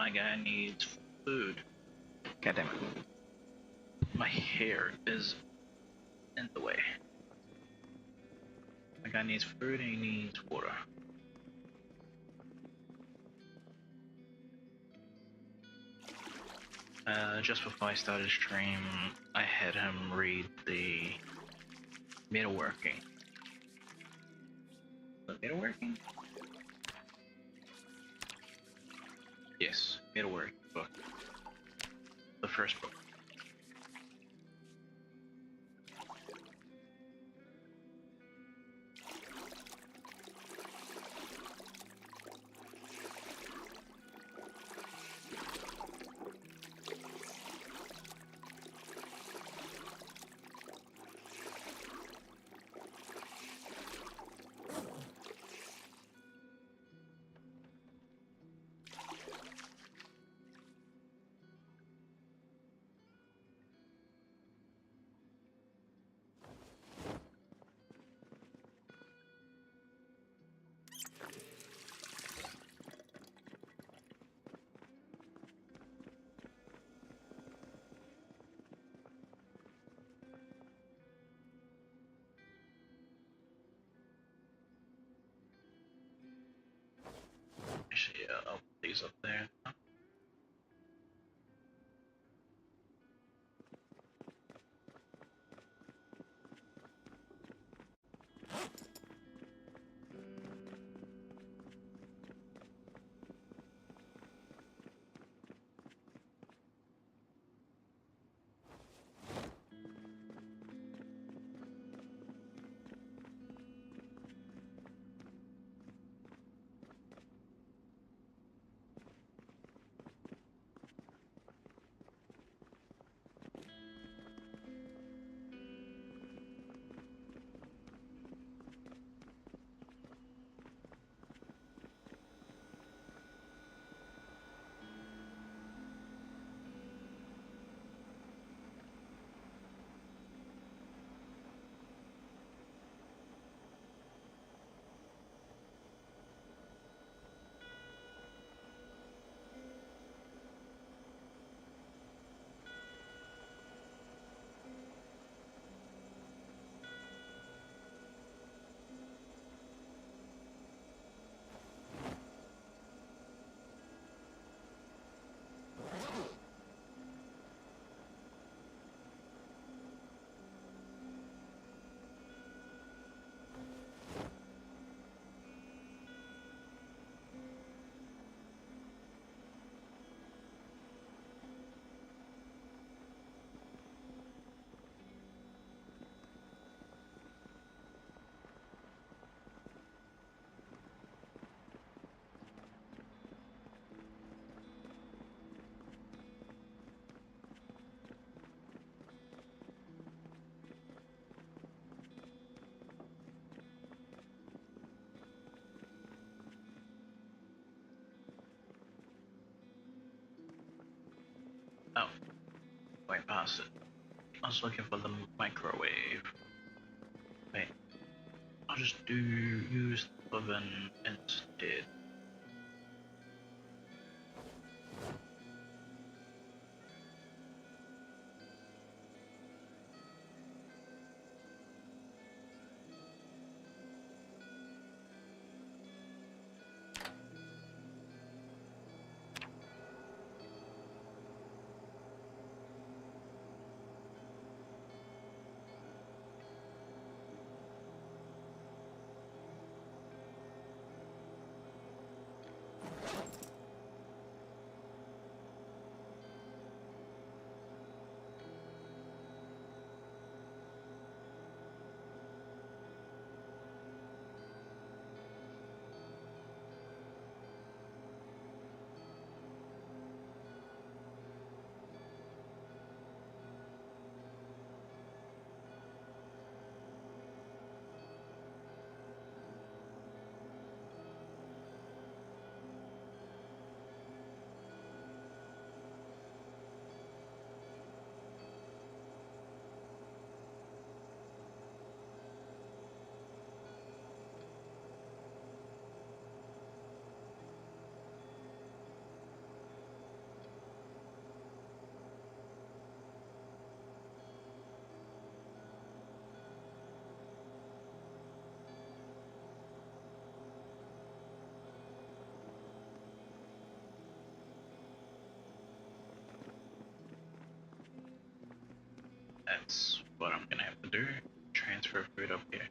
My guy needs food. God damn it. My hair is in the way. My guy needs food and he needs water. Just before I started stream, I had him read the metalworking. The metalworking? Yes, metalworking book. The first book. Actually, I'll put these up there. Oh, wait past it. I was looking for the microwave. Wait, I'll just use the oven instead. that's what I'm gonna have to do. Transfer food up here.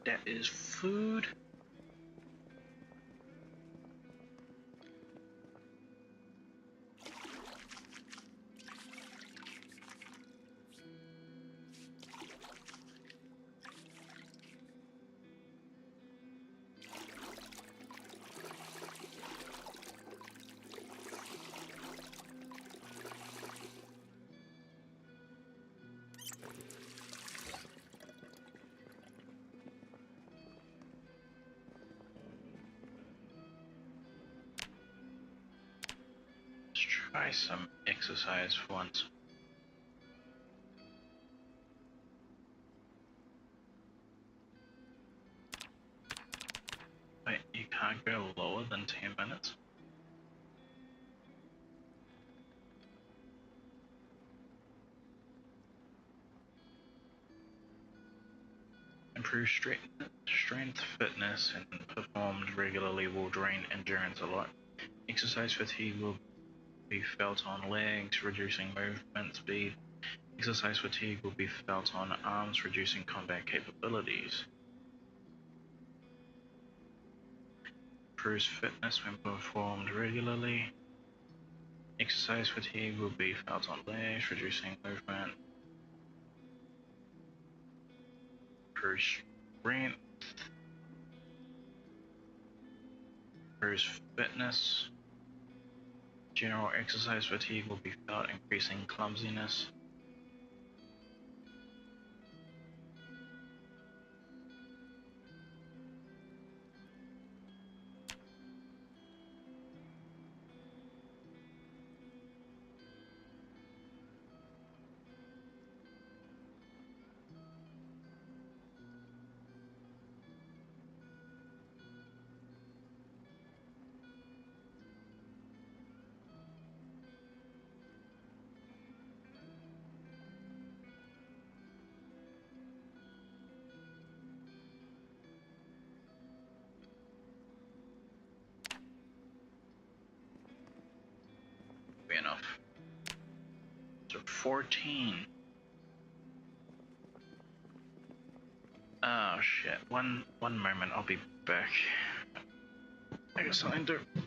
That is food. Try some exercise for once. Wait, you can't go lower than 10 minutes? Improve strength, fitness, and performed regularly will drain endurance a lot. Exercise fatigue will be felt on legs, reducing movement speed. Exercise fatigue will be felt on arms, reducing combat capabilities. Improves fitness when performed regularly. Exercise fatigue will be felt on legs, reducing movement. Improves strength. Improves fitness. General exercise fatigue will be felt, increasing clumsiness. Be enough. So 14. Oh shit. One moment, I'll be back. I got something to do.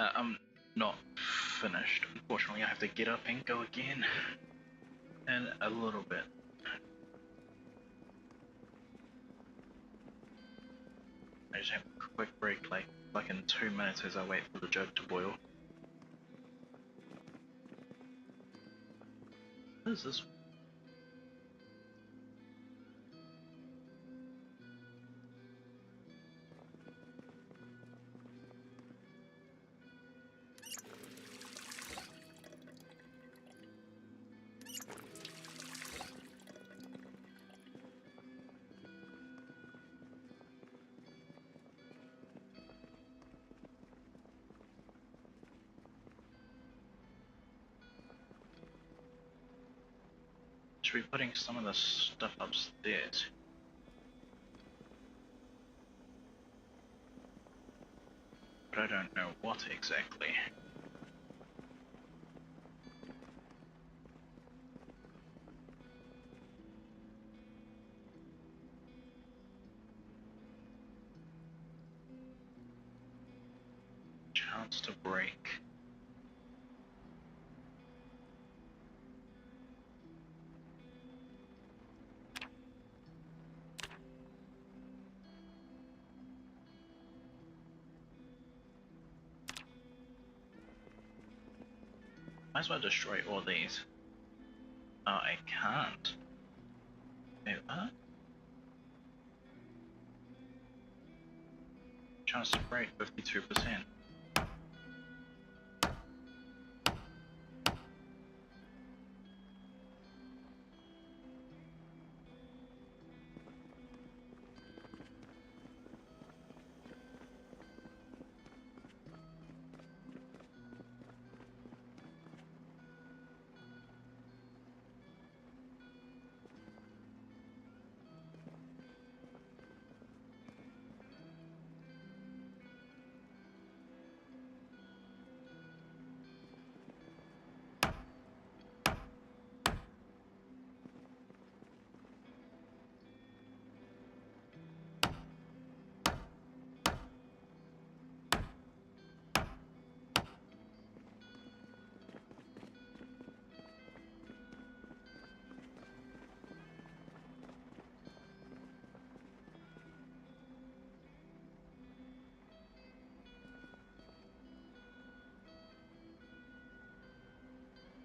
I'm not finished. Unfortunately, I have to get up and go again in a little bit. I just have a quick break, like in 2 minutes as I wait for the jug to boil. What is this? Should be putting some of this stuff upstairs. But I don't know what exactly. Chance to break. Might as well destroy all these. Oh, I can't. Wait, what? Chance to break 52%.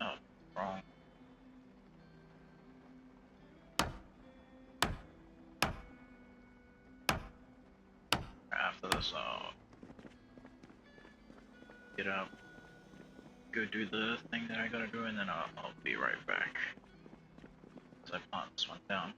Oh, wrong. After this, I'll get up, go do the thing that I gotta do, and then I'll be right back. So I plant this one down.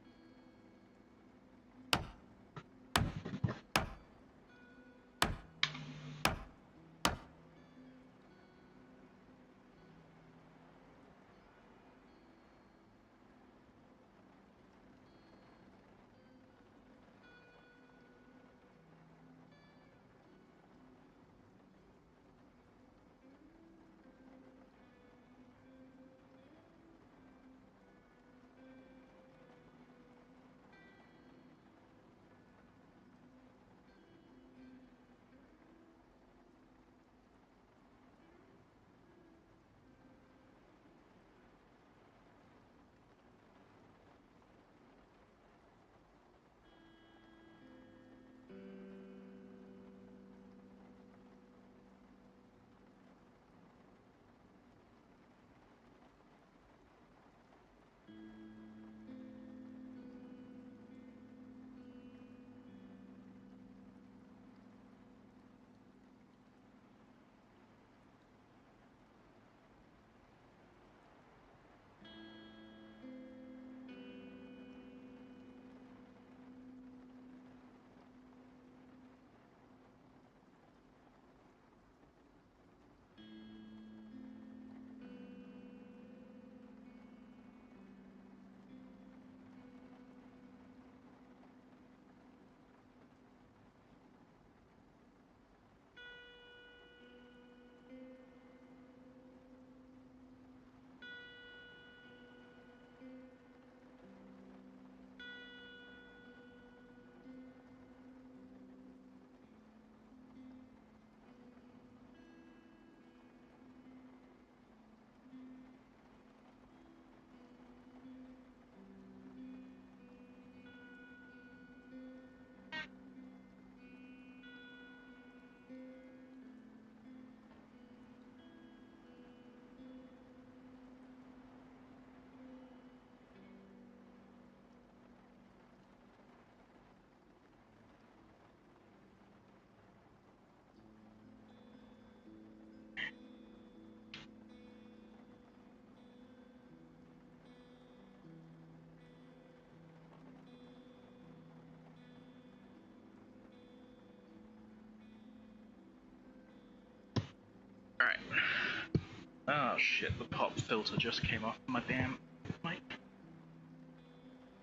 Oh shit, the pop filter just came off my damn mic.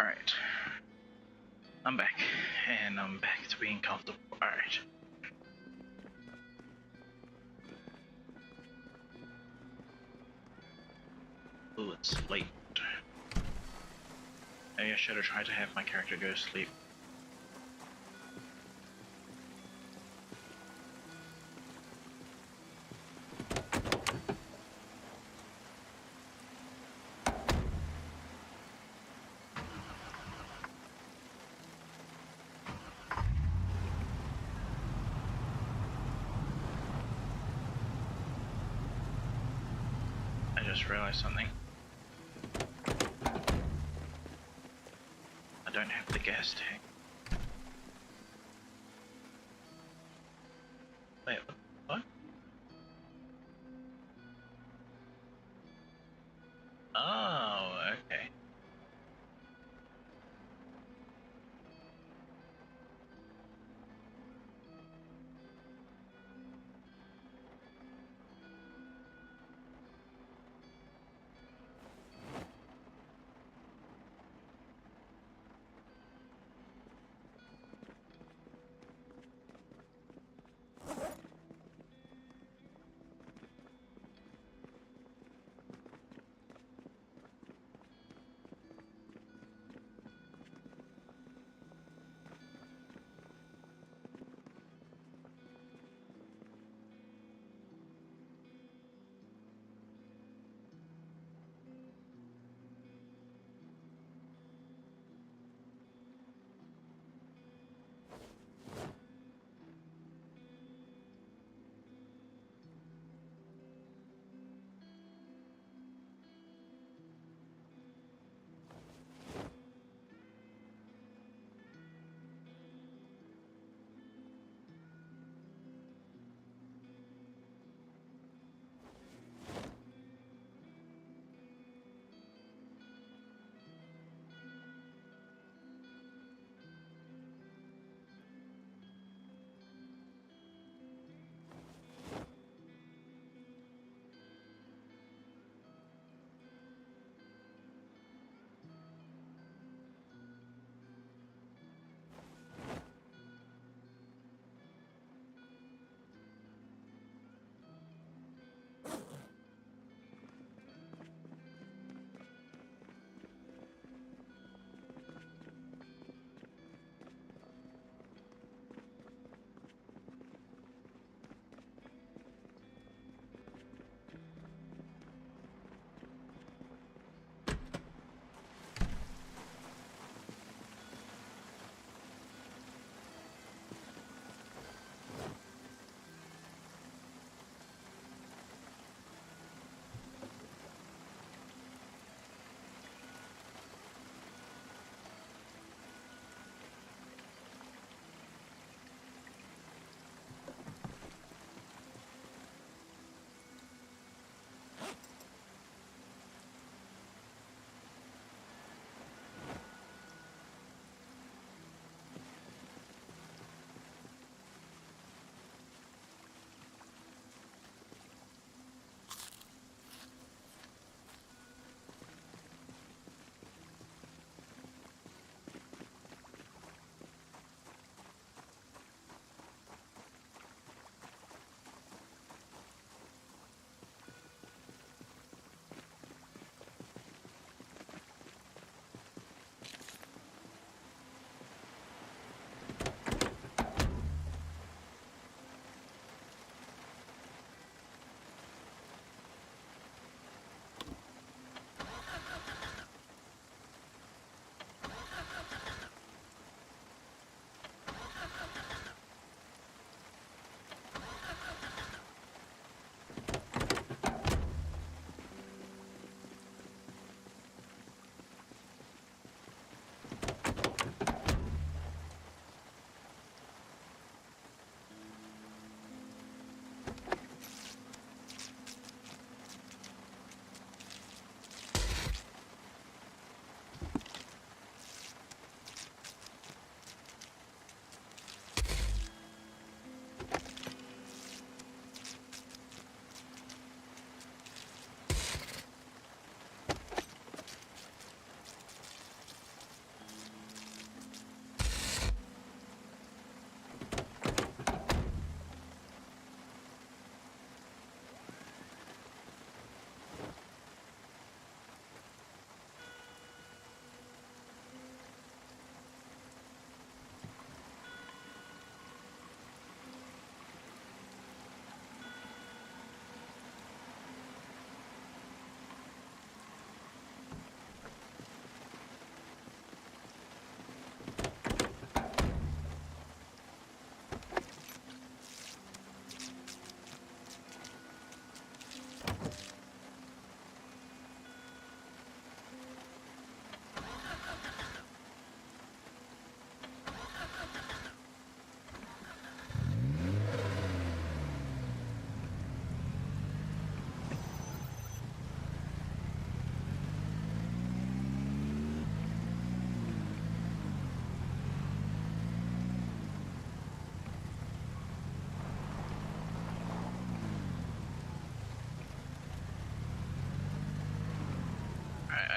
Alright. I'm back. And I'm back to being comfortable. Alright. Ooh, it's late. Maybe I should have tried to have my character go to sleep. I just realized something. I don't have the gas tank. Wait, what? Oh, okay.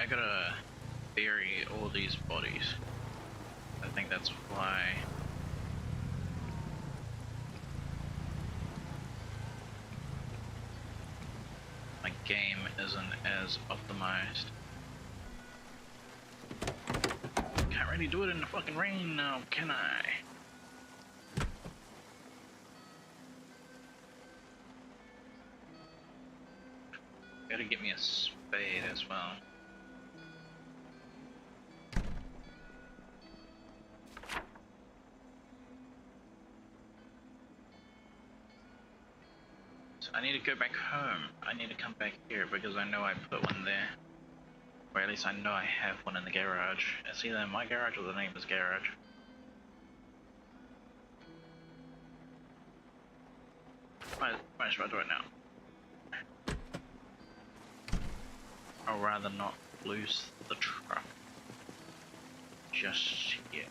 gotta bury all these bodies. I think that's why. My game isn't as optimized. Can't really do it in the fucking rain now, can I? Gotta get me a spade as well. So I need to go back home. I need to come back here because I know I put one there. Or at least I know I have one in the garage. It's either in my garage or the neighbor's garage. Might as well do it now. I'd rather not lose the truck just yet.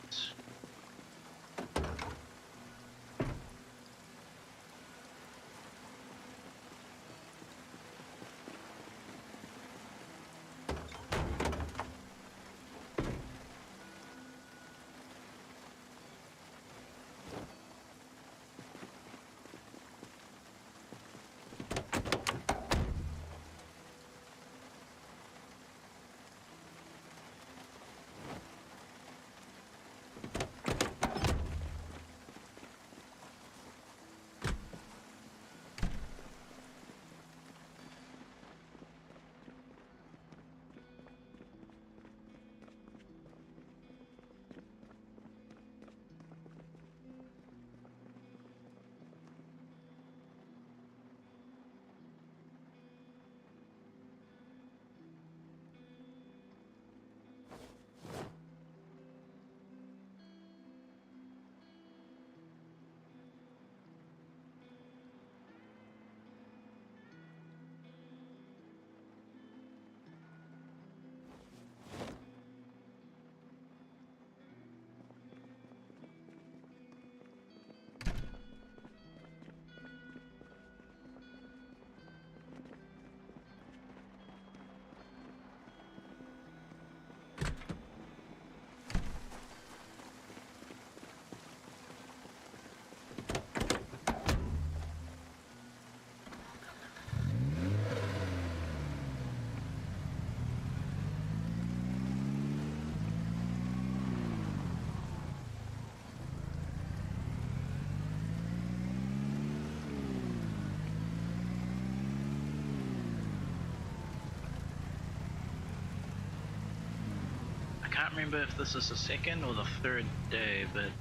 I can't remember if this is the second or the third day, but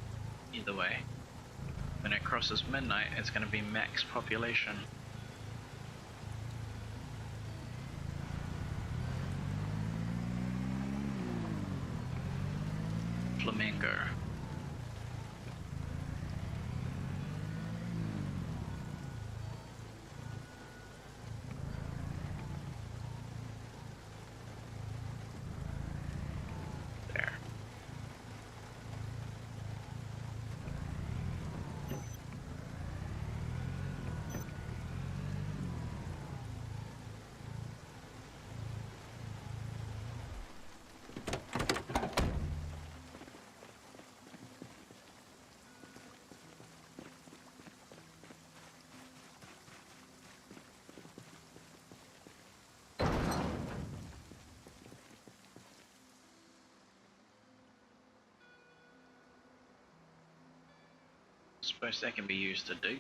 either way, when it crosses midnight, it's going to be max population. Flamingo. Suppose that can be used to do.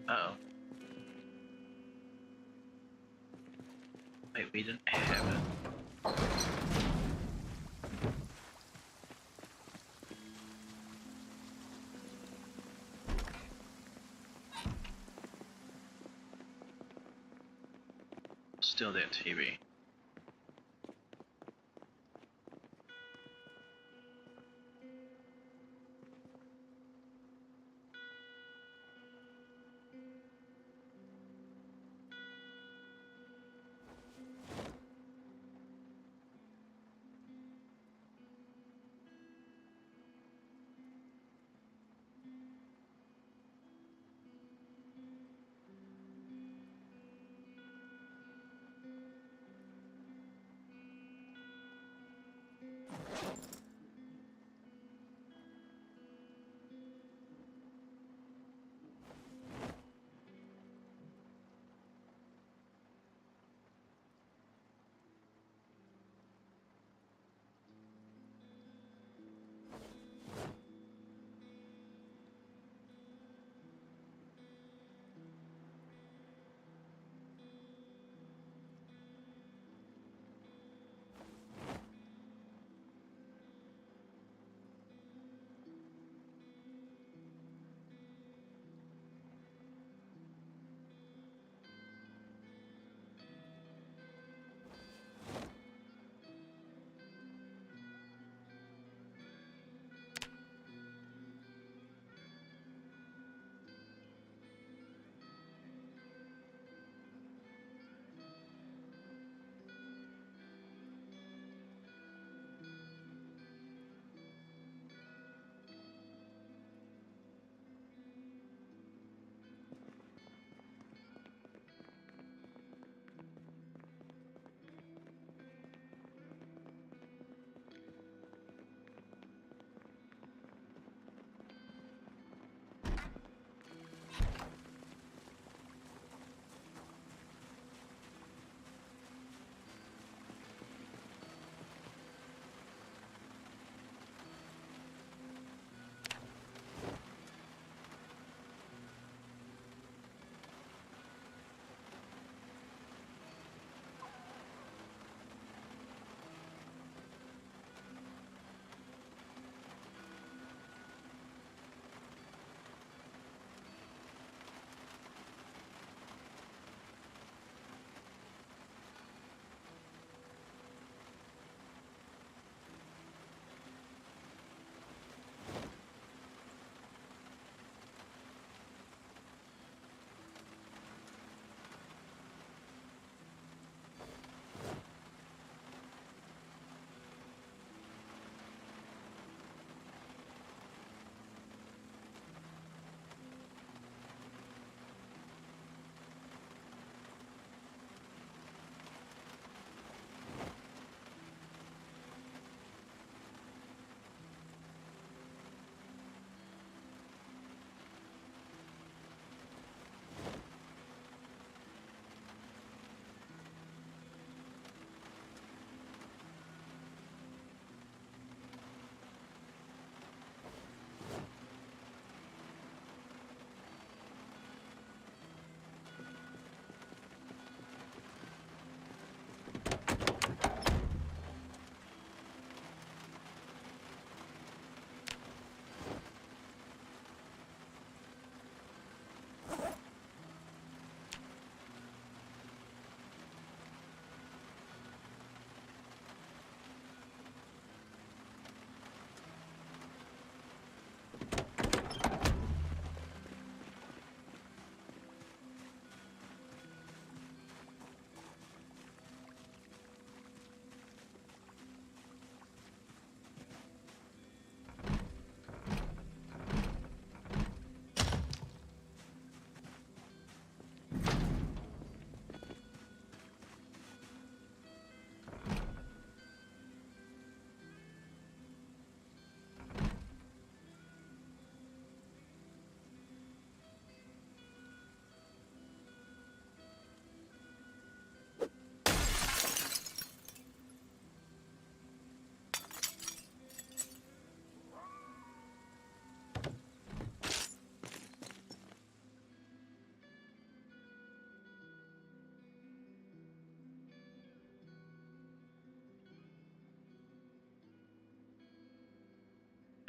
Uh-oh. like we didn't have it. Still that TV.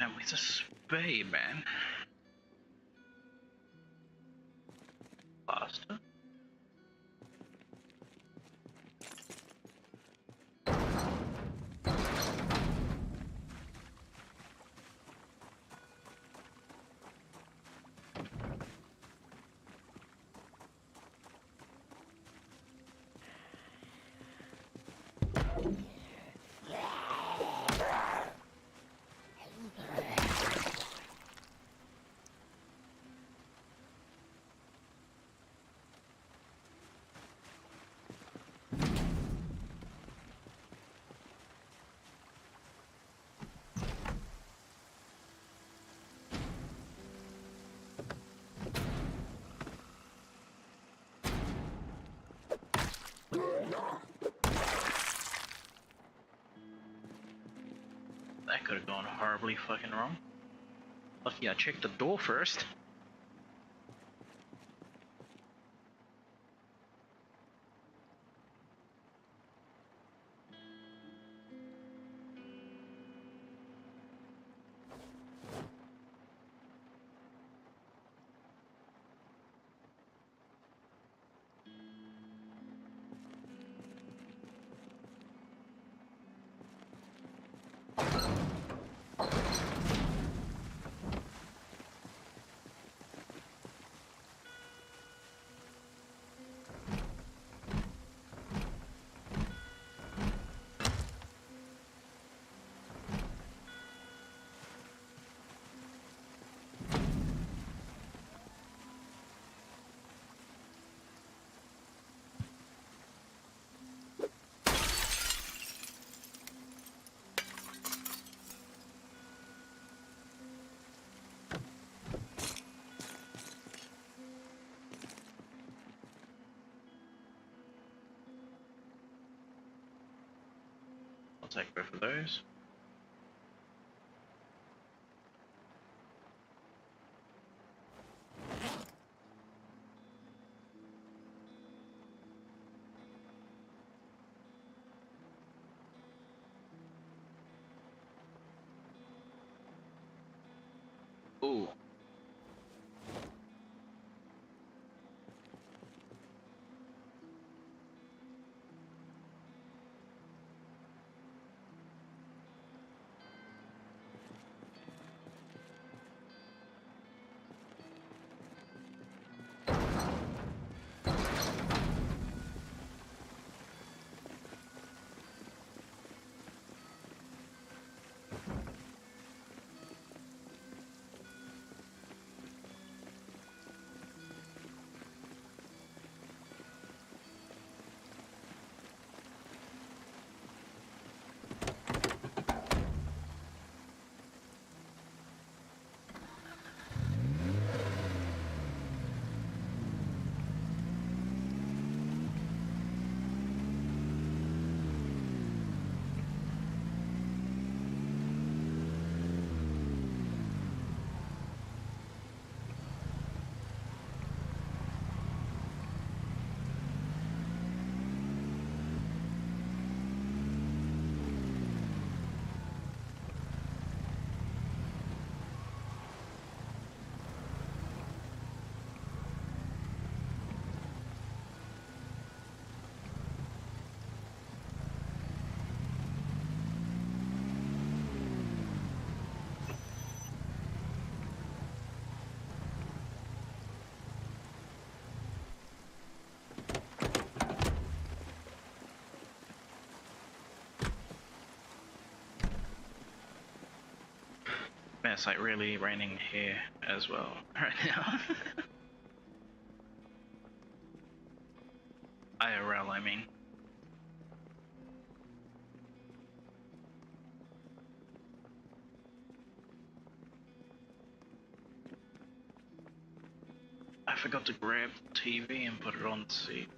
And with a spade, man. Faster. That could have gone horribly fucking wrong. Lucky I checked the door first. I'll take both of those. Ooh. Man, it's like really raining here as well right now. IRL, I mean. I forgot to grab the TV and put it on the seat.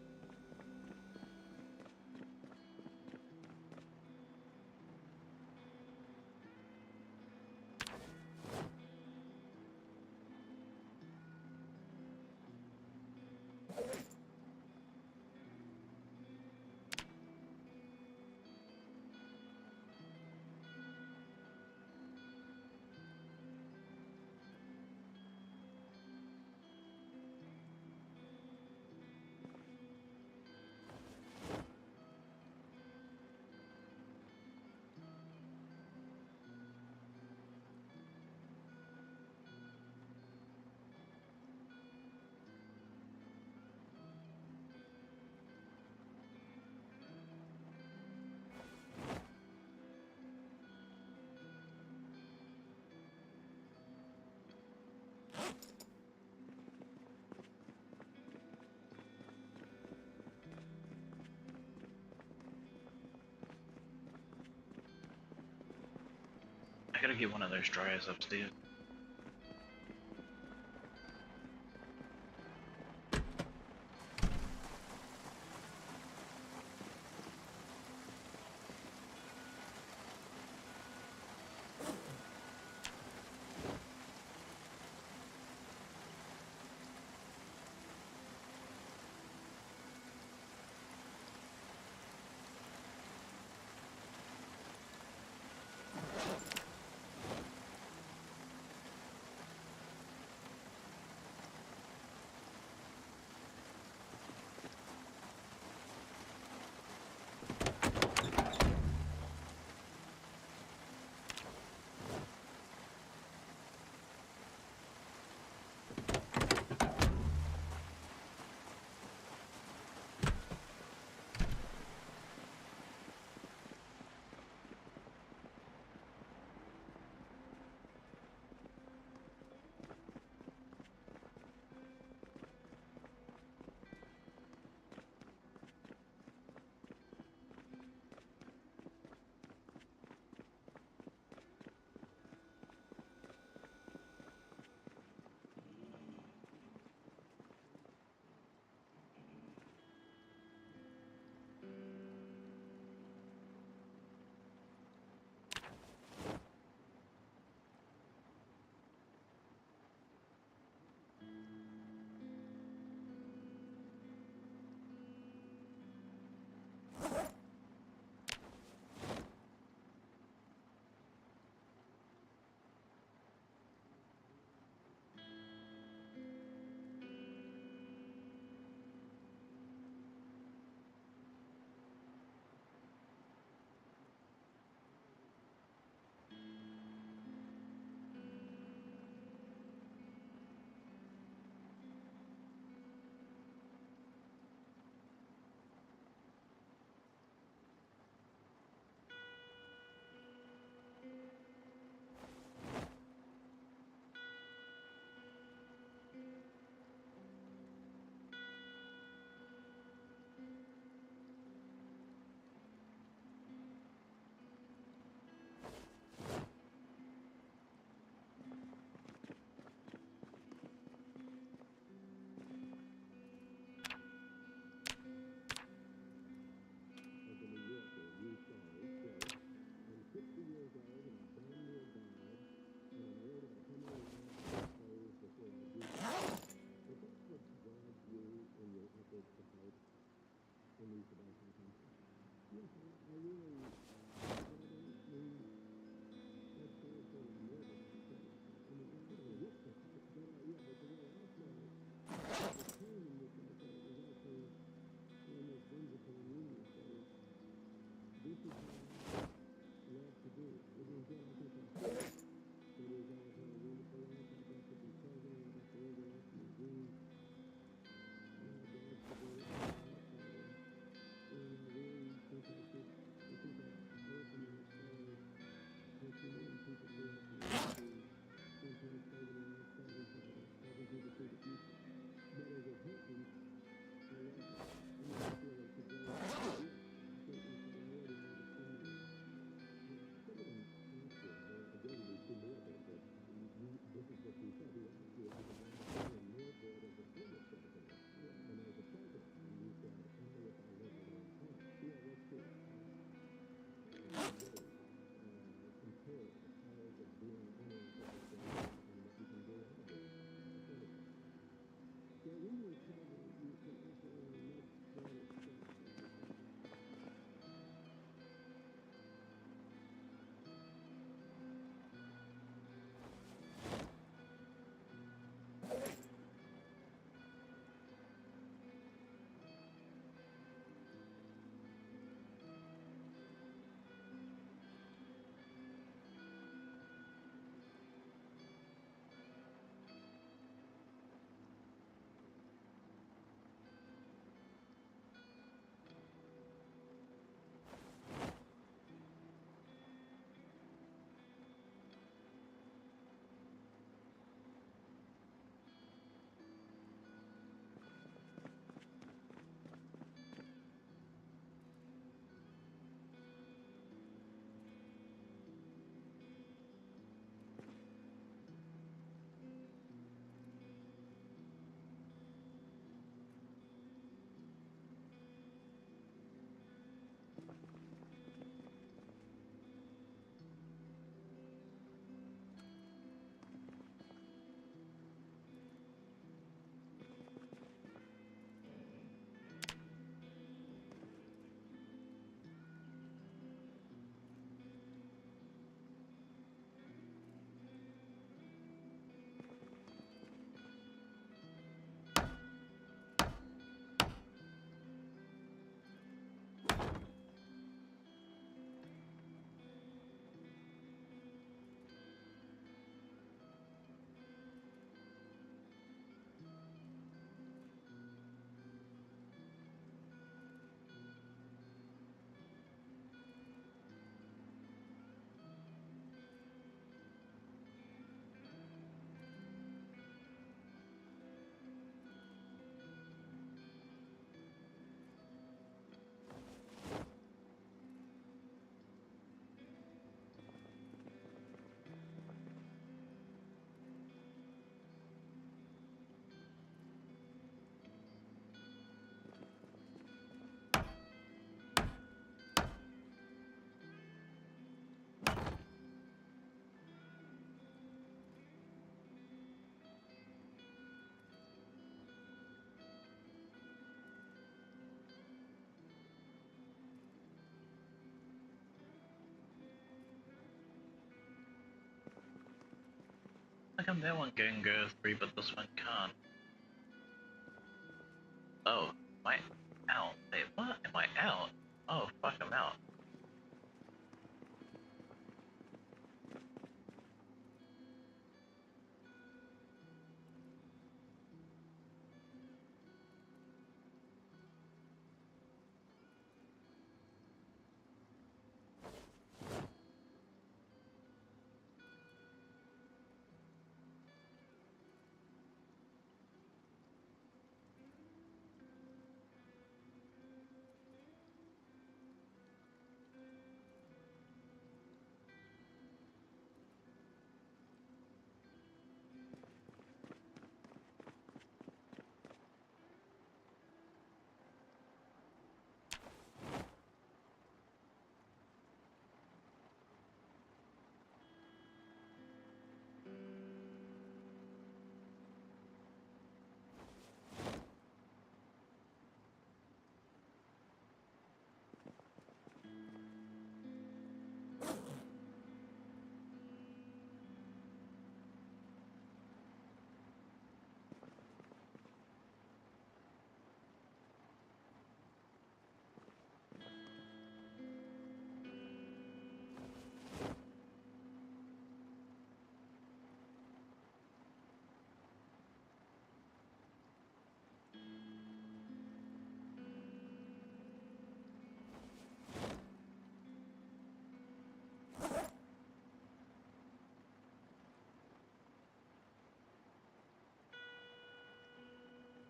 I gotta get one of those dryers upstairs. How come that one can go 3 but this one can't? Oh, am I out? Wait, what? Am I out? Oh, fuck, I'm out.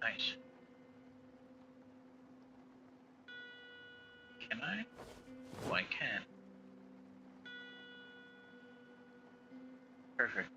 Nice. Can I? Oh, I can. Perfect.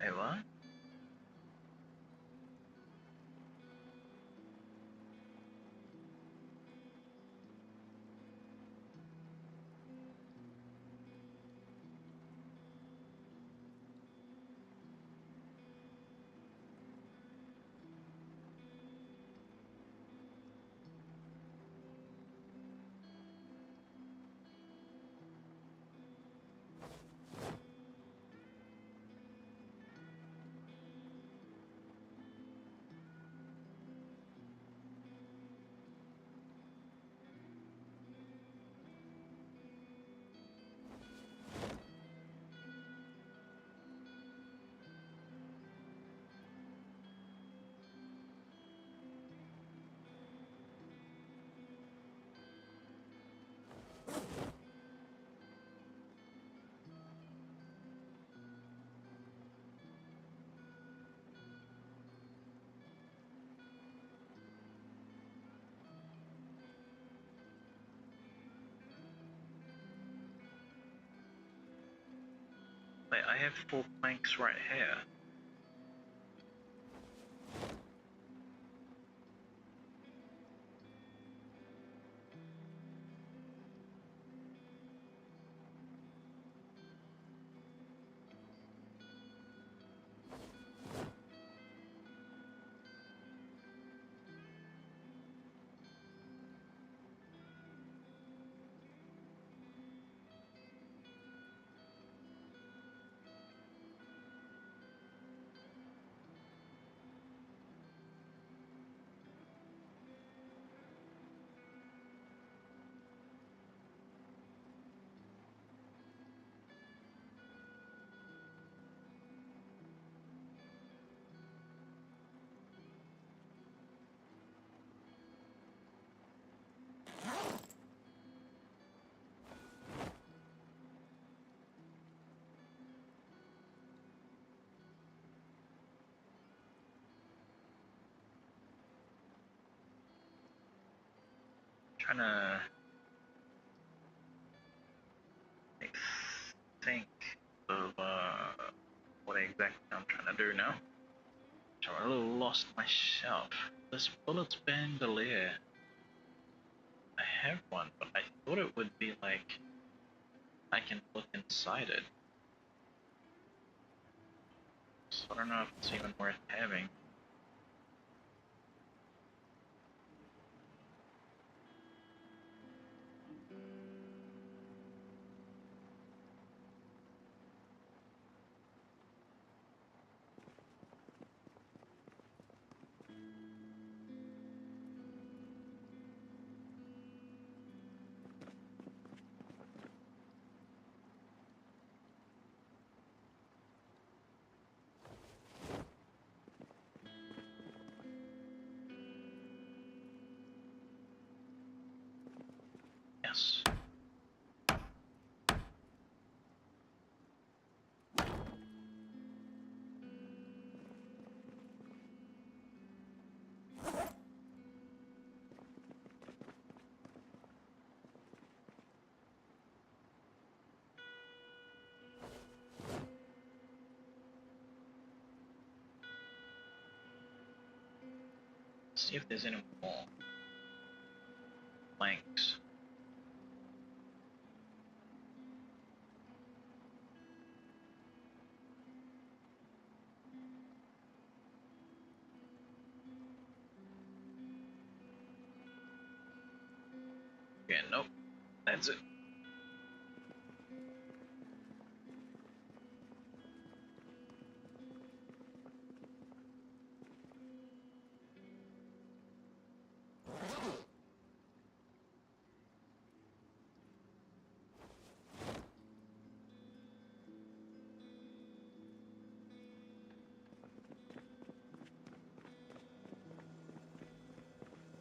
Hey, what? Like, I have 4 planks right here. Trying to think of what exactly I'm trying to do now. I'm a little lost myself. This bullet's bandolier. I have one, but I thought it would be like I can look inside it. So I don't know if it's even worth having. Yes. See if there's any more planks. Yeah, nope. That's it.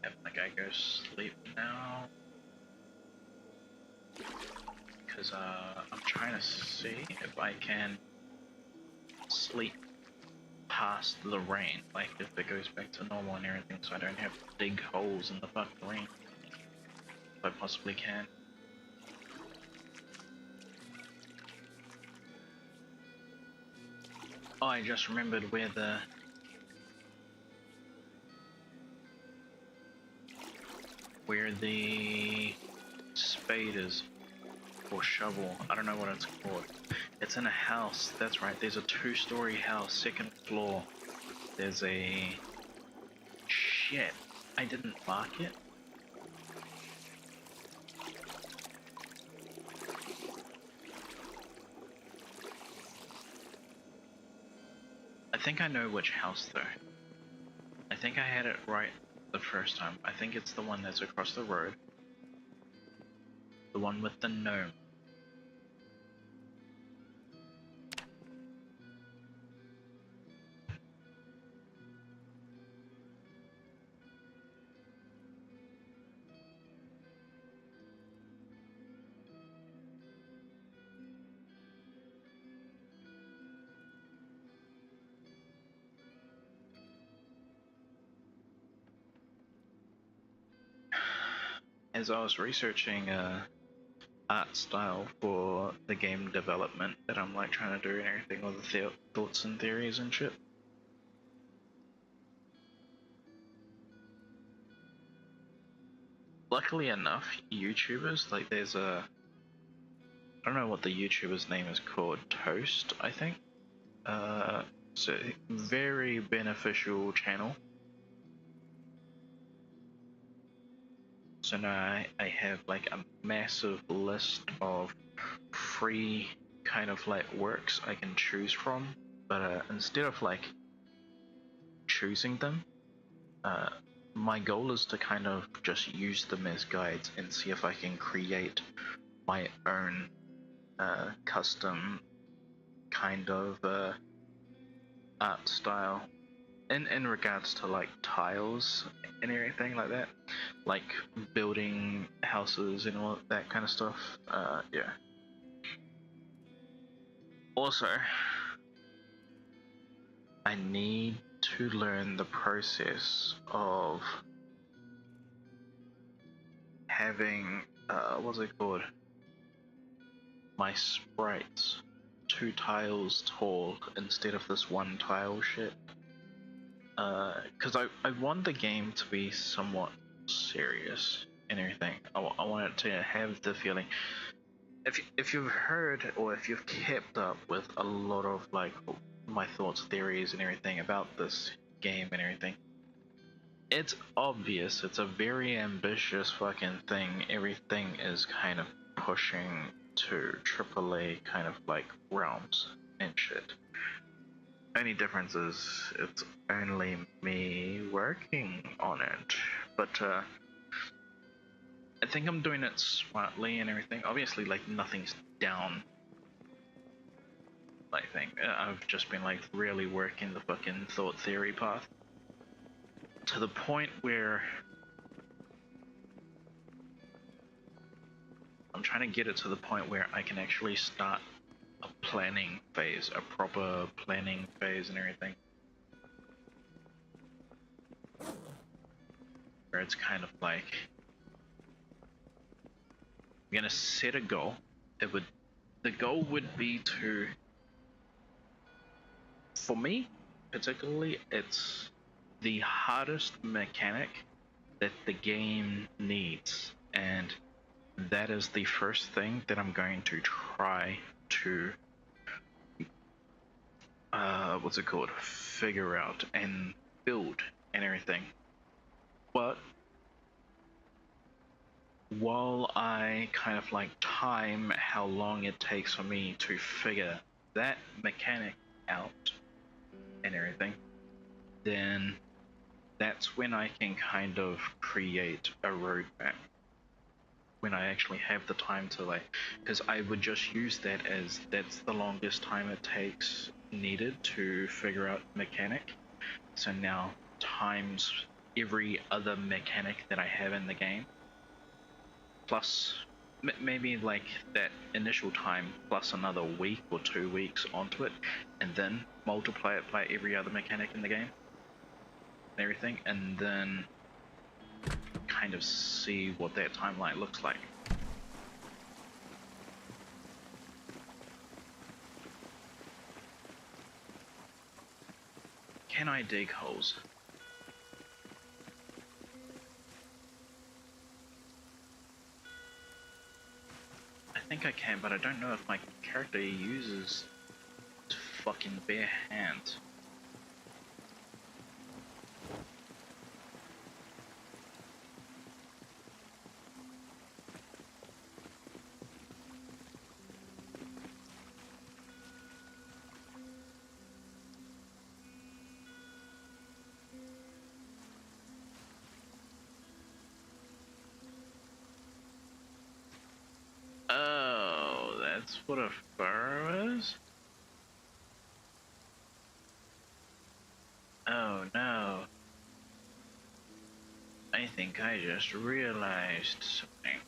I think I go sleep now. Because I'm trying to see if I can sleep past the rain, like if it goes back to normal and everything, so I don't have to dig holes in the fucking rain. If I possibly can. Oh, I just remembered where the spade is, or shovel. I don't know what it's called. It's in a house. That's right. There's a 2-story house, 2nd floor. There's a shit. I didn't mark it. I think I know which house though. I think I had it right the first time. I think it's the one that's across the road. The one with the gnome. As I was researching art style for the game development that I'm like trying to do and everything, all the thoughts and theories and shit. Luckily enough, YouTubers, like there's a, I don't know what the YouTuber's name is called, Toast, I think. It's a very beneficial channel. So now I have like a massive list of free kind of like works I can choose from, but instead of like choosing them, my goal is to kind of just use them as guides and see if I can create my own custom kind of art style in regards to like tiles and everything like that, like building houses and all that kind of stuff. Yeah. Also, I need to learn the process of having what's it called? My sprites 2 tiles tall instead of this 1 tile shit. Because I want the game to be somewhat serious and everything. I want it to have the feeling. If you've heard or if you've kept up with a lot of like my thoughts, theories, and everything about this game and everything, it's obvious. It's a very ambitious fucking thing. Everything is kind of pushing to AAA kind of like realms and shit. Only difference is it's only me working on it, but I think I'm doing it smartly and everything. Obviously, like nothing's down. I think I've just been like really working the fucking thought theory path to the point where I'm trying to get it to the point where I can actually start a planning phase, a proper planning phase and everything. Where it's kind of like I'm gonna set a goal. The goal would be to, for me particularly, it's the hardest mechanic that the game needs, and that is the first thing that I'm going to try to what's it called, figure out and build and everything. But while I kind of like time how long it takes for me to figure that mechanic out and everything, then that's when I can kind of create a roadmap. When I actually have the time to like, because I would just use that as that's the longest time it takes needed to figure out mechanic. So now times every other mechanic that I have in the game, plus maybe like that initial time plus another week or 2 weeks onto it, and then multiply it by every other mechanic in the game and everything, and then kind of see what that timeline looks like. Can I dig holes? I think I can, but I don't know if my character uses fucking bare hands. Oh, that's what a furrow is? Oh no. I think I just realized something.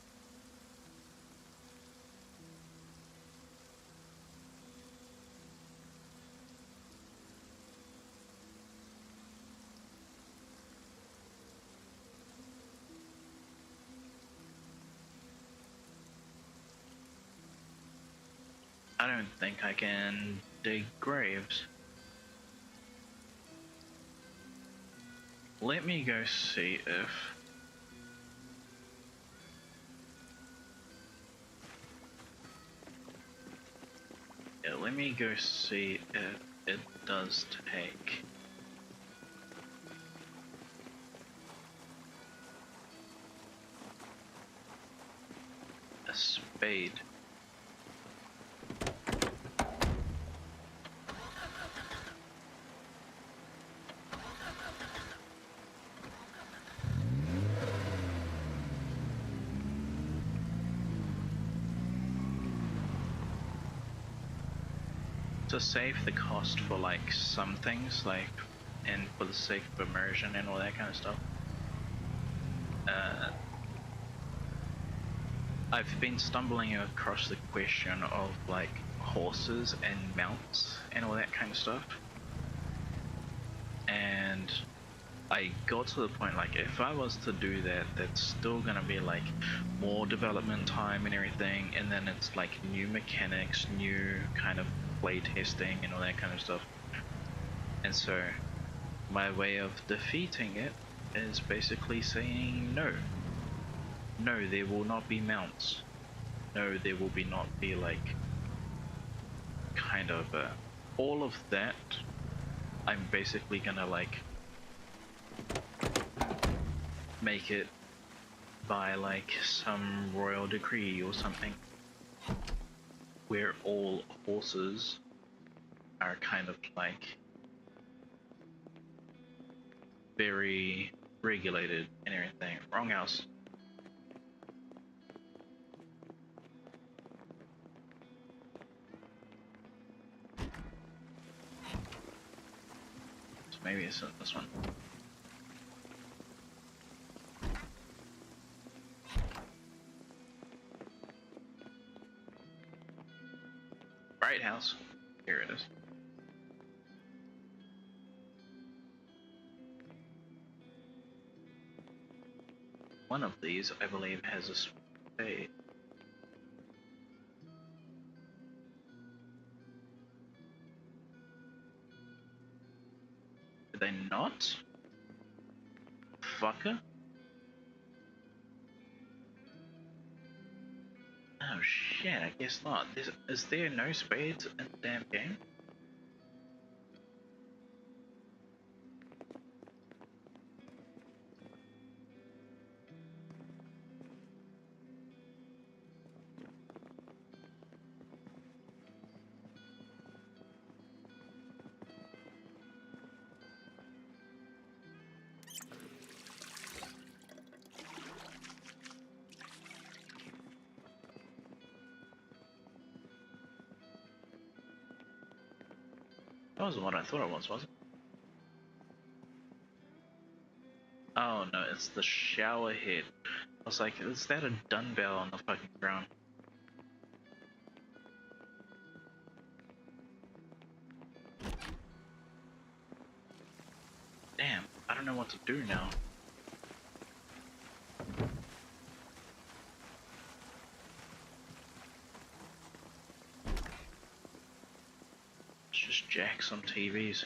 don't think I can dig graves. Let me go see if... Yeah, let me go see if it does take a spade. To save the cost for like some things, like, and for the sake of immersion and all that kind of stuff, I've been stumbling across the question of like horses and mounts and all that kind of stuff, and I got to the point like if I was to do that, that's still gonna be like more development time and everything, and then it's like new mechanics, new kind of play testing and all that kind of stuff. And so my way of defeating it is basically saying no. No, there will not be mounts. No, there will be not be like kind of all of that. I'm basically gonna like make it by like some royal decree or something, where all horses are kind of like very regulated and everything. Wrong house. So maybe it's this one. Right house. Here it is. One of these, I believe, has a spade. Do they not? Fucker? Oh shit, I guess not. Is there no spades in the damn game? That wasn't what I thought it was it? Oh no, it's the shower head. I was like, is that a dumbbell on the fucking ground? Damn, I don't know what to do now. Let's just jack some TVs.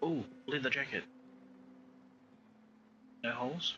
Oh, leather jacket. No holes?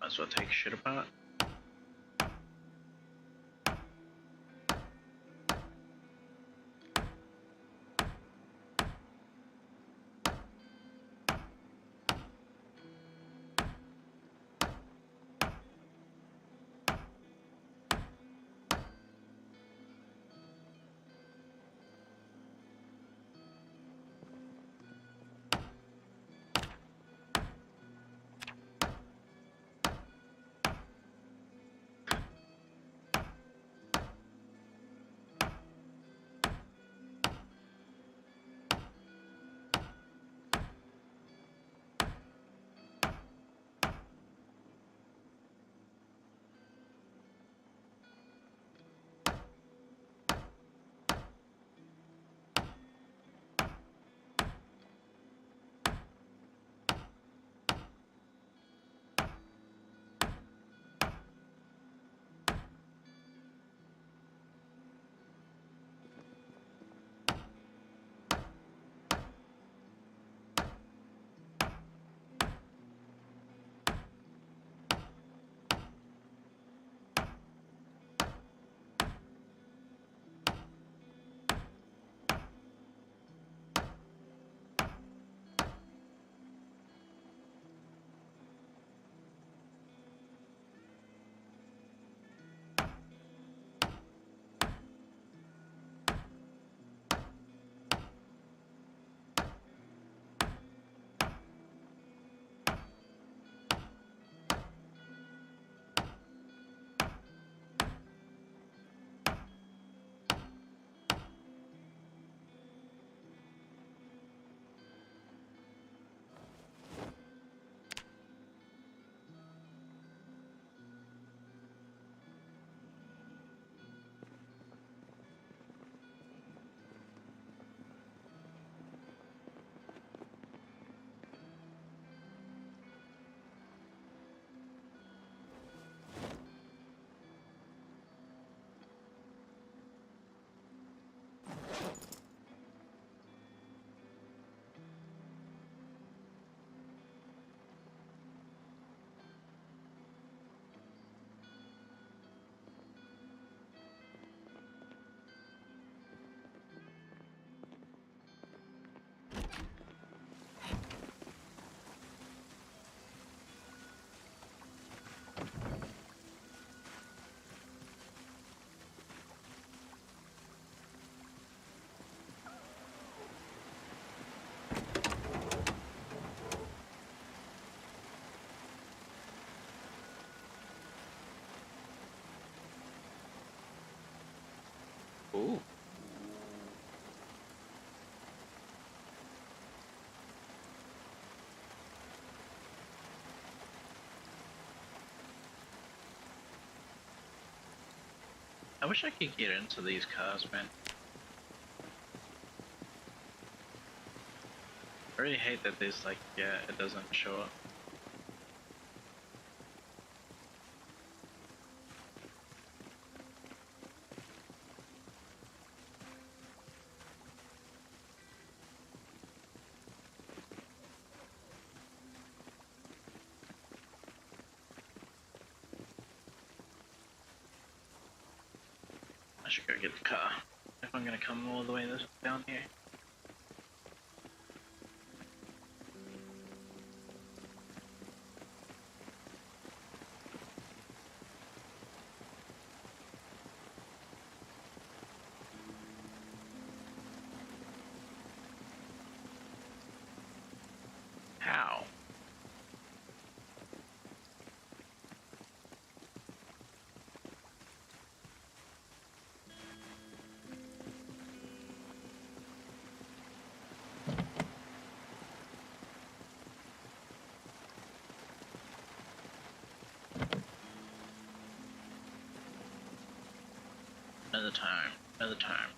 Might as well take shit apart. Ooh. I wish I could get into these cars, man. I really hate that there's like, yeah, it doesn't show up. should go get the car if I'm gonna come all the way down here. How? Another time, another time.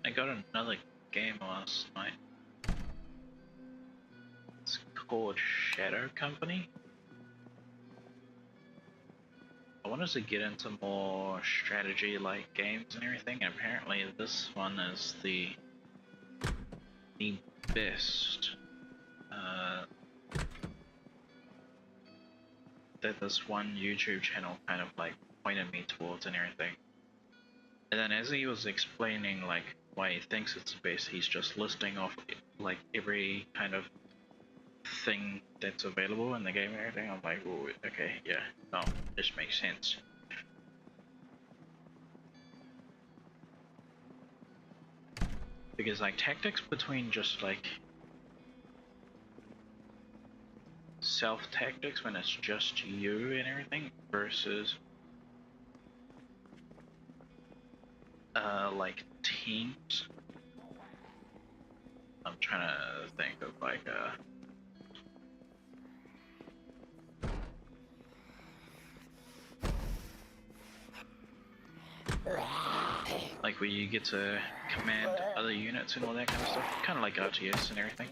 I got another game last night. It's called Shadow Company. I wanted to get into more strategy-like games and everything, and apparently this one is the best that this one YouTube channel kind of like pointed me towards and everything. And then as he was explaining like why he thinks it's the best, he's just listing off like every kind of thing that's available in the game and everything. I'm like, oh, okay, yeah, no, this makes sense. Because like tactics between just like self tactics when it's just you and everything versus like teams. I'm trying to think of like where you get to command other units and all that kind of stuff, kind of like RTS and everything.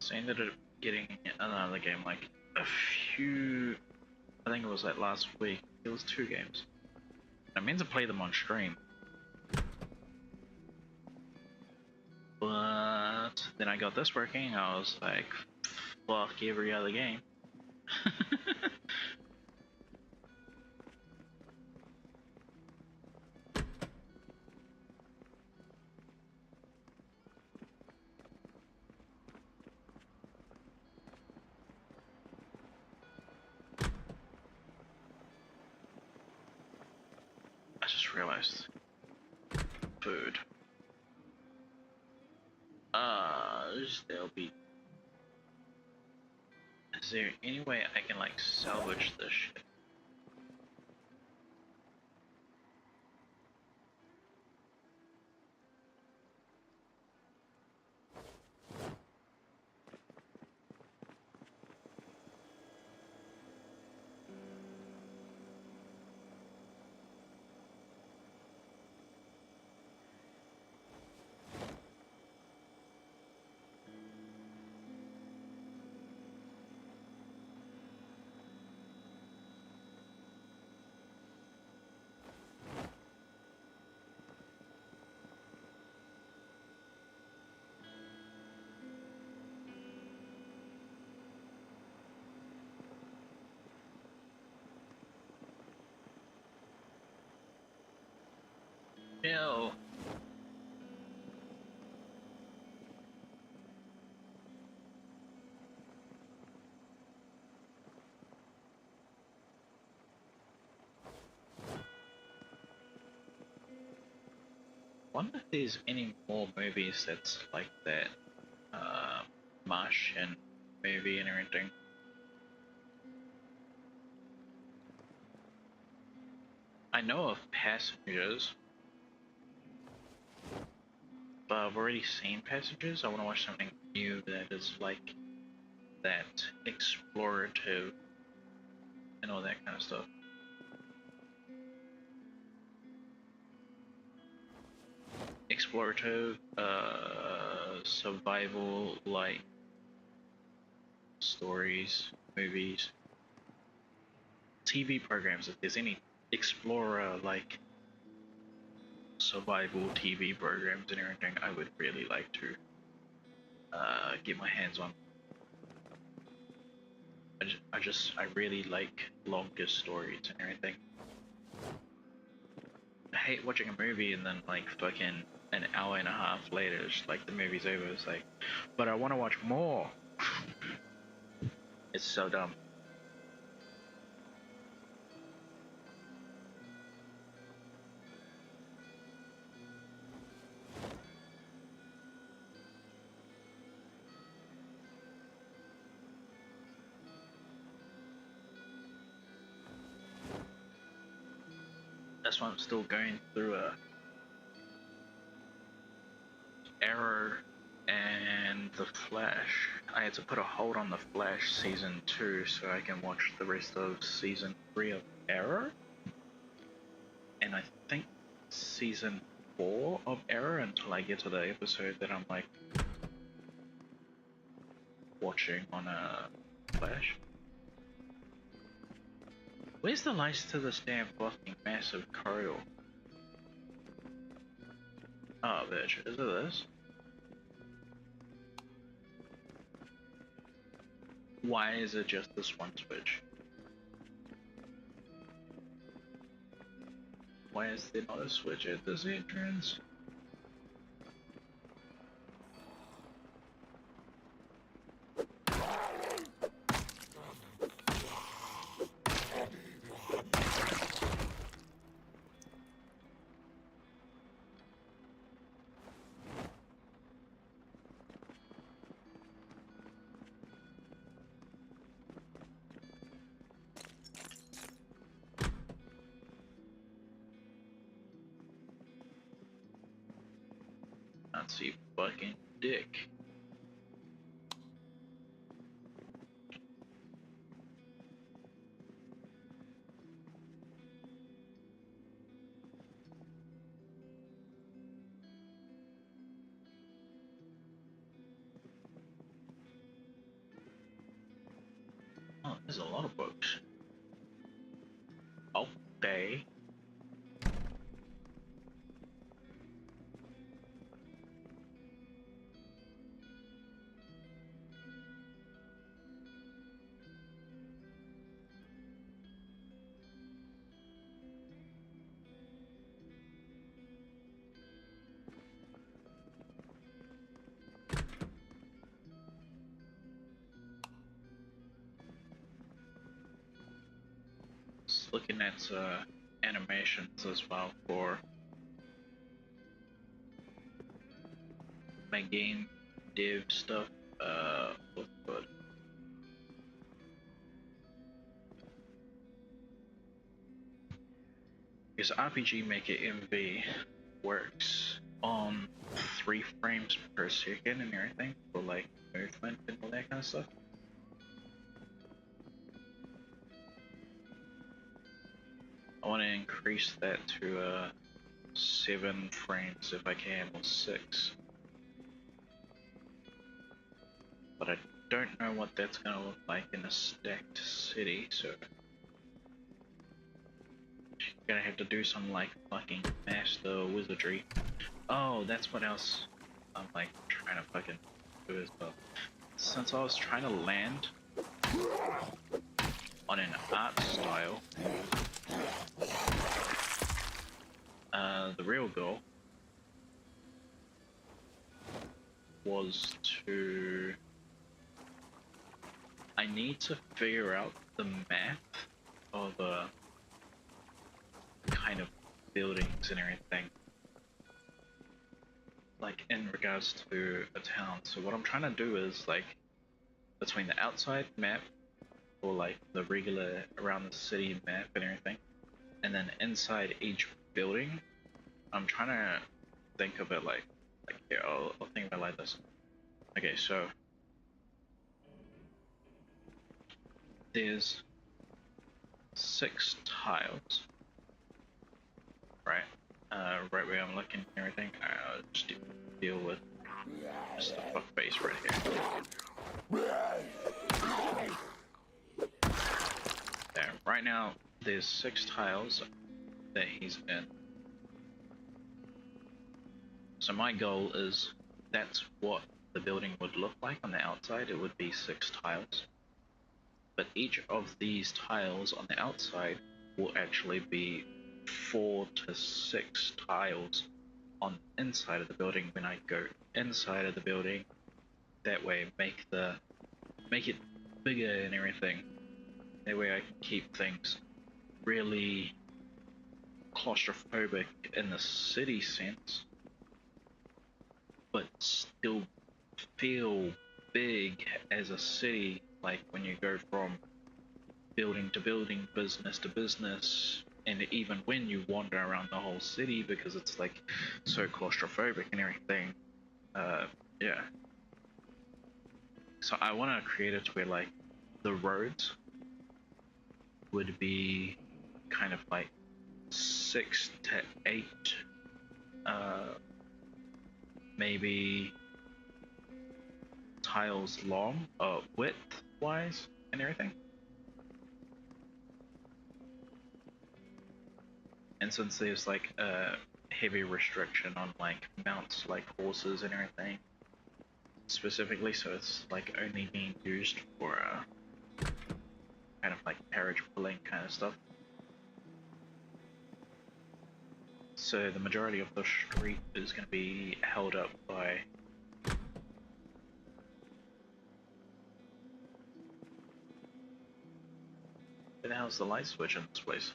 So I ended up getting another game like I think it was like last week. It was 2 games. I meant to play them on stream. But then I got this working, I was like, fuck every other game. I just realized. Food. There'll be... Is there any way I can like salvage this shit? No. Wonder if there's any more movies that's like that Martian movie and everything. I know of Passengers, but I've already seen Passengers. I want to watch something new that is like that, explorative and all that kind of stuff. Explorative, survival, like stories, movies, TV programs. If there's any explorer like survival TV programs and everything, I would really like to get my hands on. I really like longer stories and everything. I hate watching a movie and then like fucking an hour and a half later, it's like the movie's over. It's like, but I want to watch more. It's so dumb. That's why I'm still going through Arrow and The Flash. I had to put a hold on The Flash season 2 so I can watch the rest of season 3 of Arrow. And I think season 4 of Arrow until I get to the episode that I'm like watching on Flash. Where's the lights to this damn fucking massive corridor? Oh, bitch, is it this? Why is it just this one switch? Why is there not a switch at this entrance? Nazi fucking dick. There's a lot of books. Okay. Just looking at animations as well for my game dev stuff. What's good? Because RPG Maker MV works on 3 frames per second and everything for like movement and all that kind of stuff. I want to increase that to 7 frames if I can, or 6. But I don't know what that's going to look like in a stacked city, so gonna have to do some like fucking master wizardry. Oh, that's what else I'm like trying to fucking do as well. Since I was trying to land on an art style, the real goal was to... I need to figure out the math of kind of buildings and everything, like in regards to a town. So what I'm trying to do is like between the outside map or like the regular around the city map and everything, and then inside each building, I'm trying to think of it like here, I'll think about it like this. Okay, so there's 6 tiles, right? Right where I'm looking and everything. I'll just deal with just the fuck face right here. There. Right now, there's 6 tiles that he's in. So my goal is that's what the building would look like on the outside. It would be 6 tiles. But each of these tiles on the outside will actually be 4 to 6 tiles on the inside of the building when I go inside of the building. That way make it bigger and everything. That way I can keep things really claustrophobic in the city sense, but still feel big as a city, like when you go from building to building, business to business, and even when you wander around the whole city because it's like so claustrophobic and everything. Yeah. So I want to create it where like the roads would be kind of like 6 to 8 maybe tiles long, width wise and everything. And since there's like a heavy restriction on like mounts like horses and everything specifically, so it's like only being used for kind of like carriage pulling kind of stuff. So the majority of the street is going to be held up by where the hell's the light switch in this place?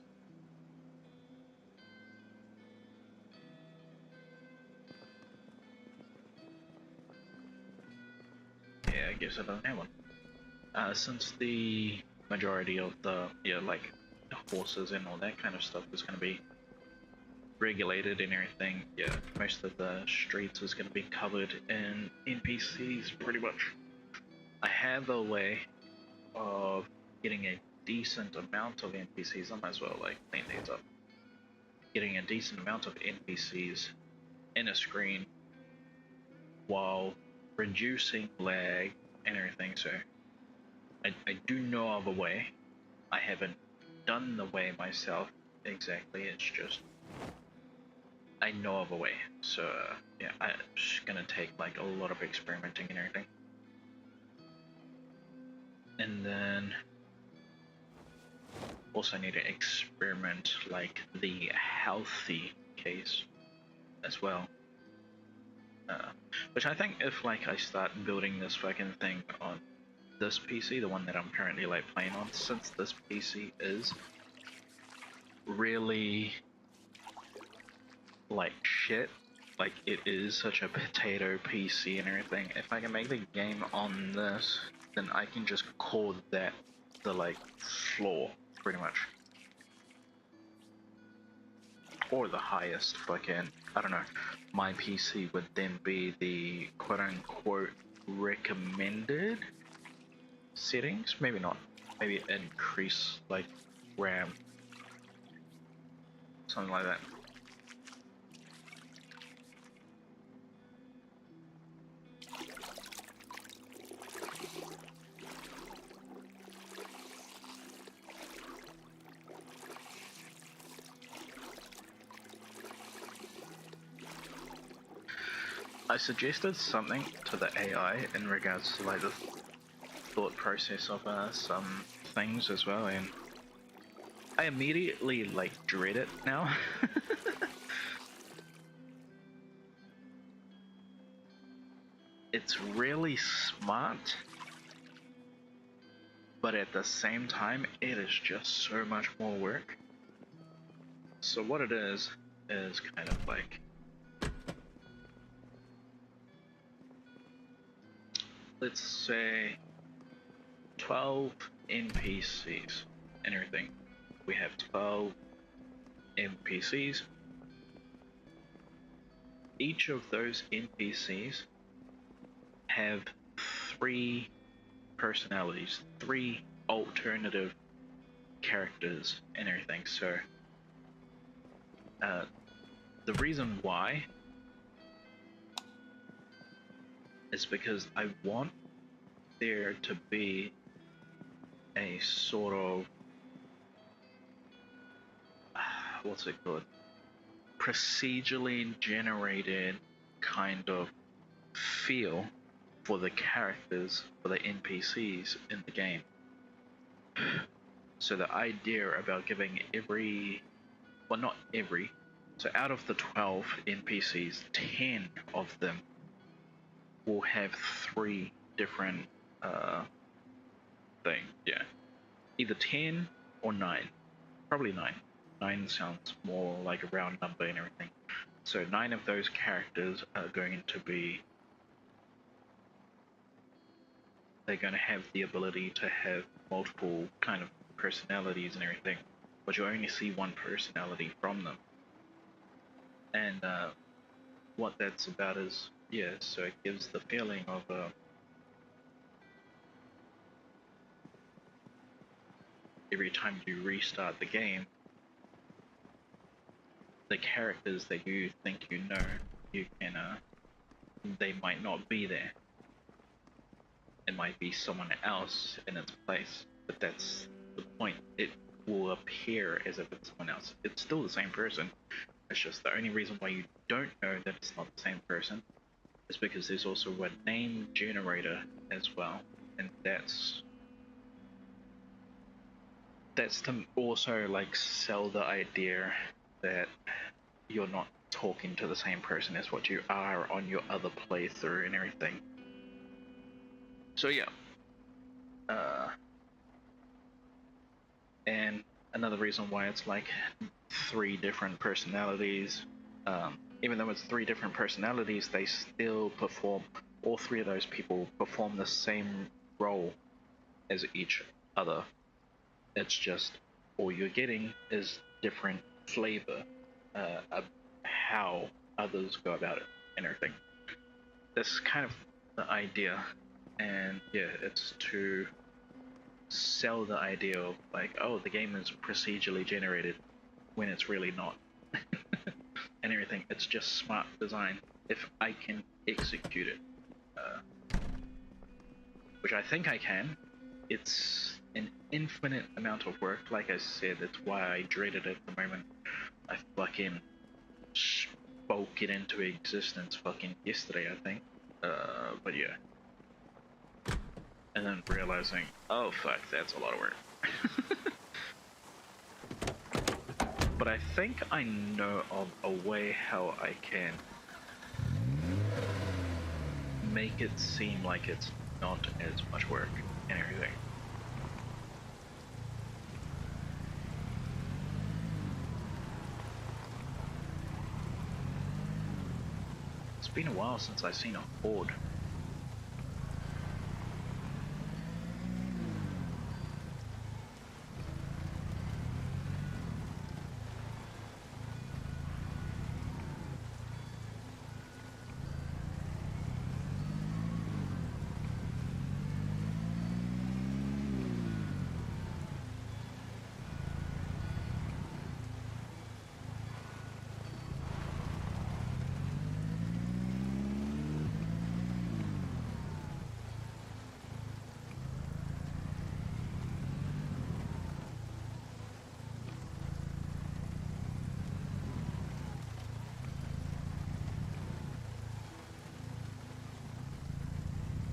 Yeah, I guess I don't have one. Since the majority of the like horses and all that kind of stuff is going to be regulated and everything, yeah, most of the streets is going to be covered in NPCs pretty much. I have a way of getting a decent amount of NPCs. I might as well like clean these up. Getting a decent amount of NPCs in a screen while reducing lag and everything. So I do know of a way. I haven't done the way myself exactly, it's just I know of a way. So yeah, it's gonna take like a lot of experimenting and everything. And then also need to experiment like the healthy case as well. Which I think if like I start building this fucking thing on this PC, the one that I'm currently like playing on, since this PC is really like shit, like it is such a potato PC and everything, if I can make the game on this, then I can just call that the like floor, pretty much. Or the highest fucking, I don't know, my PC would then be the quote-unquote recommended settings, maybe not, maybe increase like RAM, something like that. I suggested something to the AI in regards to like the thought process of some things as well, and I immediately like dread it now. It's really smart, but at the same time it is just so much more work. So what it is kind of like, let's say 12 NPCs and everything. We have 12 NPCs. Each of those NPCs have 3 personalities, 3 alternative characters and everything. So the reason why is because I want there to be a sort of what's it called, procedurally generated kind of feel for the characters, for the NPCs in the game. So the idea about giving every, well, not every, so out of the 12 NPCs, 10 of them will have 3 different things. Yeah, either 10 or 9, probably 9. 9 sounds more like a round number and everything. So 9 of those characters are going to be, they're going to have the ability to have multiple kind of personalities and everything, but you only see one personality from them. And what that's about is, yeah, so it gives the feeling of every time you restart the game, the characters that you think you know, you can, they might not be there. It might be someone else in its place, but that's the point. It will appear as if it's someone else. It's still the same person. It's just the only reason why you don't know that it's not the same person is because there's also a name generator as well, and that's to also like sell the idea that you're not talking to the same person as what you are on your other playthrough and everything. So yeah, and another reason why it's like 3 different personalities, even though it's 3 different personalities, they still perform, all 3 of those people perform the same role as each other. It's just all you're getting is different flavor of how others go about it and everything. That's kind of the idea, and yeah, it's to sell the idea of like, oh, the game is procedurally generated when it's really not. And everything, it's just smart design if I can execute it, which I think I can. it's an infinite amount of work. Like I said, that's why I dreaded it the moment I fucking spoke it into existence fucking yesterday, I think. But yeah. And then realizing, oh fuck, that's a lot of work. But I think I know of a way how I can make it seem like it's not as much work and everything. It's been a while since I've seen a Ford.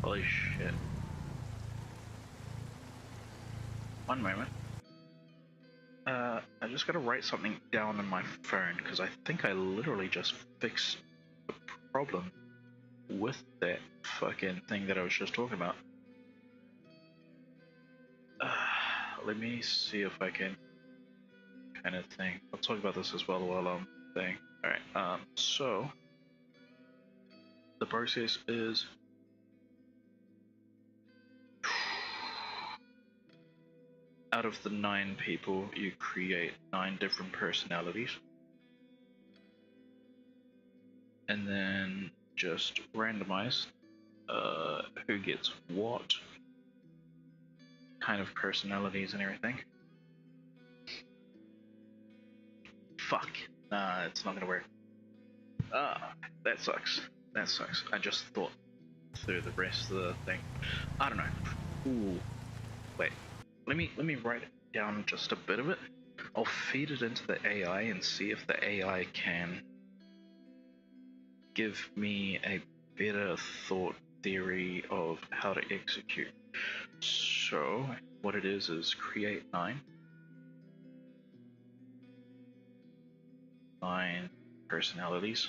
Holy shit. One moment. I just gotta write something down on my phone because I think I literally just fixed the problem with that fucking thing that I was just talking about. Let me see if I can kind of think. I'll talk about this as well while I'm saying. Alright, so the process is out of the 9 people, you create 9 different personalities. And then just randomize who gets what kind of personalities and everything. Fuck. Nah, it's not gonna work. That sucks. That sucks. I just thought through the rest of the thing. I don't know. Ooh. Wait. Let me write down just a bit of it. I'll feed it into the AI and see if the AI can give me a better thought theory of how to execute. So what it is create 9 personalities.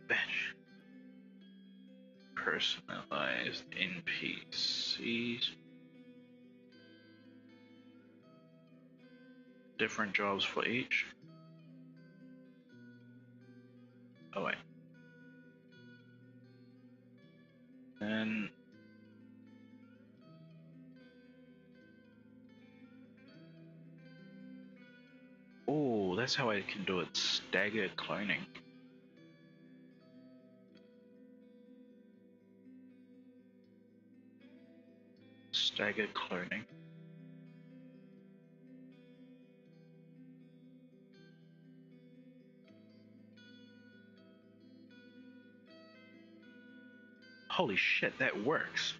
Batch. Personalized NPCs. Different jobs for each. Oh wait. Then oh, that's how I can do it. Staggered cloning. Staggered cloning. Holy shit, that works.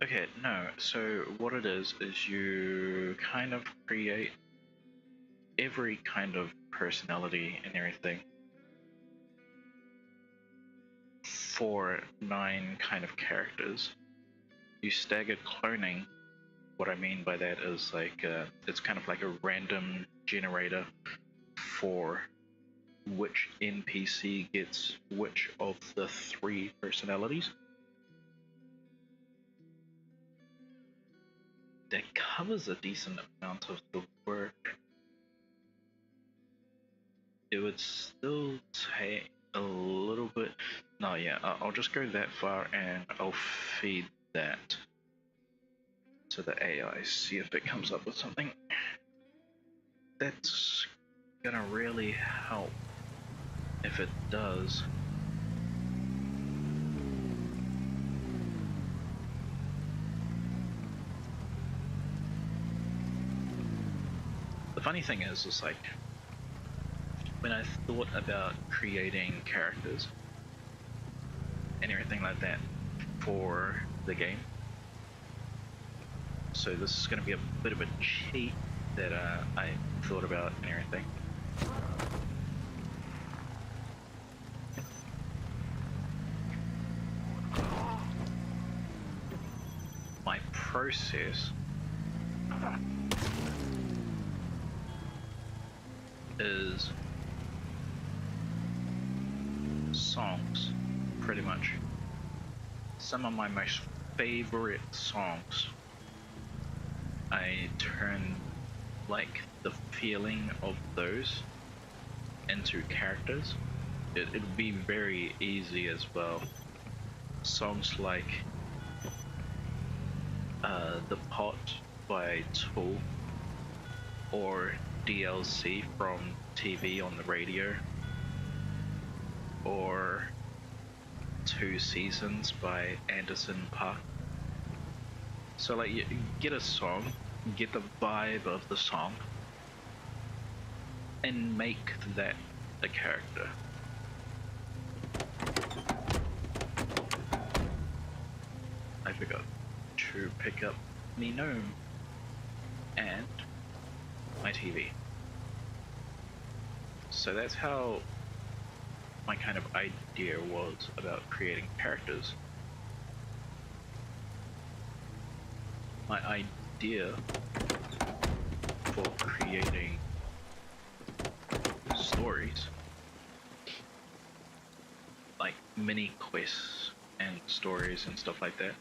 Okay, no, so what it is you kind of create every kind of personality and everything for 9 kind of characters. You staggered cloning. What I mean by that is like it's kind of like a random generator for which NPC gets which of the 3 personalities. That covers a decent amount of the work. It would still take a little bit. No, yeah, I'll just go that far and I'll feed that to the AI, see if it comes up with something that's gonna really help if it does. the funny thing is like, when I thought about creating characters and everything like that for the game, so this is going to be a bit of a cheat that I thought about and everything. My process is songs, pretty much. Some of my most favorite songs, I turn like the feeling of those into characters. It'd be very easy as well. Songs like The Pot by Tool, or DLC from TV on the radio, or Two Seasons by Anderson .Paak. So like, you get a song, get the vibe of the song, and make that a character. I forgot to pick up me gnome and my TV. So that's how my kind of idea was about creating characters. My idea for creating stories, like mini quests and stories and stuff like that,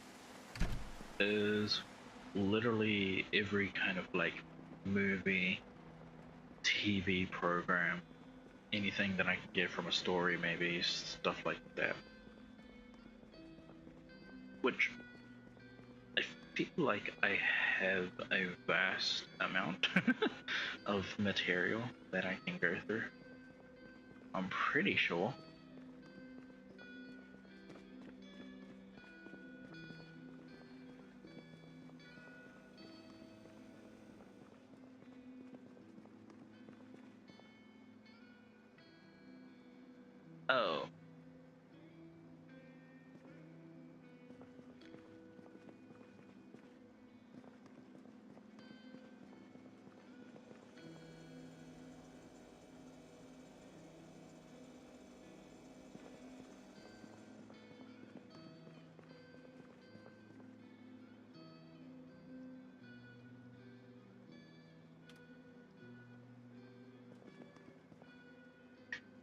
is literally every kind of like movie, TV program, anything that I can get from a story, maybe stuff like that. Which I feel like I have a vast amount of material that I can go through. I'm pretty sure. Oh.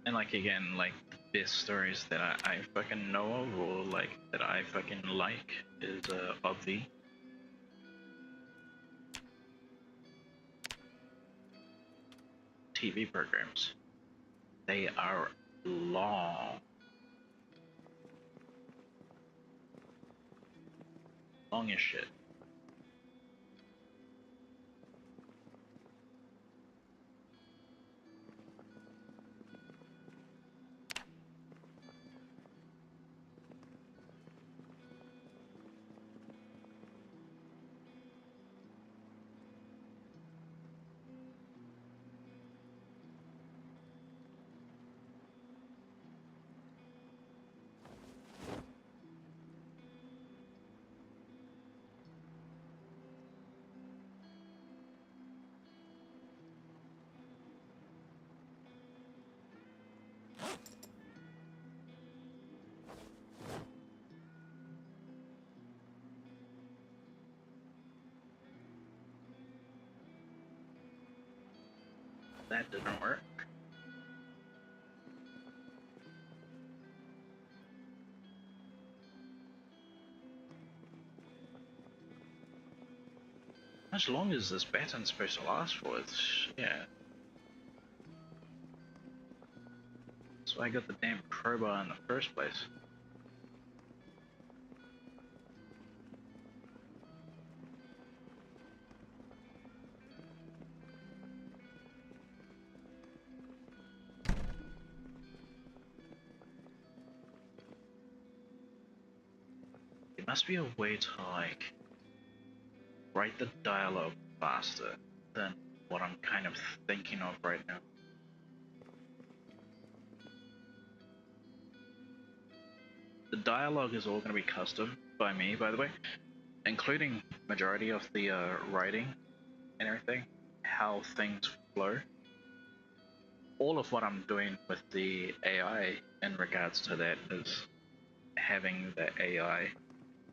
And like, again, like the best stories that I fucking know of, or like that I fucking like, is Obvi. TV programs. They are long. Long as shit. That didn't work. How much longer is this baton supposed to last for? It's, yeah. That's why I got the damn crowbar in the first place. There must be a way to like write the dialogue faster than what I'm kind of thinking of right now. The dialogue is all going to be custom by me, by the way, including majority of the writing and everything, how things flow. All of what I'm doing with the AI in regards to that is having the AI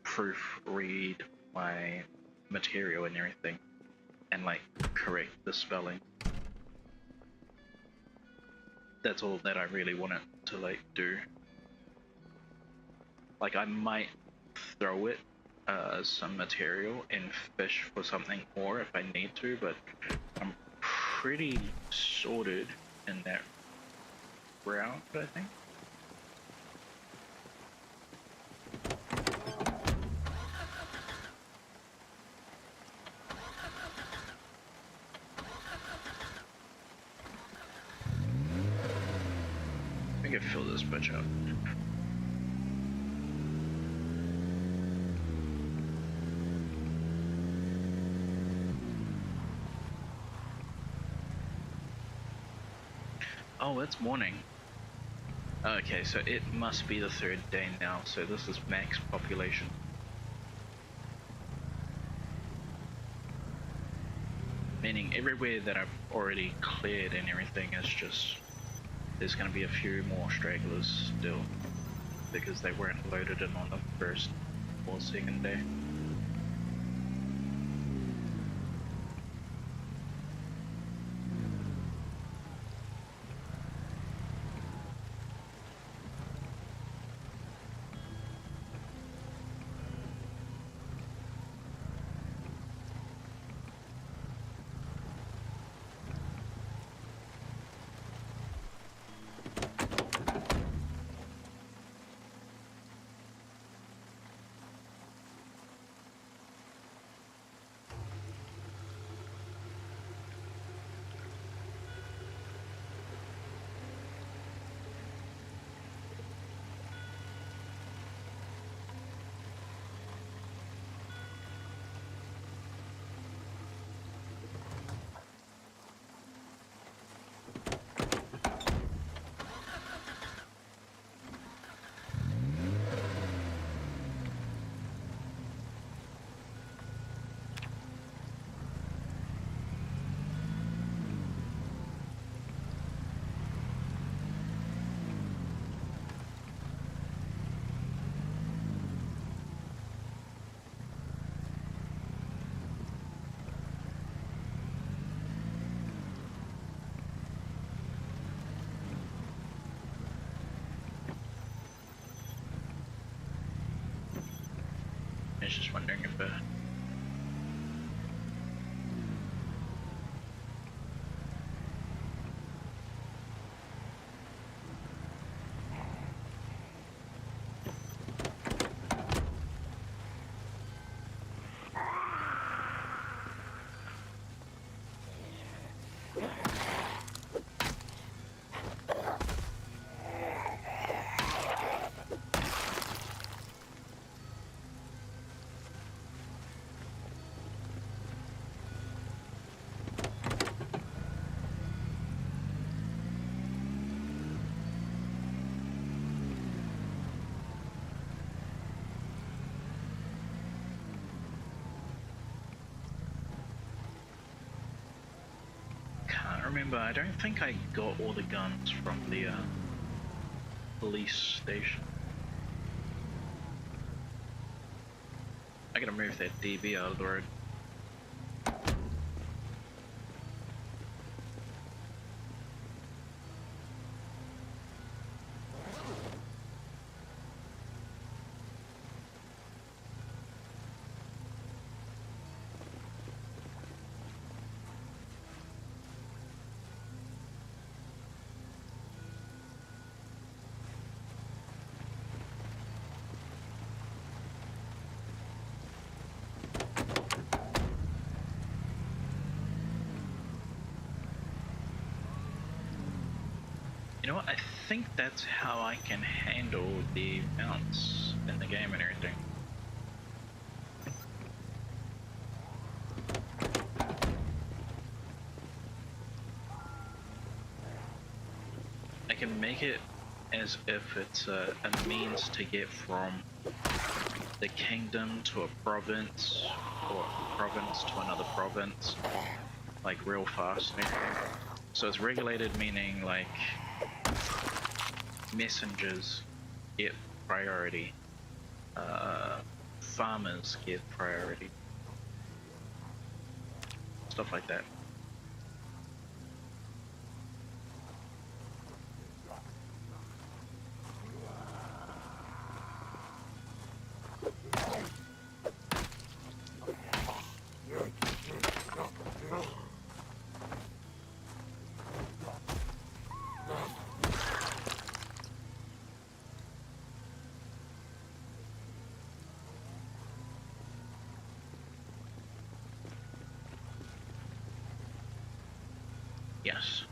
proofread my material and everything and like correct the spelling. That's all that I really want it to like do. Like I might throw it some material and fish for something more if I need to, but I'm pretty sorted in that round, I think. I can fill this bitch up. Oh, it's morning. Okay, so it must be the third day now, so this is max population. Meaning everywhere that I've already cleared and everything is just, there's going to be a few more stragglers still, because they weren't loaded in on the first or second day. I was just wondering if remember, I don't think I got all the guns from the police station. I gotta move that DB out of the road. You know what, I think that's how I can handle the mounts in the game and everything. can make it as if it's a means to get from the kingdom to a province, or a province to another province, like real fast and everything. So it's regulated, meaning like messengers get priority, farmers get priority, stuff like that. Yes.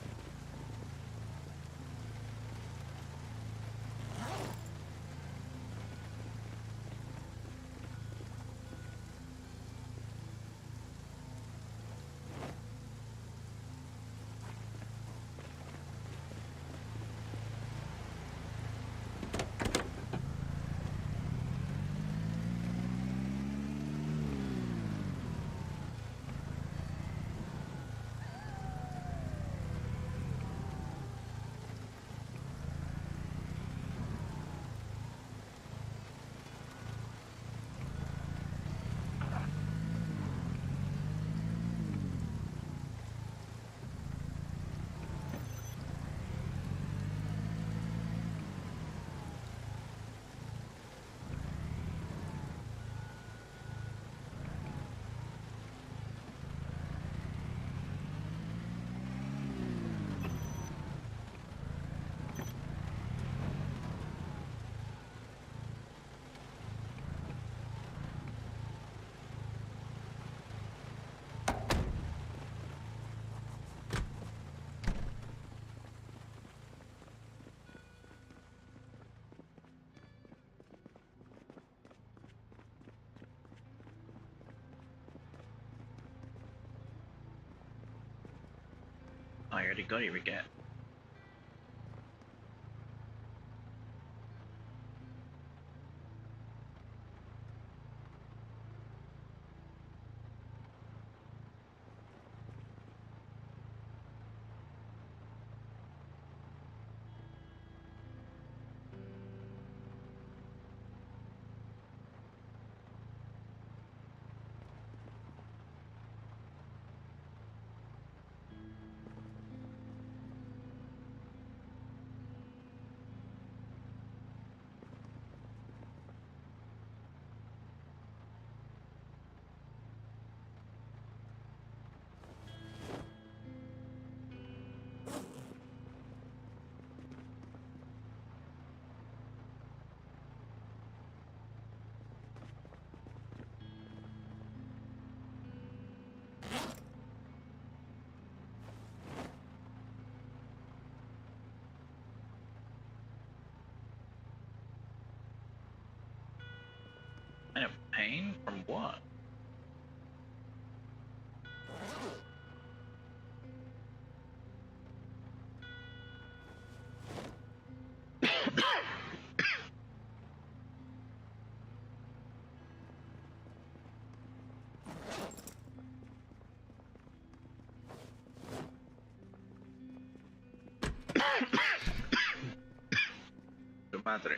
I already got it again. And a pain from what? Tu madre.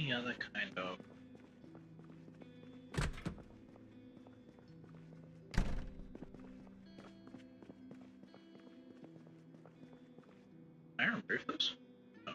any other kind of I remove this? No.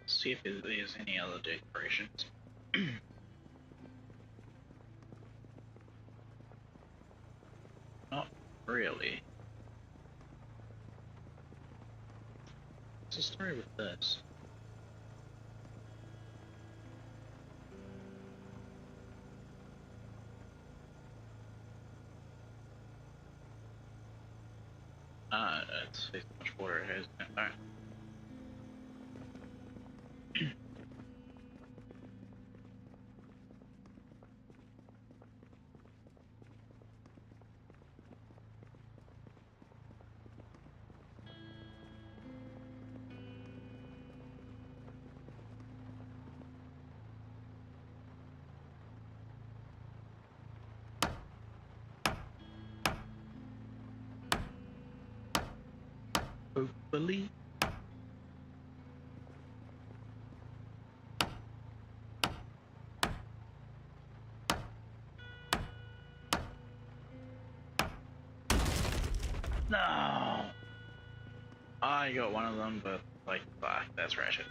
See if there's any other decorations. Not really. What's the story with this? Ah, it's how much water it has in it. Alright. Hopefully. No! I got one of them, but like, fuck, that's ratchet.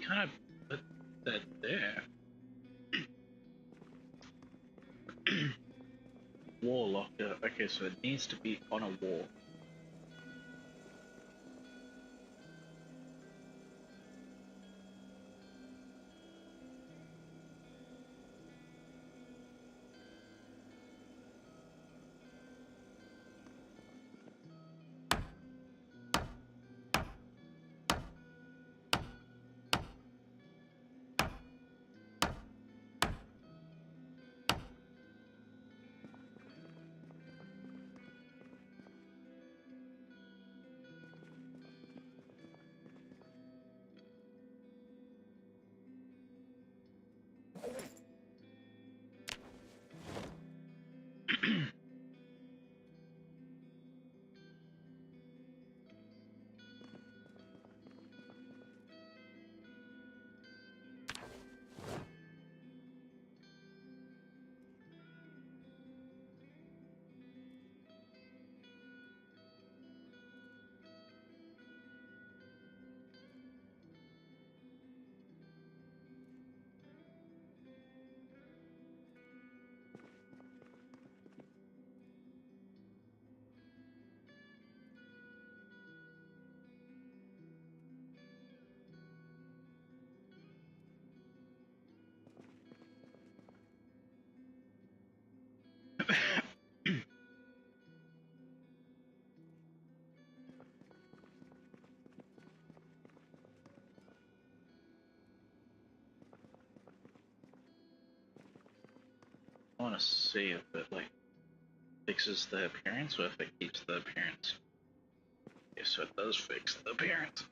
kind of put that there? Wall locker. Okay, so it needs to be on a wall. I want to see if it like fixes the appearance or if it keeps the appearance. Yes, so it does fix the appearance.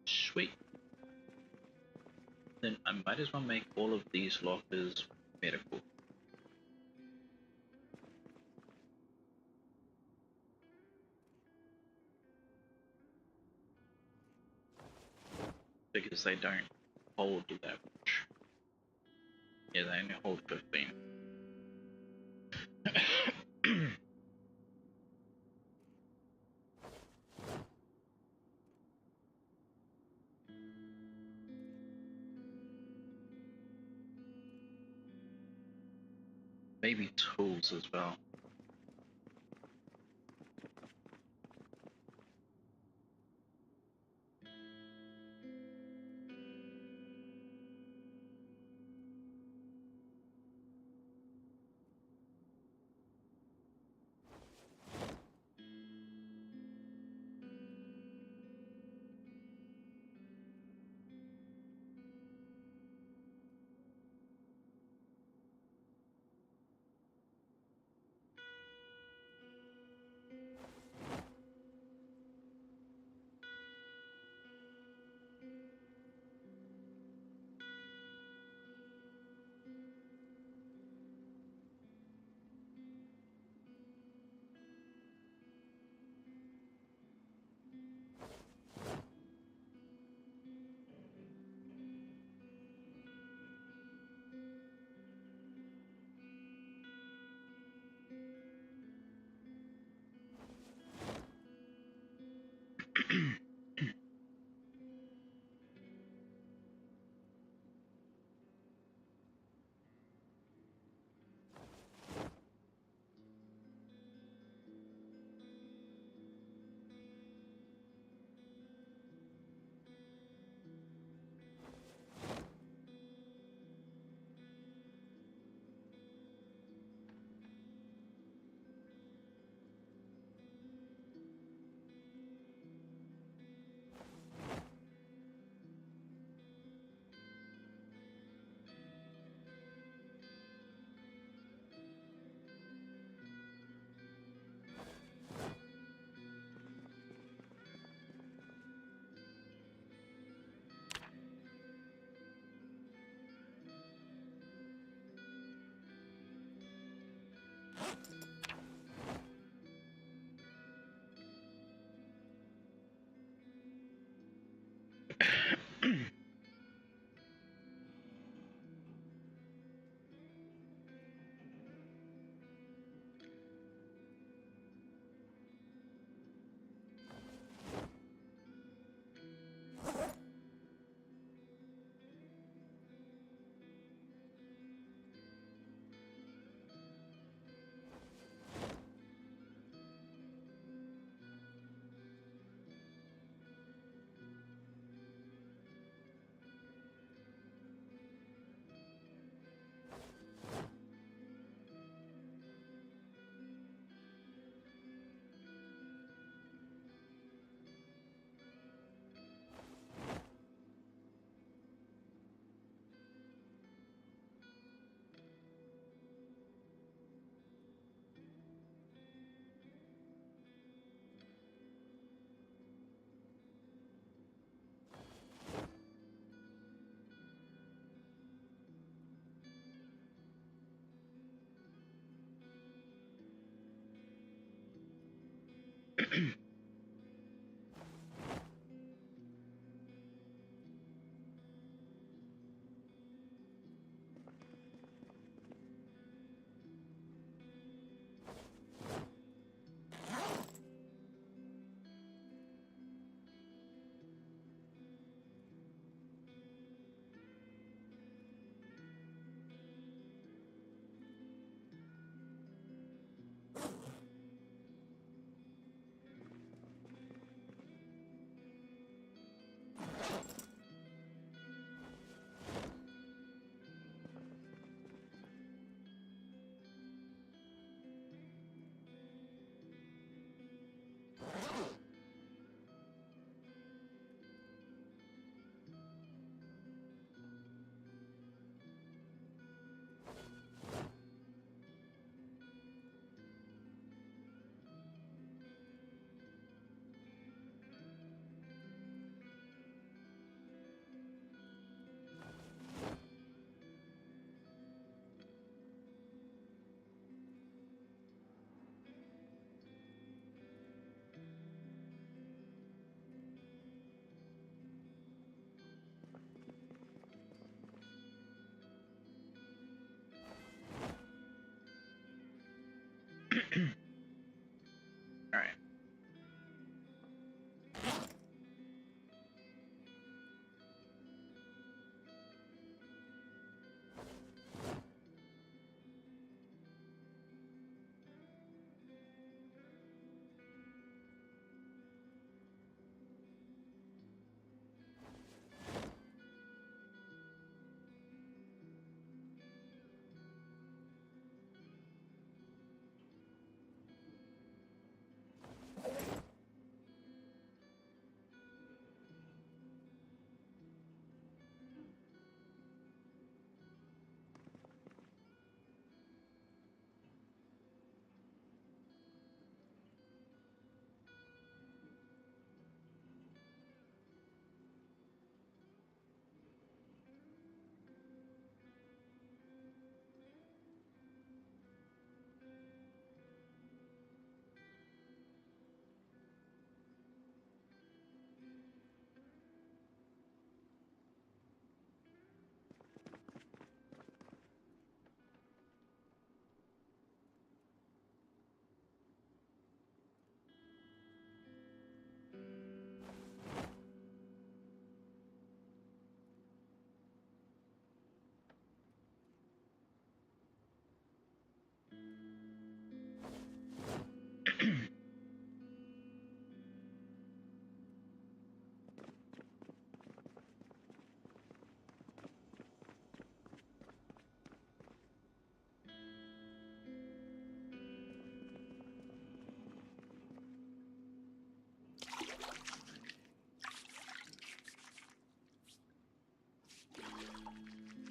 Sweet. Then I might as well make all of these lockers medical. Because they don't hold that much. Yeah, they only hold 15. Maybe tools as well.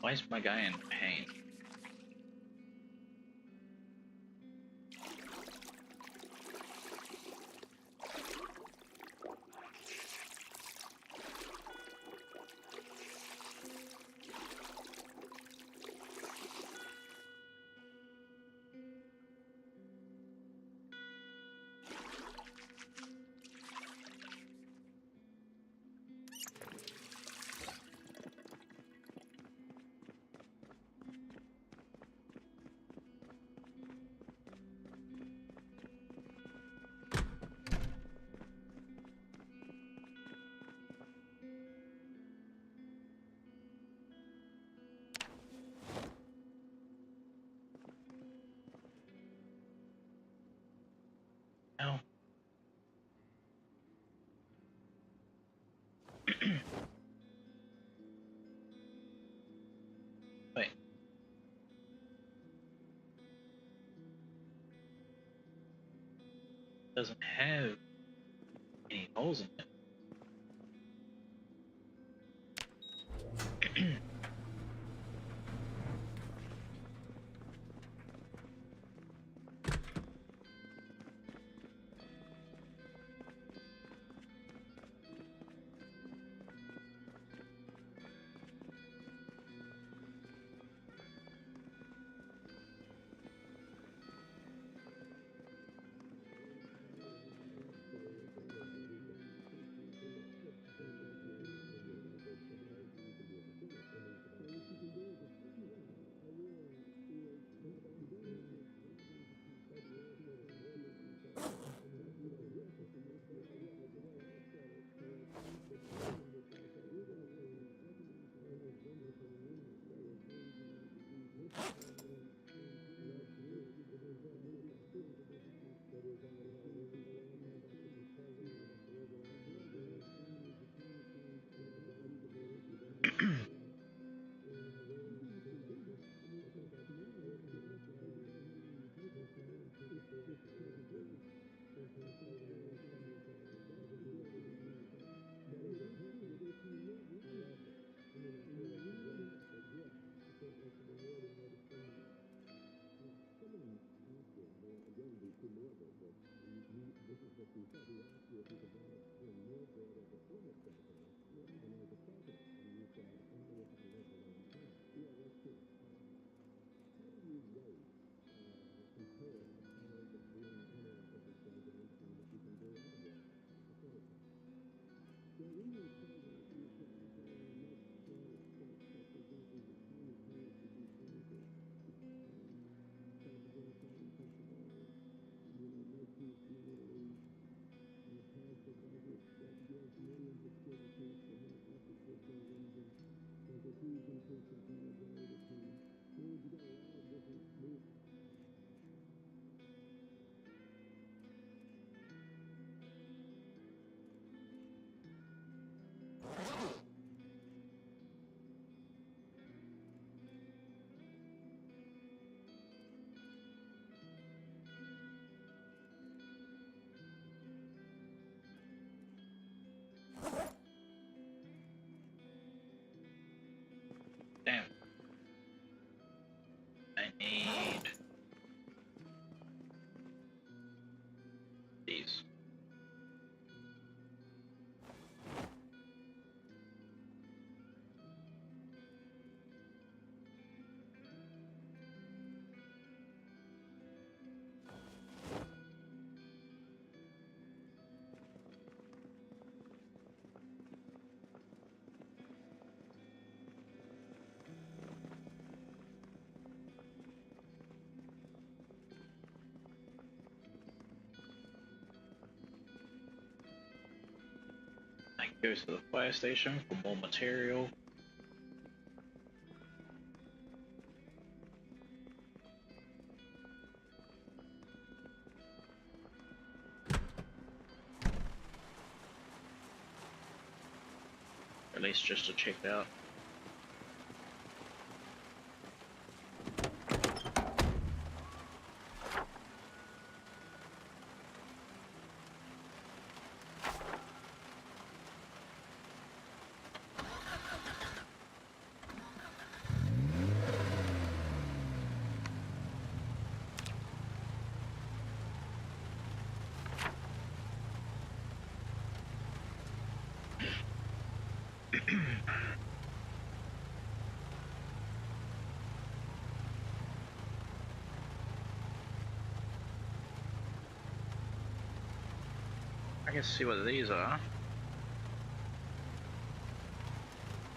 Why is my guy in pain? No. Wait. Doesn't have any holes in it. Damn. I need these. I can go to the fire station for more material. At least just to check it out. I can see what these are.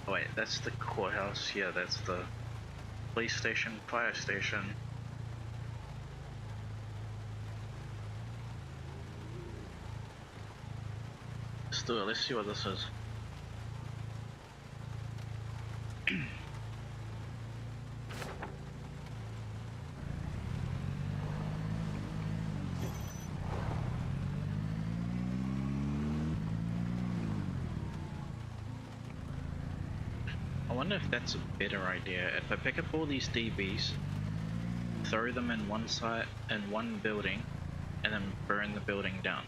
Oh wait, that's the courthouse. Yeah, that's the police station, fire station. Let's do it. Let's see what this is. I wonder if that's a better idea. If I pick up all these DBs, throw them in one site, in one building, and then burn the building down.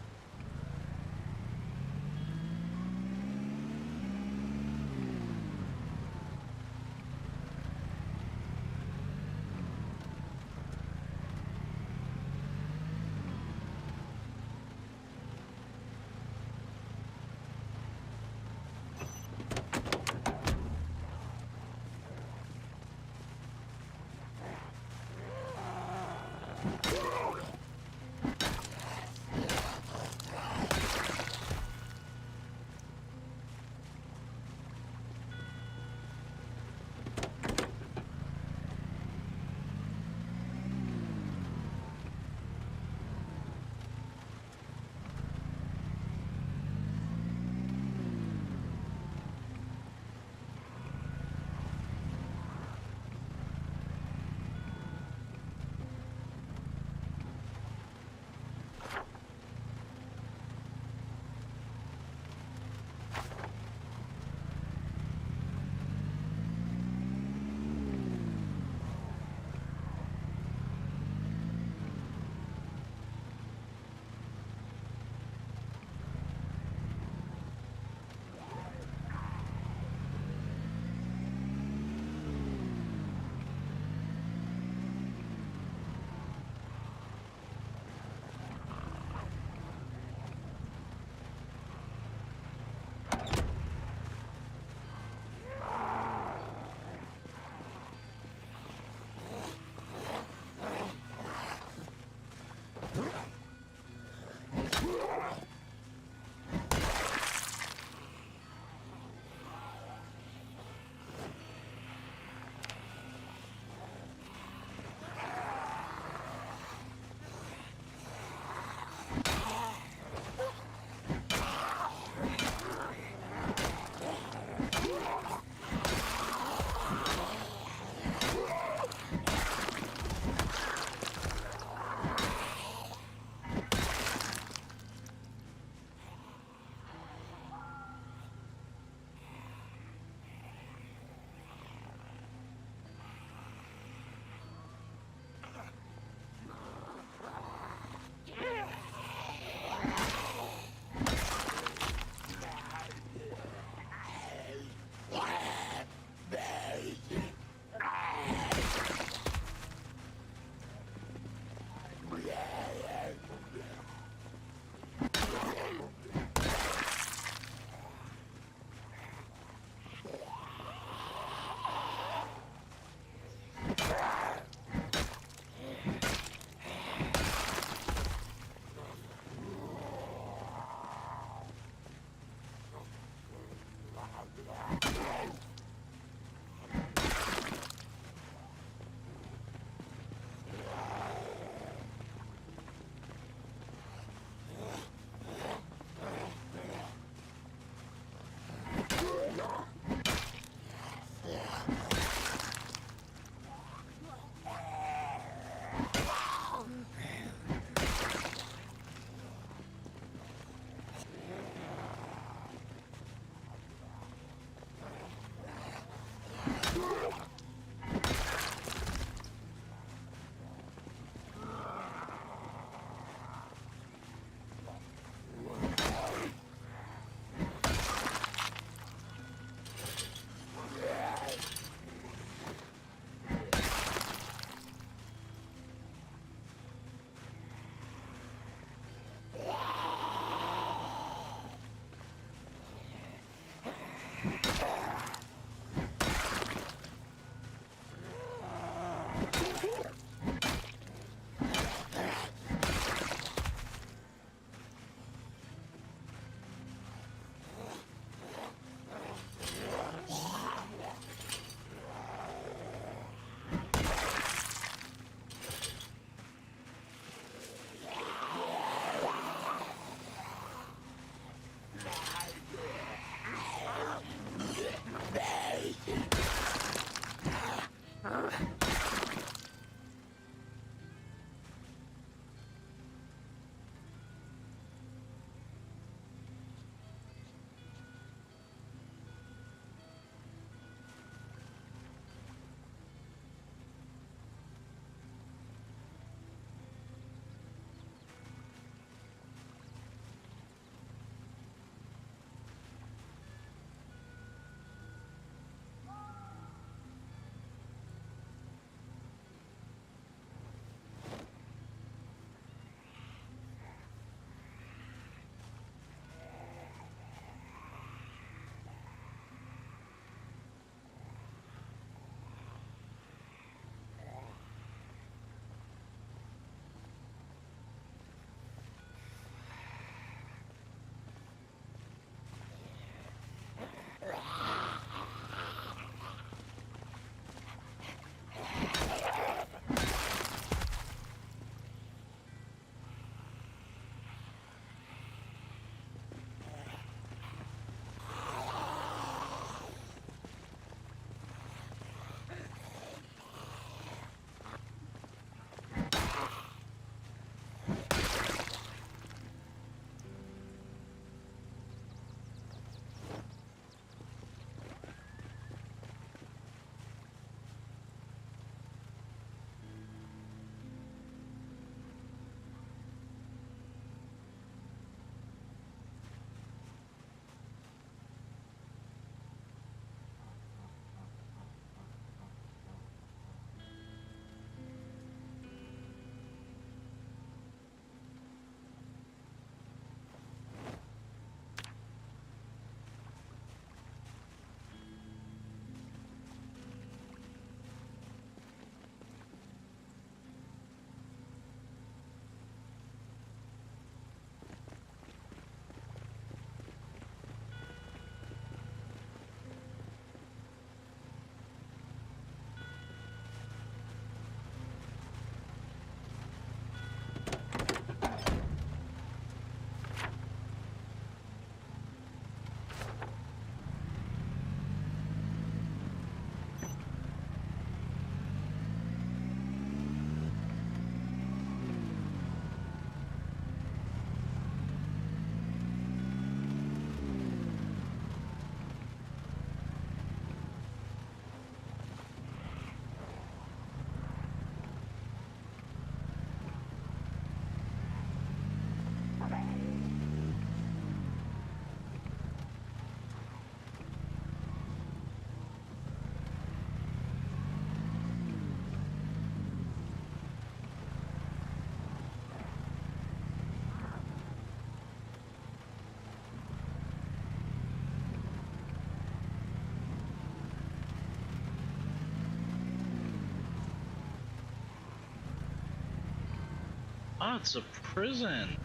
Oh, it's a prison.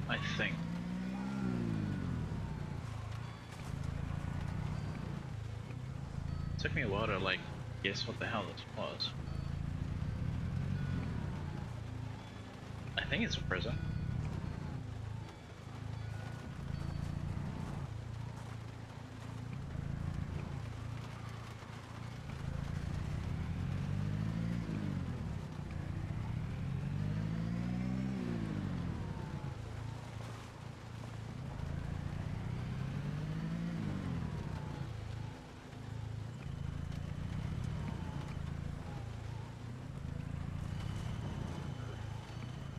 I think. It took me a while to like guess what the hell this was. I think it's a prison.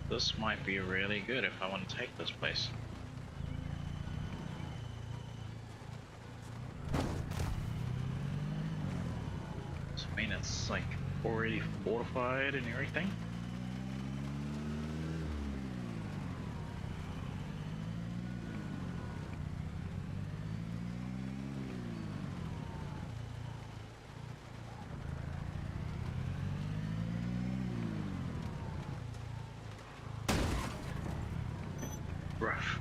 This might be really good if I want to take this place. So, I mean, it's like already fortified and everything. Rough.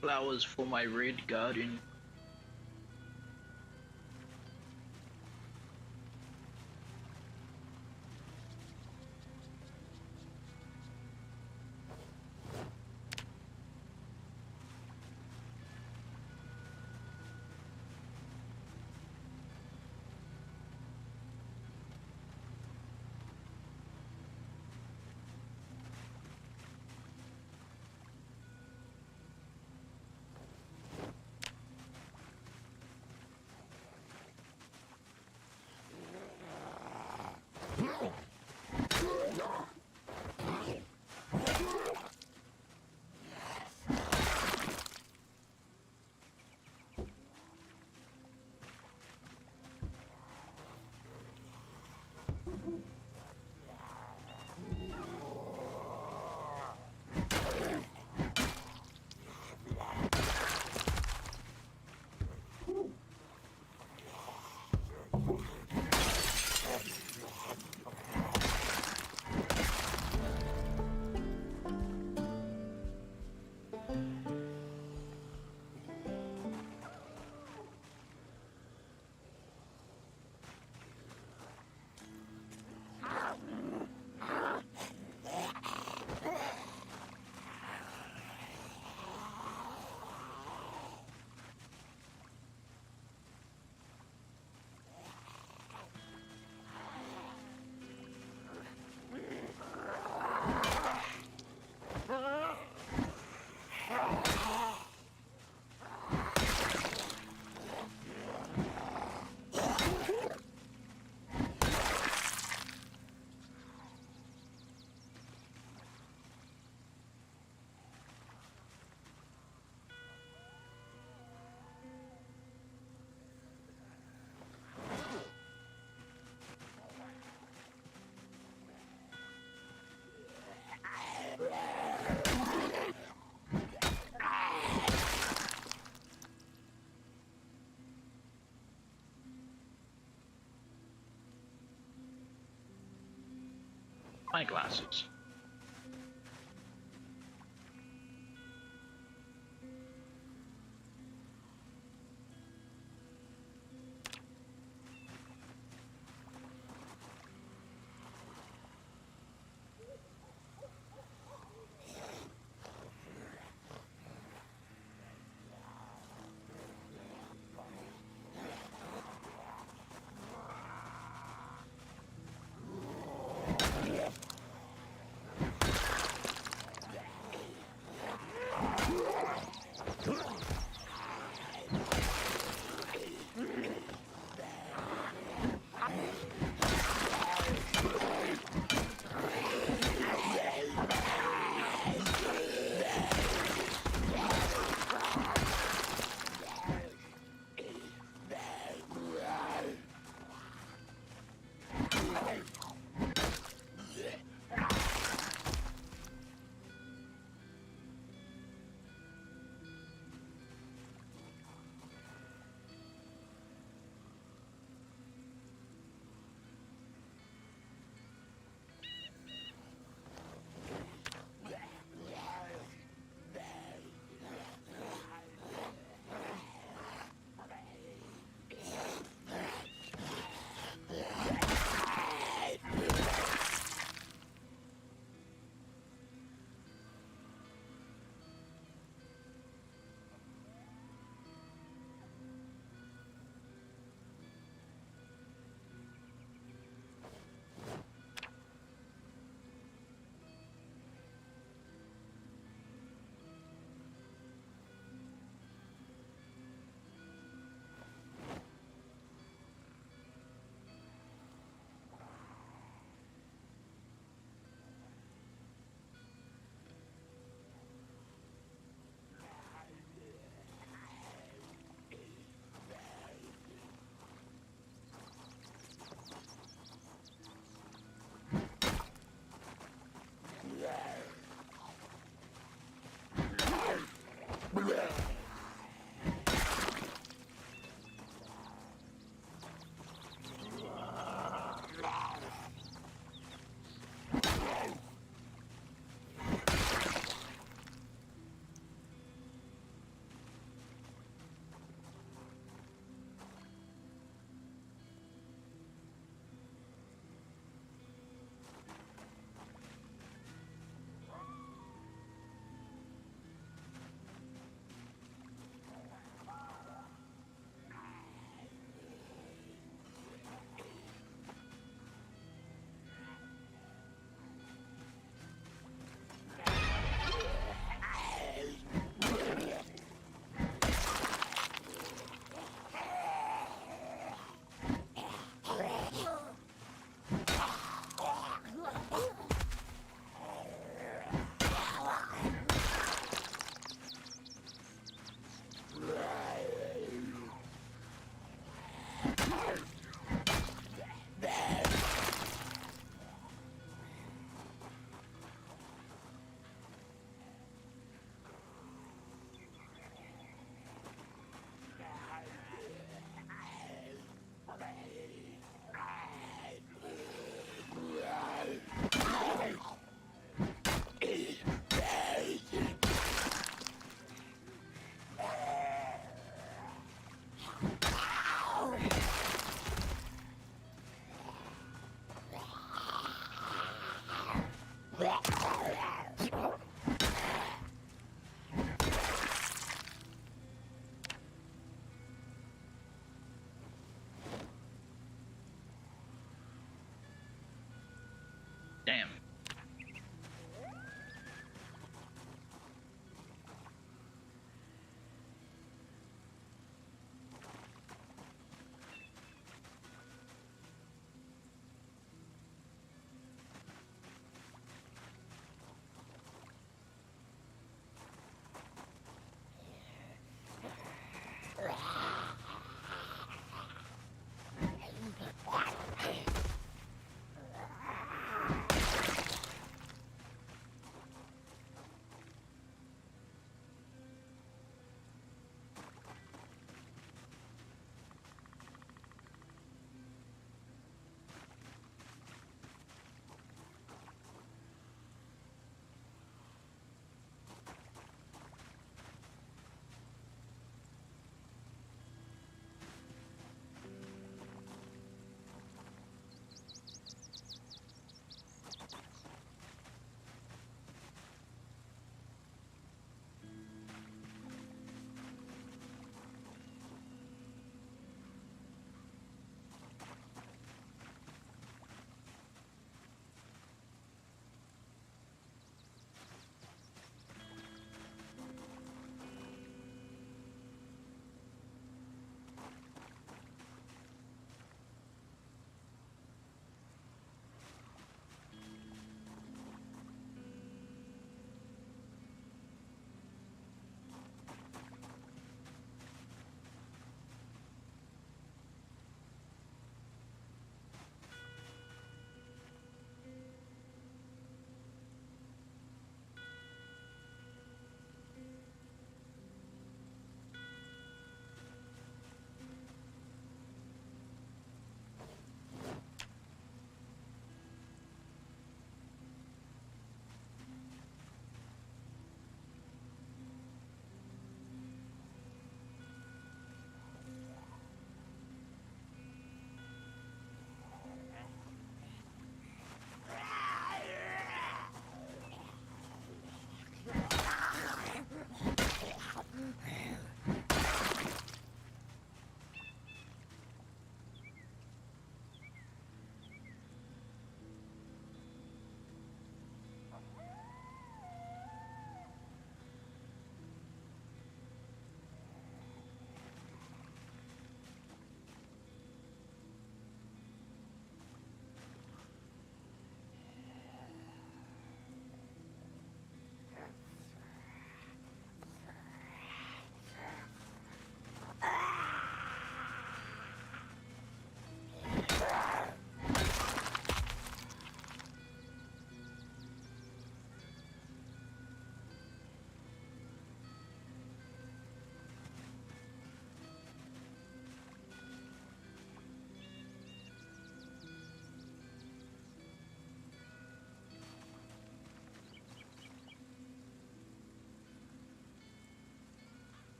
Flowers for my red garden. My glasses.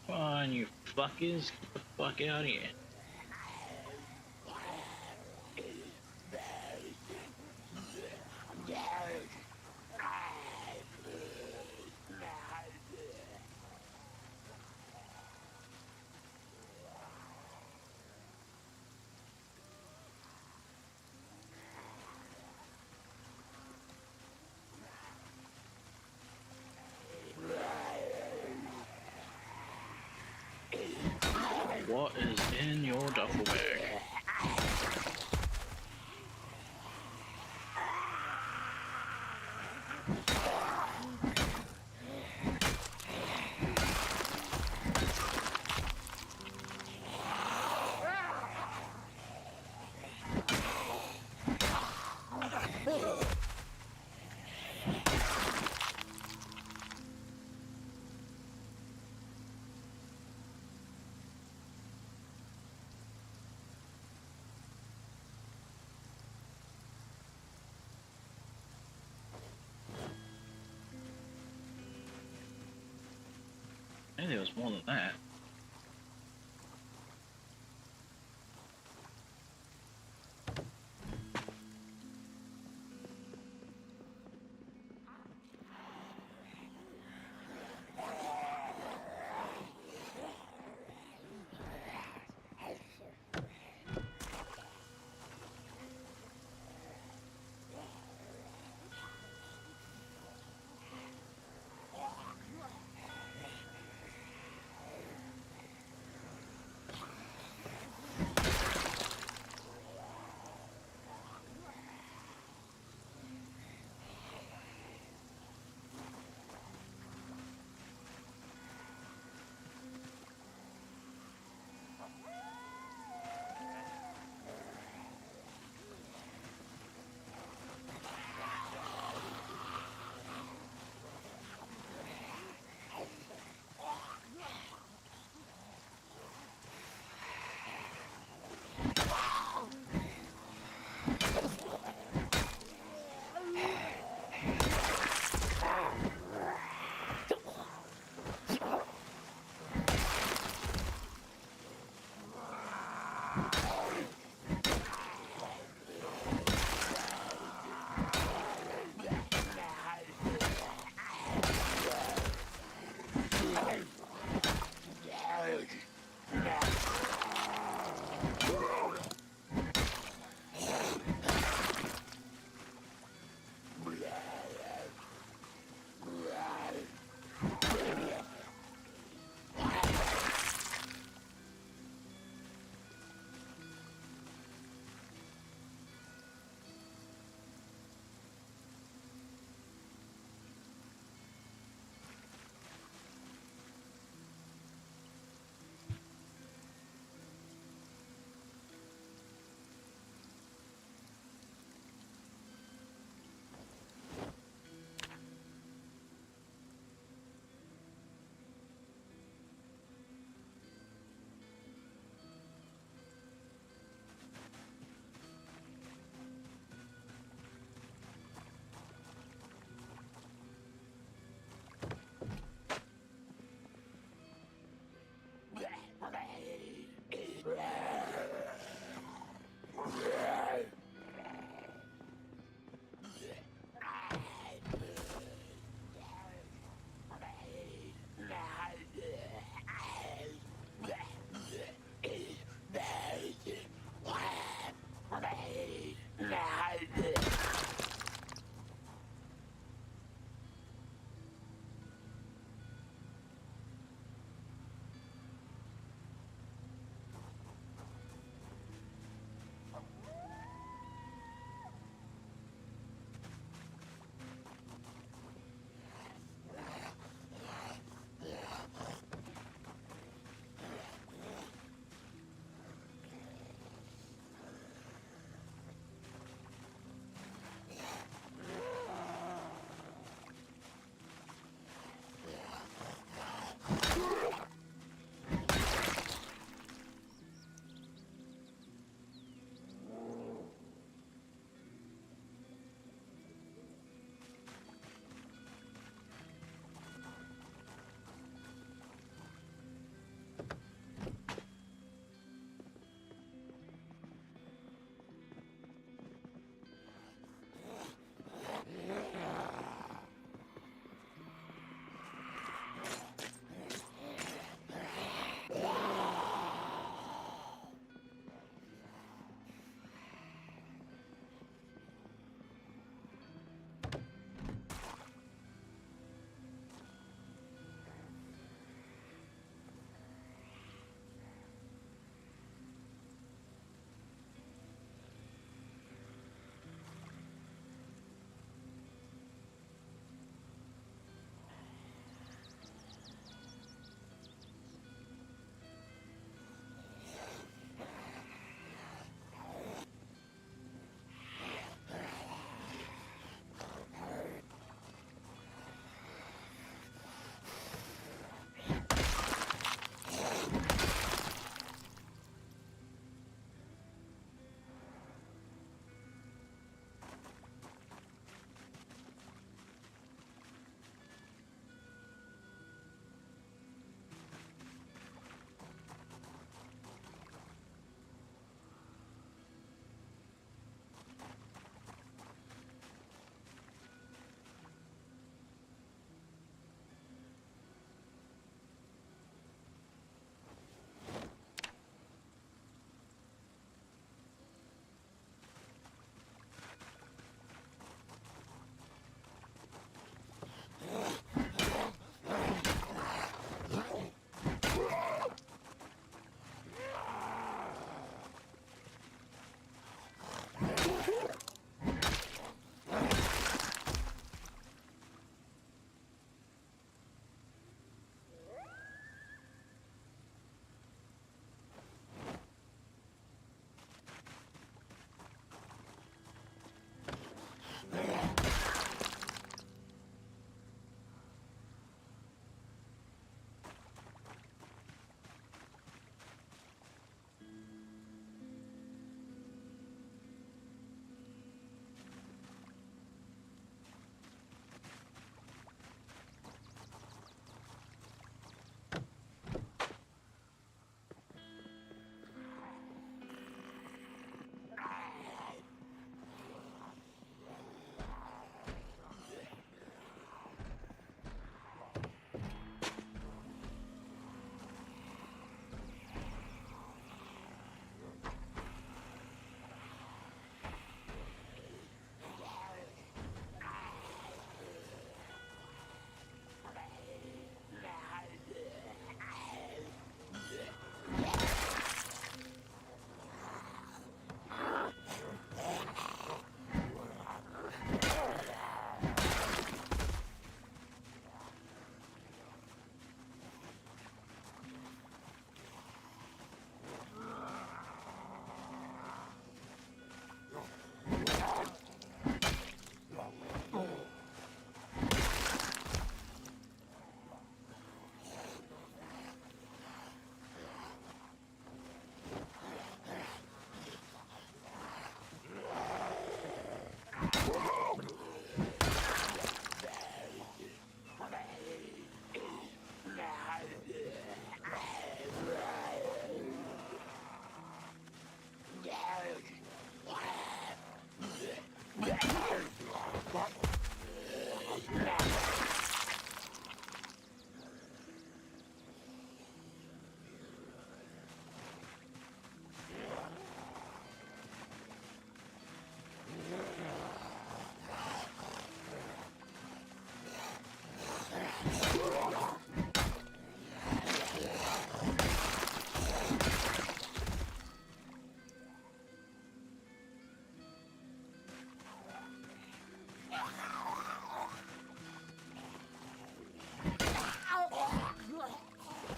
Come on, you fuckers, get the fuck out of here. What is in your duffel bag? Maybe there was more than that.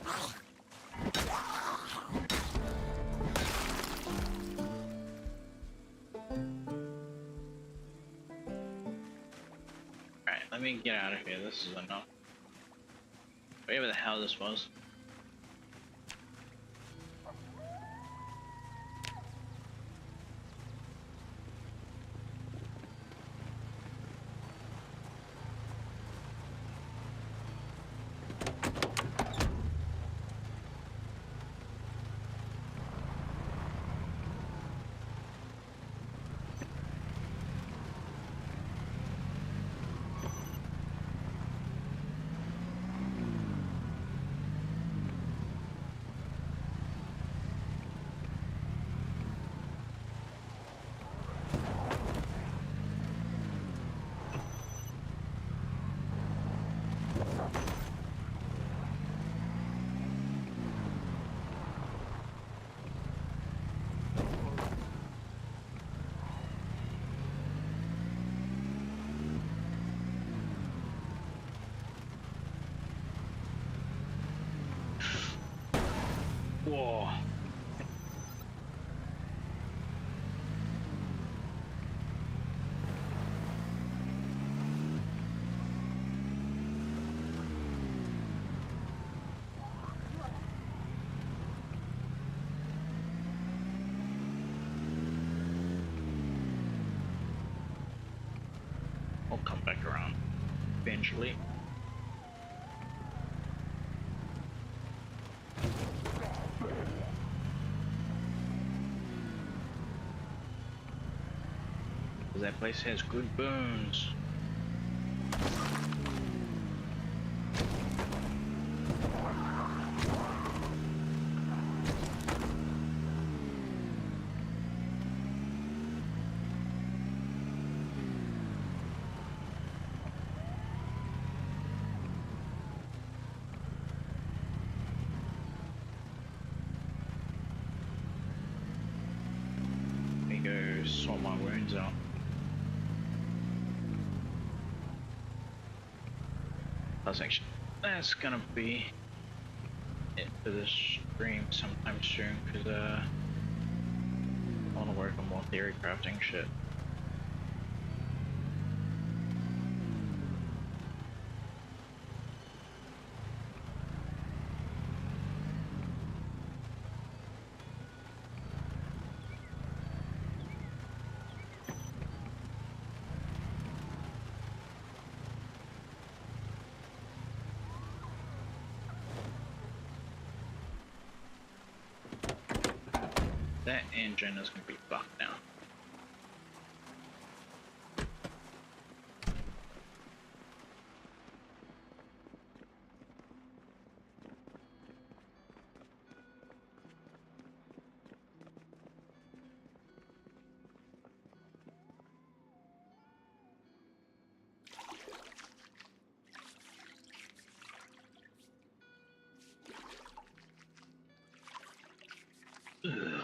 Alright, let me get out of here. This is enough. Whatever the hell this was. Whoa. I'll come back around eventually. That place has good bones. Let me go sort my wounds out. That's gonna be it for this stream sometime soon, because I want to work on more theory crafting shit. That engine is going to be fucked now. Ugh.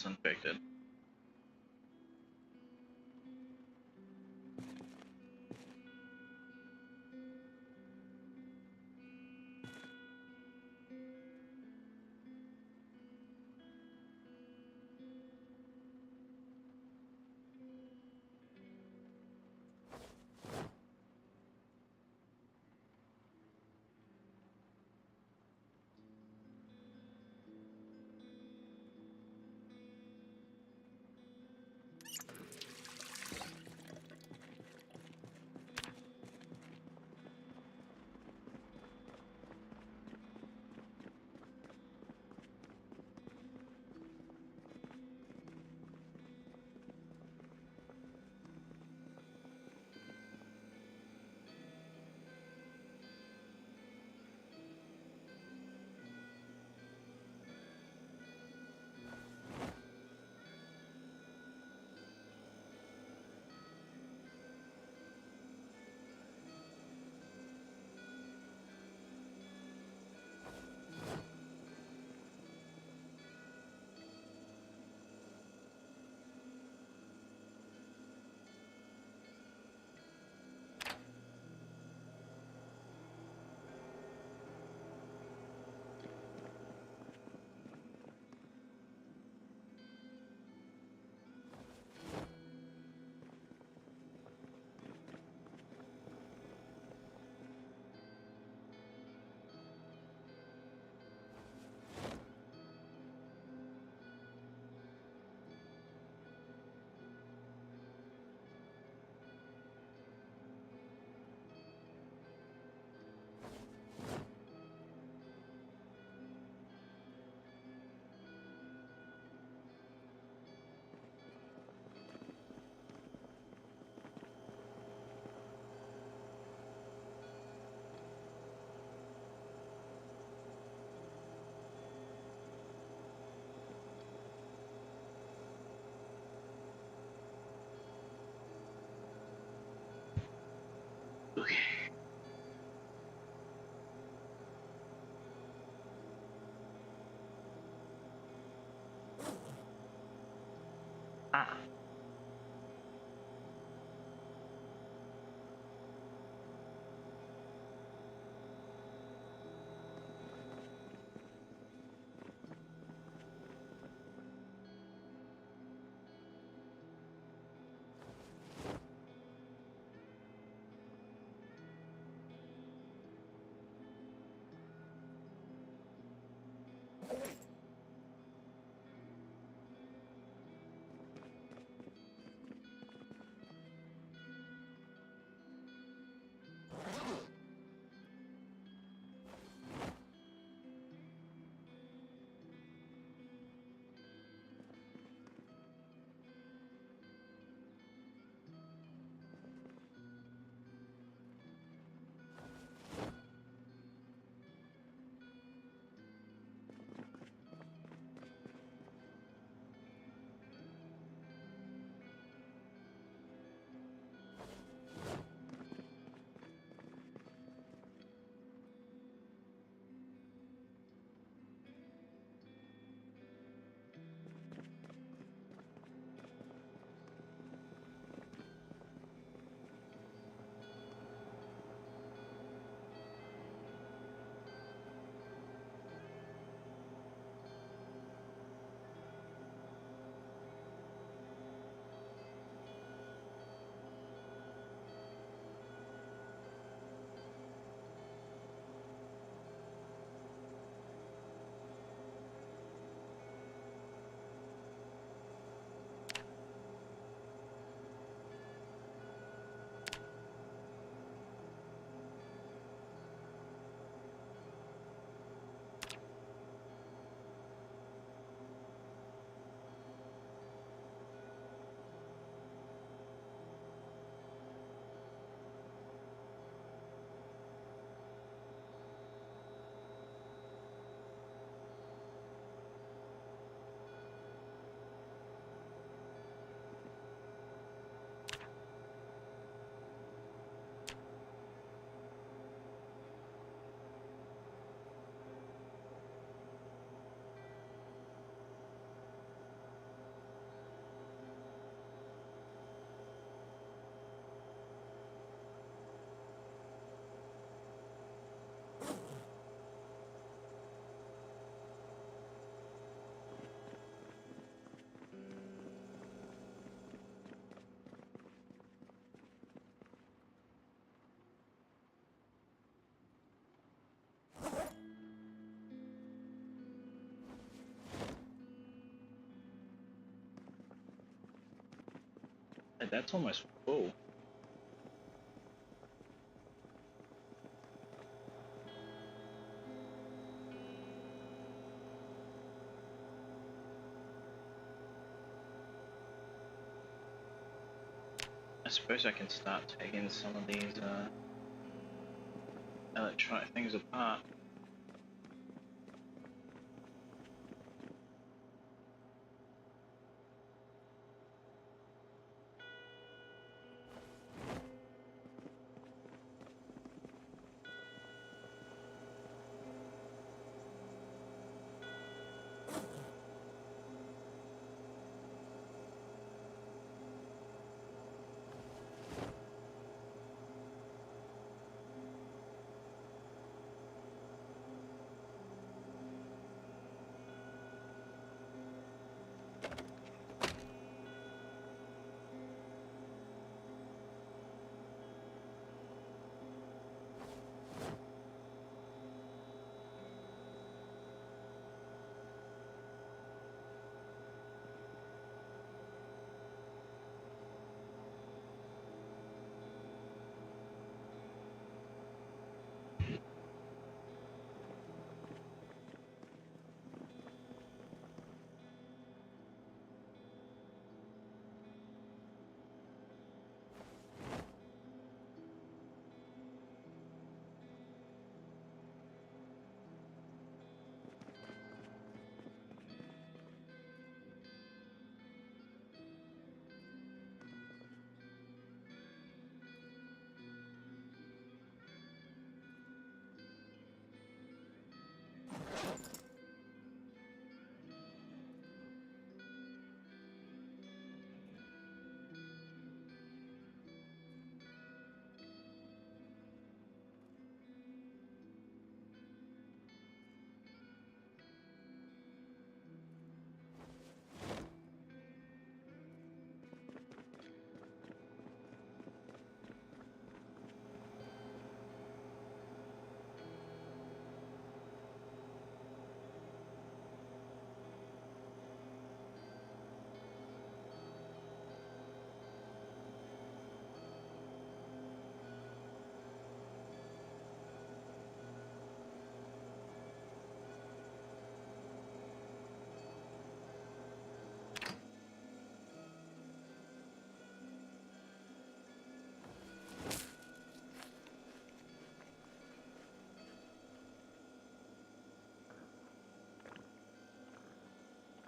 it's infected. Okay. Ah. That's almost full. I suppose I can start taking some of these electronic things apart.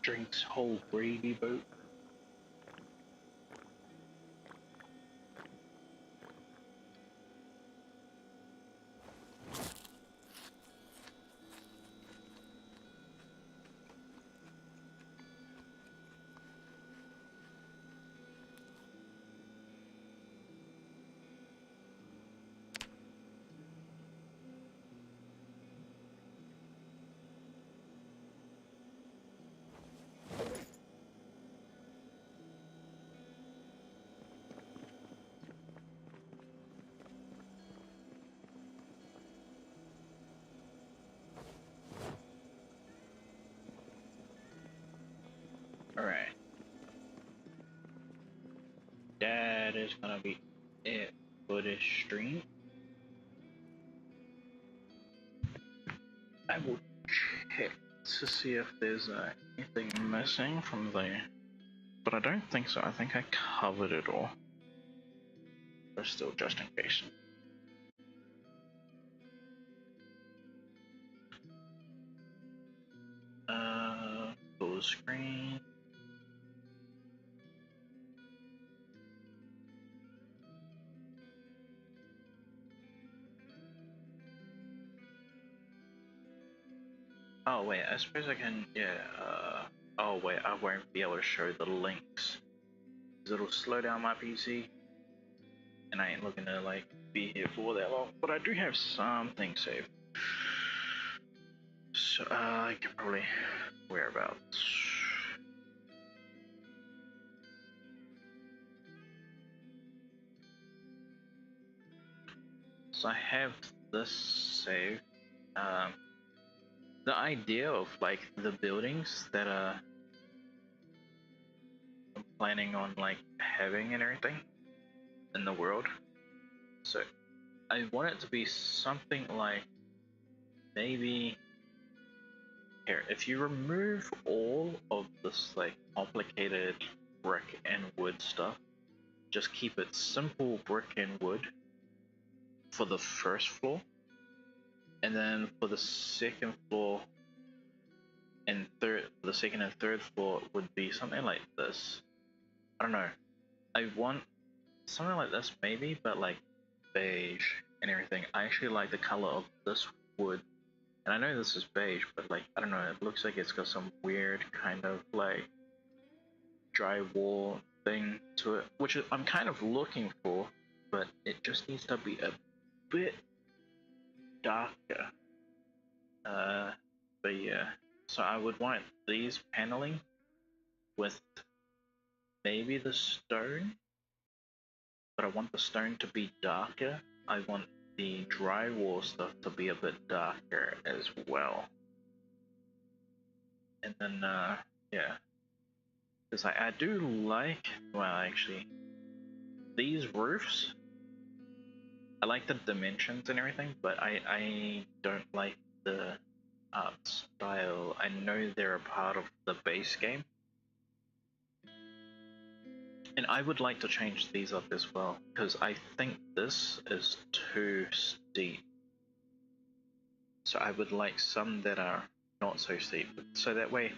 Drinks whole gravy boat. Alright. That is gonna be it for this stream. I will check to see if there's anything missing from there. But I don't think so. I think I covered it all. But still, just in case. Full screen. Oh wait, I suppose I can, yeah, oh wait, I won't be able to show the links. Cause it'll slow down my PC. And I ain't looking to, like, be here for that long. But I do have something saved. So, I can probably, whereabouts? So I have this saved. The idea of like the buildings that are planning on like having and everything in the world. So I want it to be something like maybe here, if you remove all of this like complicated brick and wood stuff, just keep it simple brick and wood for the first floor, and then for the second floor and the second and third floor would be something like this. I don't know. I want something like this maybe, but like beige and everything. I actually like the color of this wood, and I know this is beige, but like I don't know. It looks like it's got some weird kind of like drywall thing to it, which I'm kind of looking for, but it just needs to be a bit darker. But yeah, so I would want these paneling with maybe the stone, but I want the stone to be darker. I want the drywall stuff to be a bit darker as well. And then, yeah, because I do like, well, actually, these roofs, I like the dimensions and everything, but I don't like the art style. I know they're a part of the base game, and I would like to change these up as well, because I think this is too steep. So I would like some that are not so steep, so that way,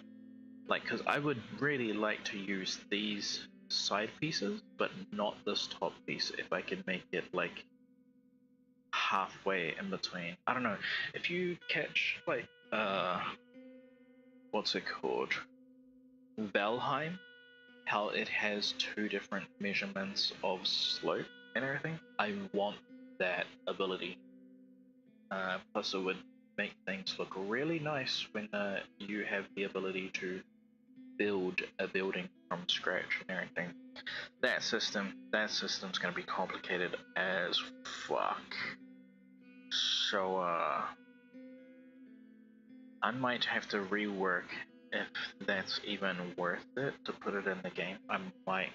like, because I would really like to use these side pieces, but not this top piece, if I can make it like halfway in between. I don't know, if you catch like what's it called, Valheim, how it has two different measurements of slope and everything. I want that ability. Plus it would make things look really nice when you have the ability to build a building from scratch and everything. That system's gonna be complicated as fuck. So I might have to rework if that's even worth it to put it in the game. I might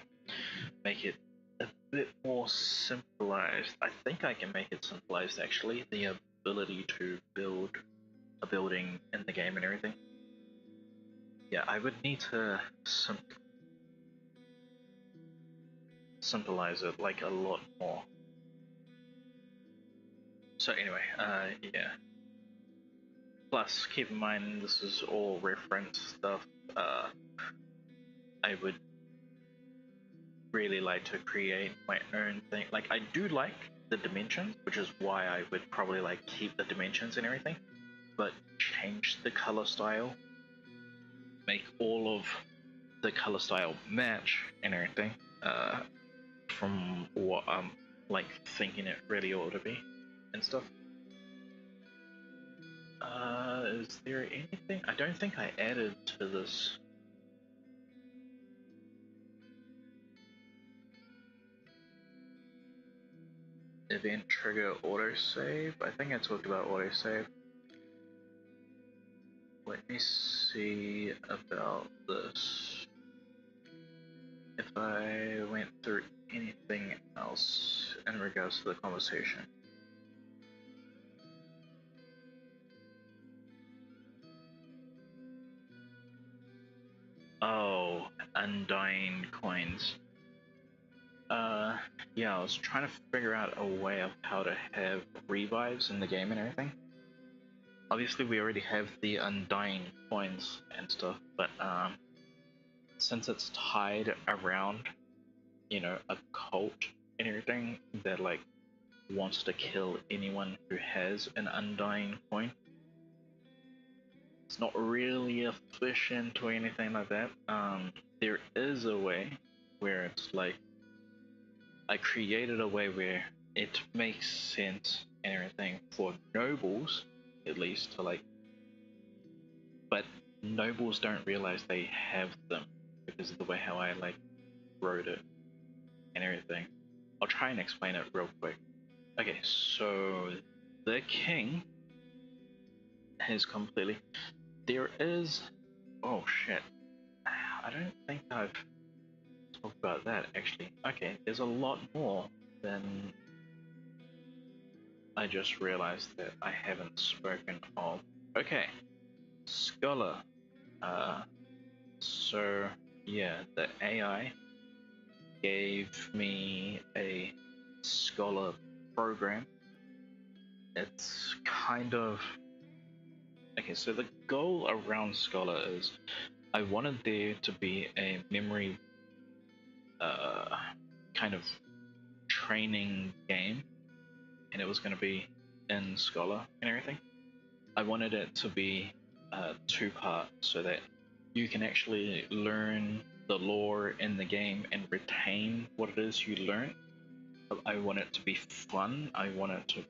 make it a bit more simplified. I think I can make it simplified actually, the ability to build a building in the game and everything. Yeah, I would need to simplify it like a lot more. So anyway, yeah. Plus, keep in mind this is all reference stuff. I would really like to create my own thing. Like, I do like the dimensions, which is why I would probably like keep the dimensions and everything, but change the color style, make all of the color style match and everything, from what I'm like thinking it really ought to be and stuff. Is there anything? I don't think I added to this. Event trigger autosave. I think I talked about autosave. Let me see about this. If I went through anything else in regards to the conversation. Oh, undying coins. Yeah, I was trying to figure out a way of how to have revives in the game and everything. Obviously, we already have the undying coins and stuff, but since it's tied around, you know, a cult and everything that like wants to kill anyone who has an undying coin, it's not really efficient or anything like that. There is a way where it's like, I created a way where it makes sense and everything for nobles, at least, to like, but nobles don't realize they have them because of the way how I like wrote it and everything. I'll try and explain it real quick. Okay, so the king has completely, there is, oh shit, I don't think I've talk about that actually. Okay, there's a lot more than I just realized that I haven't spoken of. Okay, Scholar. Uh, so yeah, the AI gave me a Scholar program. It's kind of okay. So the goal around Scholar is I wanted there to be a memory uh, kind of training game, and it was going to be in Scholar and everything. I wanted it to be two-part so that you can actually learn the lore in the game and retain what it is you learn. I want it to be fun. I want it to,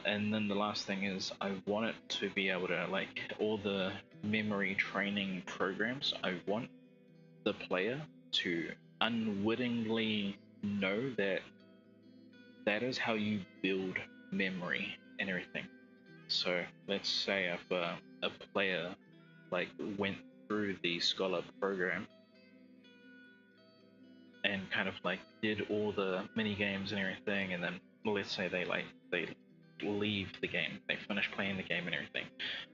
and then the last thing is I want it to be able to, like, all the memory training programs. I want the player to unwittingly know that that is how you build memory and everything. So let's say if a player like went through the Scholar program and kind of like did all the mini games and everything, and then let's say they leave the game, they finish playing the game and everything,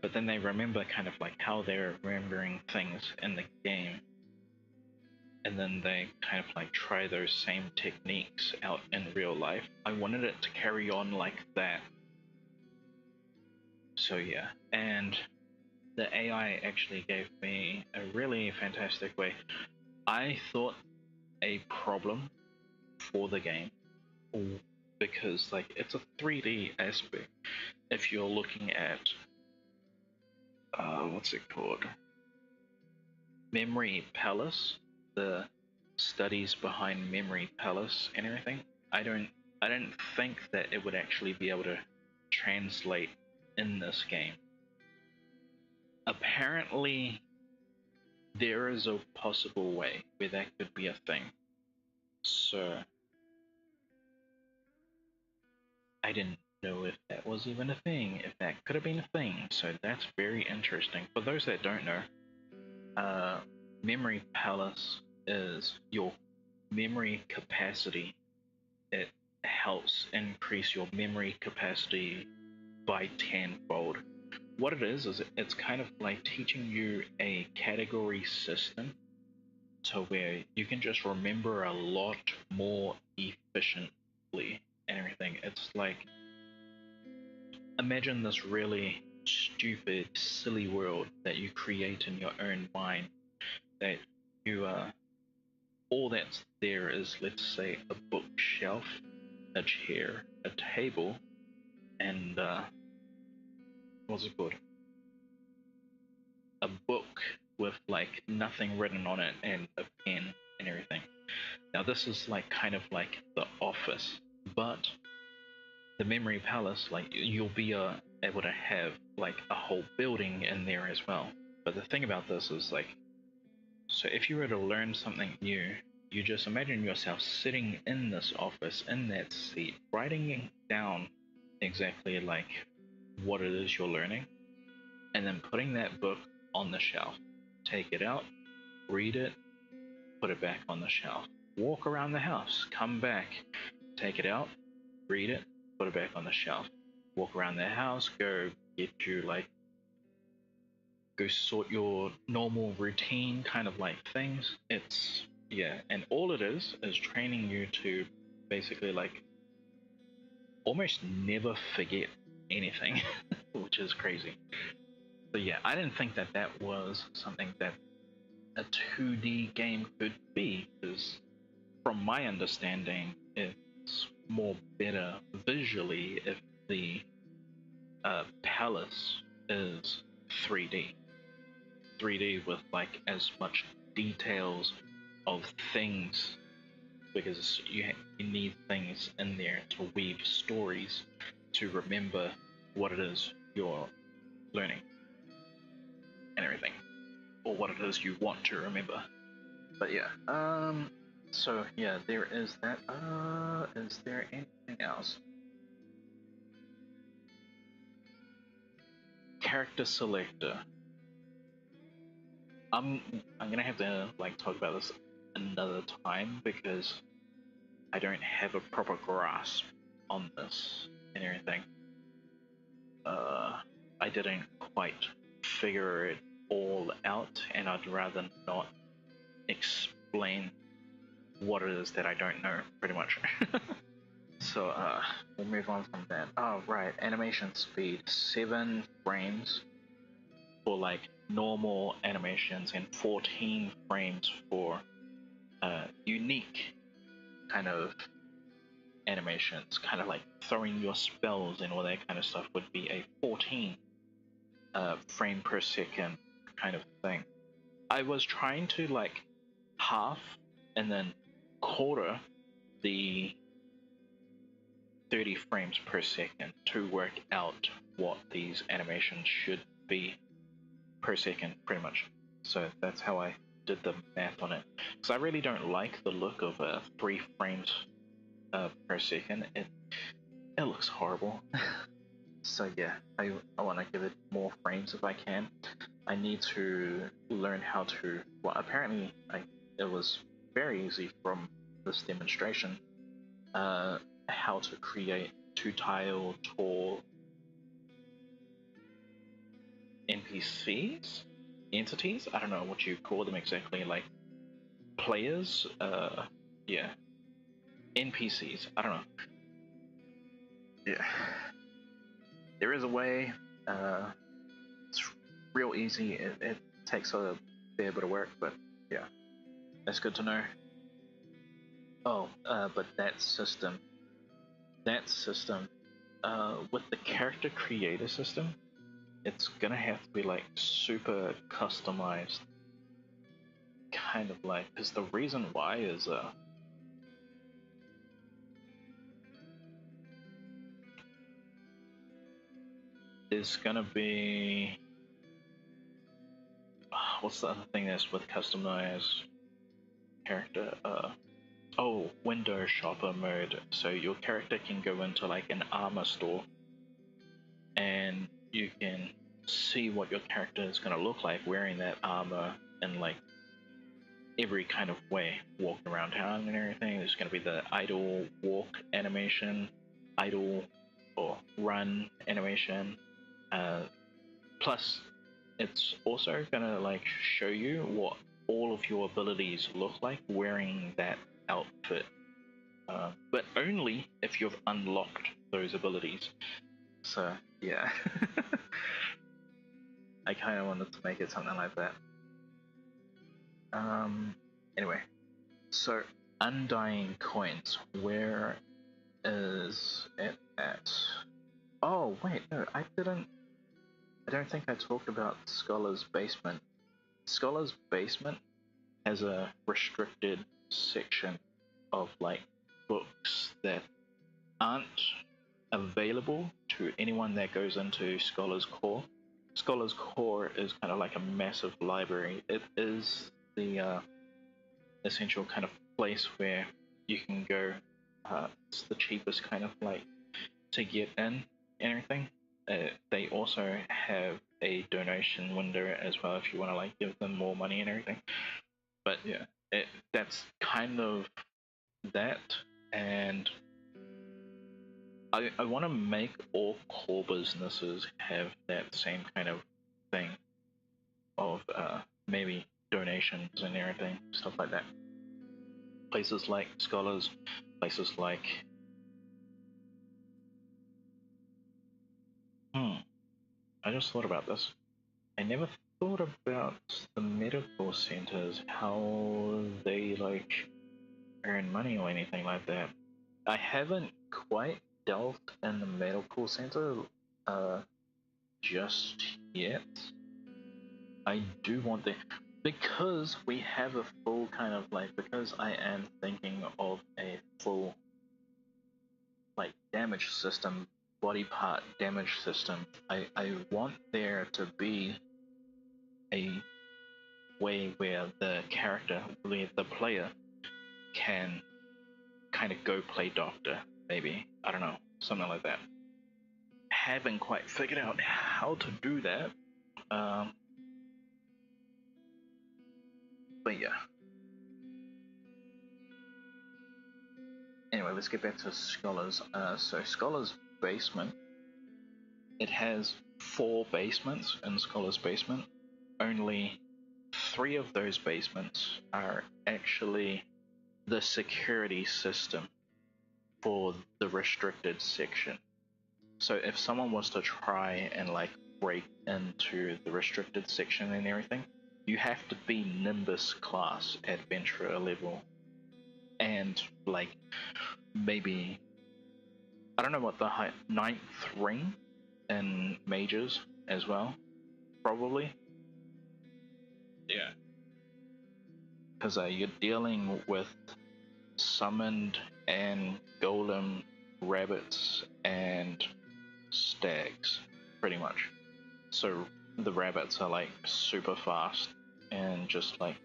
but then they remember kind of like how they're remembering things in the game, and then they kind of like try those same techniques out in real life. I wanted it to carry on like that. So yeah, and the AI actually gave me a really fantastic way. I thought a problem for the game, because like it's a 3D aspect. If you're looking at what's it called, Memory Palace, the studies behind Memory Palace and everything, I didn't think that it would actually be able to translate in this game. Apparently there is a possible way where that could be a thing. So I didn't know if that was even a thing, if that could have been a thing. So that's very interesting. For those that don't know, Memory Palace is your memory capacity. It helps increase your memory capacity by tenfold. What it is it's kind of like teaching you a category system to where you can just remember a lot more efficiently and everything. It's like, imagine this really stupid, silly world that you create in your own mind, that you all that's there is, let's say, a bookshelf, a chair, a table, and what's it called? A book with like nothing written on it and a pen and everything. Now this is like kind of like the office, but the Memory Palace, like you'll be able to have like a whole building in there as well. But the thing about this is like, so if you were to learn something new, you just imagine yourself sitting in this office, in that seat, writing down exactly like what it is you're learning, and then putting that book on the shelf. Take it out, read it, put it back on the shelf. Walk around the house, come back, take it out, read it, put it back on the shelf. Walk around the house, go get you like, go sort your normal routine kind of like things. It's, yeah, and all it is training you to basically like almost never forget anything, which is crazy. So yeah, I didn't think that that was something that a 2D game could be, because from my understanding, it's more better visually if the palace is 3D. 3D with like as much details of things, because you need things in there to weave stories to remember what it is you're learning and everything, or what it is you want to remember. But yeah, so yeah, there is that. Is there anything else? Character selector. I'm gonna have to like talk about this another time because I don't have a proper grasp on this and everything. I didn't quite figure it all out, and I'd rather not explain what it is that I don't know, pretty much. So, we'll move on from that. Oh, right, animation speed, 7 frames for like normal animations and 14 frames for unique kind of animations, kind of like throwing your spells and all that kind of stuff would be a 14 frame per second kind of thing. I was trying to like half and then quarter the 30 frames per second to work out what these animations should be per second, pretty much. So that's how I did the math on it. Because I really don't like the look of 3 frames per second. It looks horrible. So yeah, I want to give it more frames if I can. I need to learn how to, well, apparently it was very easy from this demonstration, how to create 2-tile tall NPCs? Entities? I don't know what you call them exactly, like players? Yeah. NPCs, I don't know. Yeah. There is a way, it's real easy, it takes a fair bit of work, but yeah, that's good to know. Oh, but that system, with the character creator system, it's gonna have to be like super customized, kind of like, because the reason why is, there's gonna be, what's the other thing that's with customized character? Oh, window shopper mode. So your character can go into like an armor store and you can see what your character is gonna look like wearing that armor in like every kind of way, walking around town and everything. There's gonna be the idle walk animation, idle or run animation. Plus, it's also gonna like show you what all of your abilities look like wearing that outfit, but only if you've unlocked those abilities. So yeah, I kind of wanted to make it something like that. Anyway, so undying coins, where is it at? Oh wait, no, I don't think I talked about Scholar's Basement. Scholar's Basement has a restricted section of like books that aren't available to anyone that goes into Scholar's Core. Scholar's Core is kind of like a massive library. It is the essential kind of place where you can go. It's the cheapest kind of like to get in and everything. They also have a donation window as well if you want to like give them more money and everything. But yeah, that's kind of that, and I want to make all core businesses have that same kind of thing of maybe donations and everything, stuff like that. Places like Scholars, places like I just thought about this. I never thought about the medical centers, how they like earn money or anything like that. I haven't quite delved in the medical center just yet. I do want that because we have a full kind of like, because I am thinking of a full like damage system, body part damage system. I want there to be a way where the character, where the player can kind of go play doctor, maybe. I don't know, something like that. Haven't quite figured out how to do that. But yeah. anyway, let's get back to Scholars. So Scholars Basement, it has 4 basements in Scholars Basement. Only 3 of those basements are actually the security system for the restricted section. So if someone was to try and like break into the restricted section and everything, you have to be Nimbus class adventurer level, and like maybe, I don't know what the 9th ring in mages as well, probably. Yeah. Because you're dealing with summoned and golem rabbits and stags, pretty much. So the rabbits are like super fast and just like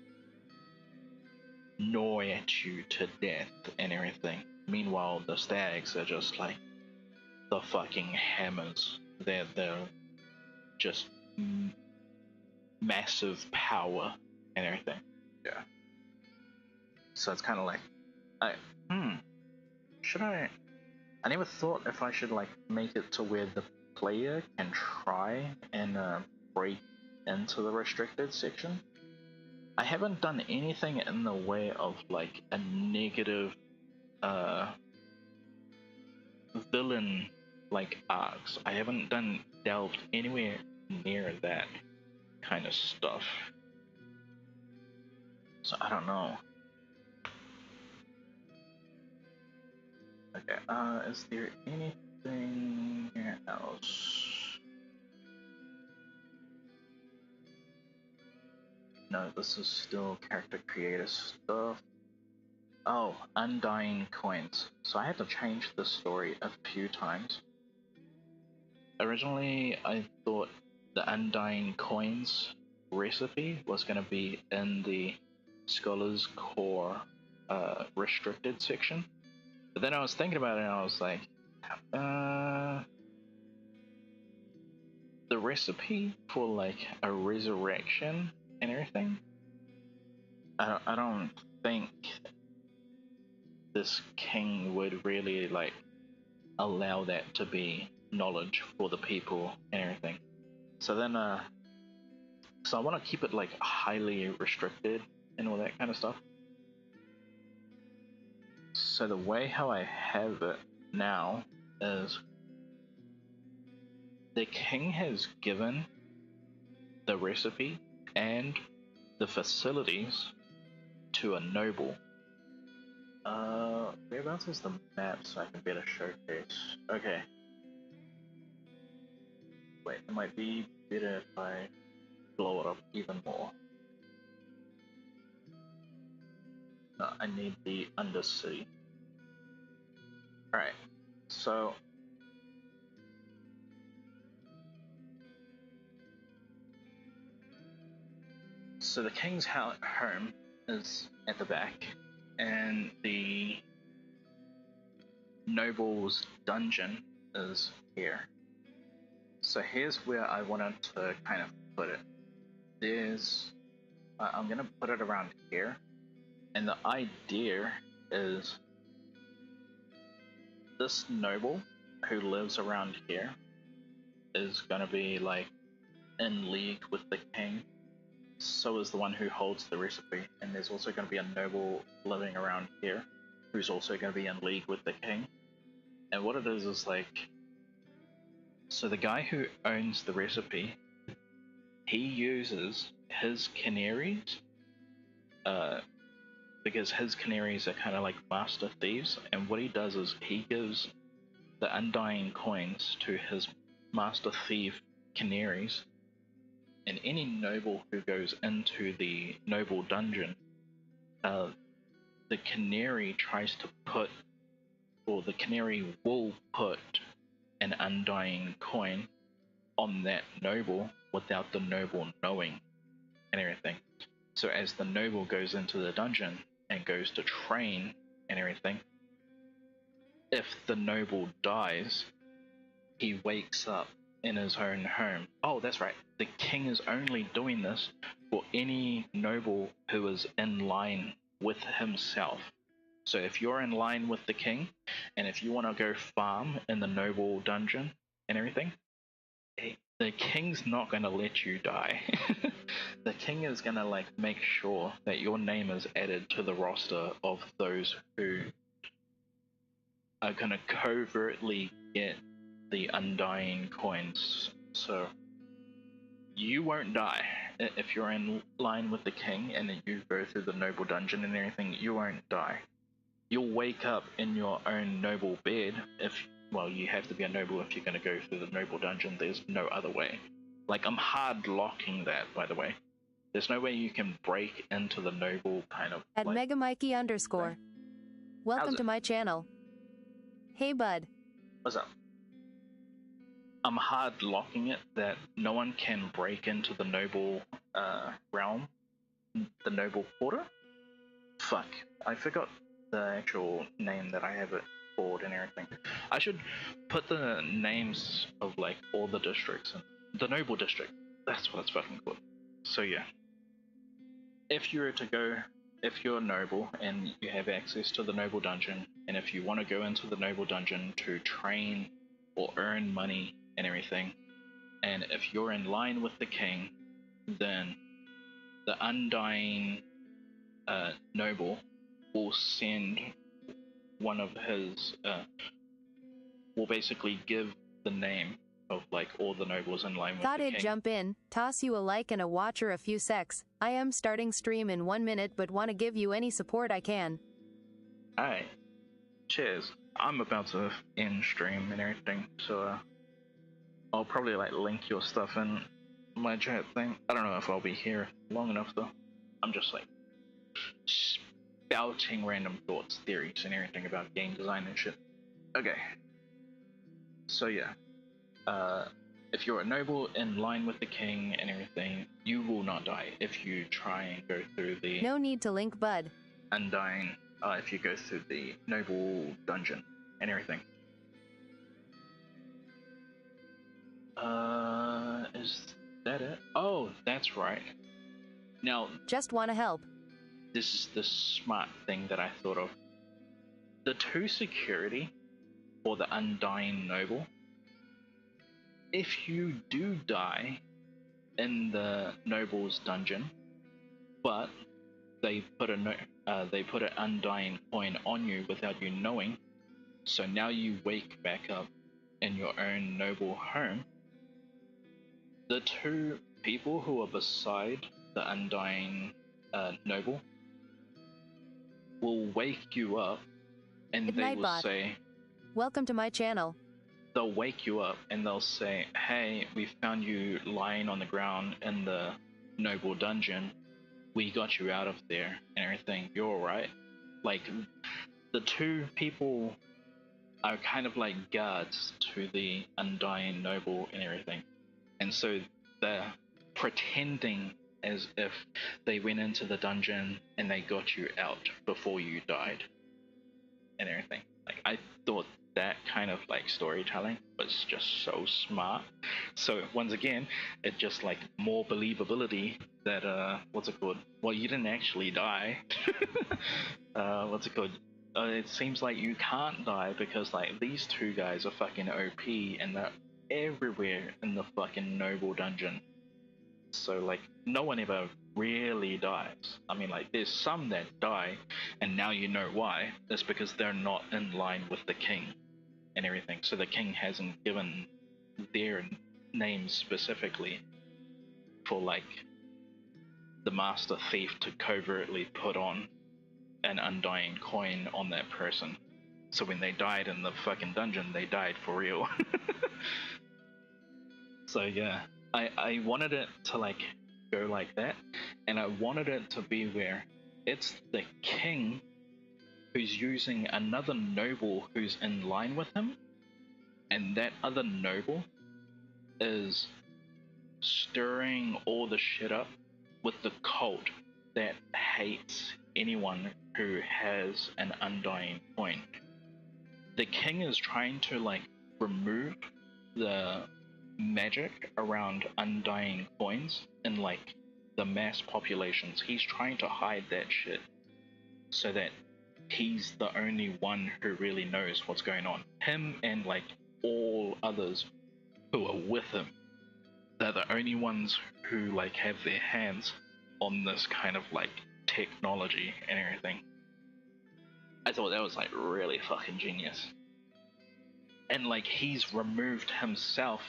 gnaw at you to death and everything. Meanwhile, the stags are just like the fucking hammers. They're just massive power and everything. Yeah. So it's kind of like, should I never thought if I should like make it to where the player can try and break into the restricted section. I haven't done anything in the way of like a negative villain like arcs. I haven't delved anywhere near that kind of stuff. So I don't know. Okay, is there anything else? No, this is still character creator stuff. Oh, Undying Coins. So I had to change the story a few times. Originally, I thought the Undying Coins recipe was going to be in the Scholar's Core restricted section. But then I was thinking about it and I was like, the recipe for like a resurrection and everything, I don't think this king would really like allow that to be knowledge for the people and everything. So then so I want to keep it like highly restricted and all that kind of stuff. So the way how I have it now is the king has given the recipe and the facilities to a noble. Whereabouts is the map so I can better showcase? Okay. Wait, it might be better if I blow it up even more. No, I need the Undersea. Alright, so the king's home is at the back, and the noble's dungeon is here. So here's where I wanted to kind of put it. I'm gonna put it around here, and the idea is this noble who lives around here is gonna be like in league with the king. So is the one who holds the recipe, and there's also going to be a noble living around here who's also going to be in league with the king. And what it is like, so the guy who owns the recipe, he uses his canaries, because his canaries are kind of like master thieves, and what he does is he gives the Undying Coins to his master thief canaries. And any noble who goes into the noble dungeon, the canary tries to put, or the canary will put an Undying Coin on that noble without the noble knowing and everything. So as the noble goes into the dungeon and goes to train and everything, if the noble dies, he wakes up in his own home. Oh, that's right. The king is only doing this for any noble who is in line with himself. So if you're in line with the king, and if you want to go farm in the noble dungeon and everything, the king's not going to let you die. The king is going to like make sure that your name is added to the roster of those who are going to covertly get the undying coins. So you won't die. If you're in line with the king and you go through the noble dungeon and everything, you won't die. You'll wake up in your own noble bed if, well, you have to be a noble if you're going to go through the noble dungeon. There's no other way. Like, I'm hard locking that, by the way. There's no way you can break into the noble kind of At like, @megamikey_. Welcome to my channel. Hey bud. What's up? I'm hard locking it that no one can break into the noble realm, the noble quarter. Fuck, I forgot the actual name that I have it for and everything. I should put the names of like all the districts in the noble district. That's what it's fucking called. So yeah, if you were to go, if you're noble and you have access to the noble dungeon, and if you want to go into the noble dungeon to train or earn money and everything, and if you're in line with the king, then the undying noble will send one of his will basically give the name of like all the nobles in line with Thought the I'd king. jump in, toss you a like and a watch or a few secs. I am starting stream in 1 minute but want to give you any support I can. Alright, cheers. I'm about to end stream and everything, so I'll probably like link your stuff in my chat thing. I don't know if I'll be here long enough though. I'm just like spouting random thoughts, theories, and everything about game design and shit. Okay. So yeah, if you're a noble in line with the king and everything, you will not die if you try and go through the No need to link bud. undying. If you go through the noble dungeon and everything. Is that it? Oh, that's right. Now, Just wanna help. this is the smart thing that I thought of. The 2 security for the undying noble, if you do die in the noble's dungeon, but they put an undying coin on you without you knowing, so now you wake back up in your own noble home, the 2 people who are beside the undying noble will wake you up, and Good they night, will bot. say, Welcome to my channel. they'll wake you up and they'll say, hey, we found you lying on the ground in the noble dungeon, we got you out of there and everything, you're alright. Like, the 2 people are kind of like guards to the undying noble and everything, and so they're pretending as if they went into the dungeon and they got you out before you died and everything. Like, I thought that kind of like storytelling was just so smart. So once again, it just like more believability that what's it called? Well, you didn't actually die. What's it called? It seems like you can't die because like these 2 guys are fucking OP and they're everywhere in the fucking noble dungeon. So like no one ever really dies. I mean, like there's some that die, and now you know why. It's because they're not in line with the king and everything. So the king hasn't given their names specifically for like the master thief to covertly put on an undying coin on that person. So when they died in the fucking dungeon, they died for real. So yeah, I wanted it to like go like that, and I wanted it to be where it's the king who's using another noble who's in line with him, and that other noble is stirring all the shit up with the cult that hates anyone who has an undying coin. The king is trying to like remove the magic around undying coins in like the mass populations. He's trying to hide that shit so that he's the only one who really knows what's going on. Him and like all others who are with him, they're the only ones who like have their hands on this kind of like technology and everything. I thought that was like really fucking genius. And like he's removed himself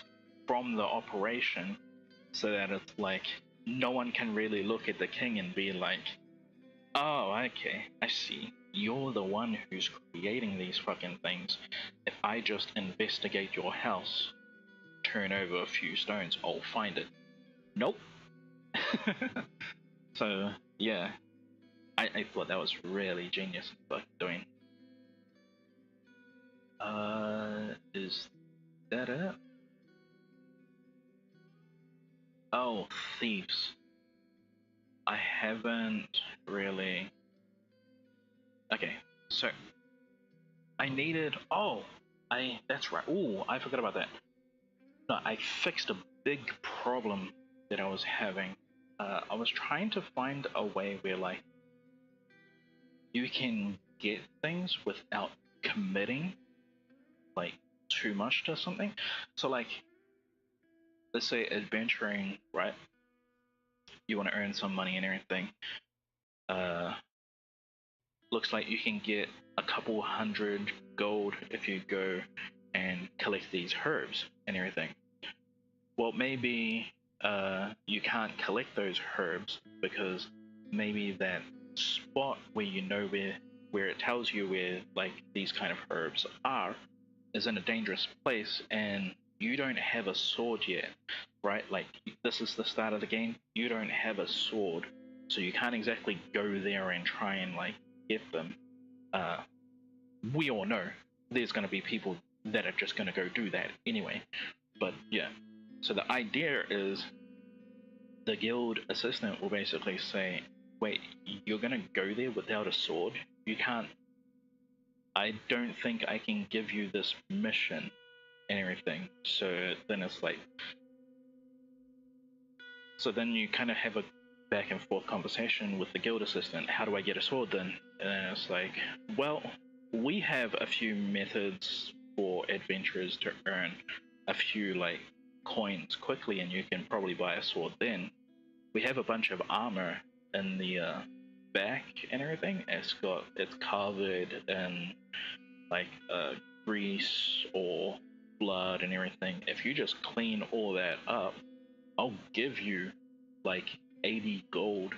from the operation so that it's like no one can really look at the king and be like, oh, okay, I see. You're the one who's creating these fucking things. If I just investigate your house, turn over a few stones, I'll find it. Nope. So, yeah. I thought that was really genius what doing. Is that it? Oh, thieves. I haven't really... Okay, so... I needed... Oh! That's right. Oh, I forgot about that. No, I fixed a big problem that I was having. I was trying to find a way where, like, you can get things without committing, like, too much to something. So, like, let's say adventuring, right? You want to earn some money and everything. Looks like you can get a couple hundred gold if you go and collect these herbs and everything. Well, maybe you can't collect those herbs because maybe that spot where you know where it tells you where like these kind of herbs are is in a dangerous place and you don't have a sword yet, right? Like this is the start of the game, you don't have a sword, so you can't exactly go there and try and like get them. We all know there's going to be people that are just going to go do that anyway, but yeah. So the idea is the guild assistant will basically say, wait, you're gonna go there without a sword? You can't... I don't think I can give you this mission and everything. So then it's like... So then you kind of have a back and forth conversation with the guild assistant. How do I get a sword then? And it's like, well, we have a few methods for adventurers to earn a few like coins quickly, and you can probably buy a sword then. We have a bunch of armor in the back and everything. It's covered in like grease or blood and everything. If you just clean all that up, I'll give you like 80 gold.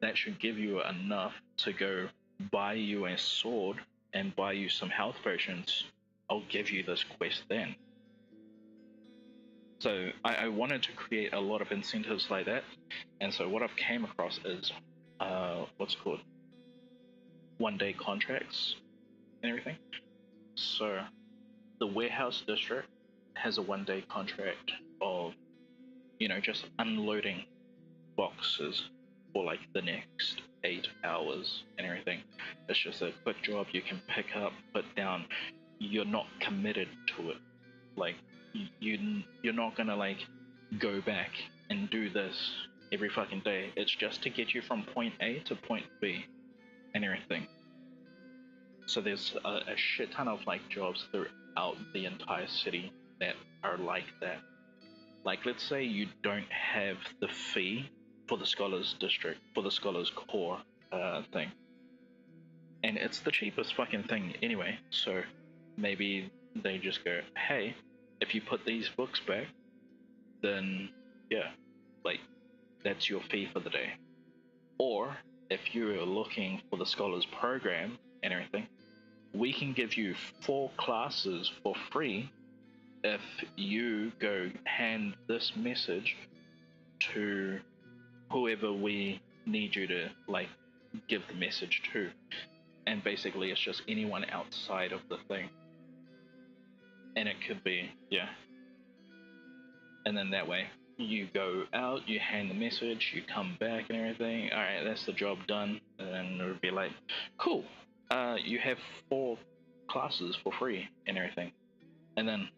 That should give you enough to go buy you a sword and buy you some health potions. I'll give you this quest then. So I wanted to create a lot of incentives like that, and so what I've came across is what's called one-day contracts and everything. So the warehouse district has a one-day contract of, you know, just unloading boxes for like the next 8 hours and everything. It's just a quick job you can pick up, put down. You're not committed to it. Like you're not gonna like go back and do this every fucking day. It's just to get you from point A to point B and everything. So there's a shit ton of like jobs throughout the entire city that are like that. Like let's say you don't have the fee for the scholars district, for the scholars core thing, and it's the cheapest fucking thing anyway. So maybe they just go, hey, if you put these books back, then yeah, like that's your fee for the day. Or if you're looking for the scholars program and everything, we can give you 4 classes for free if you go hand this message to whoever we need you to like give the message to. And basically it's just anyone outside of the thing. And it could be, yeah. And then that way, you go out, you hand the message, you come back and everything. Alright, that's the job done. And then it would be like, cool, you have 4 classes for free and everything. And then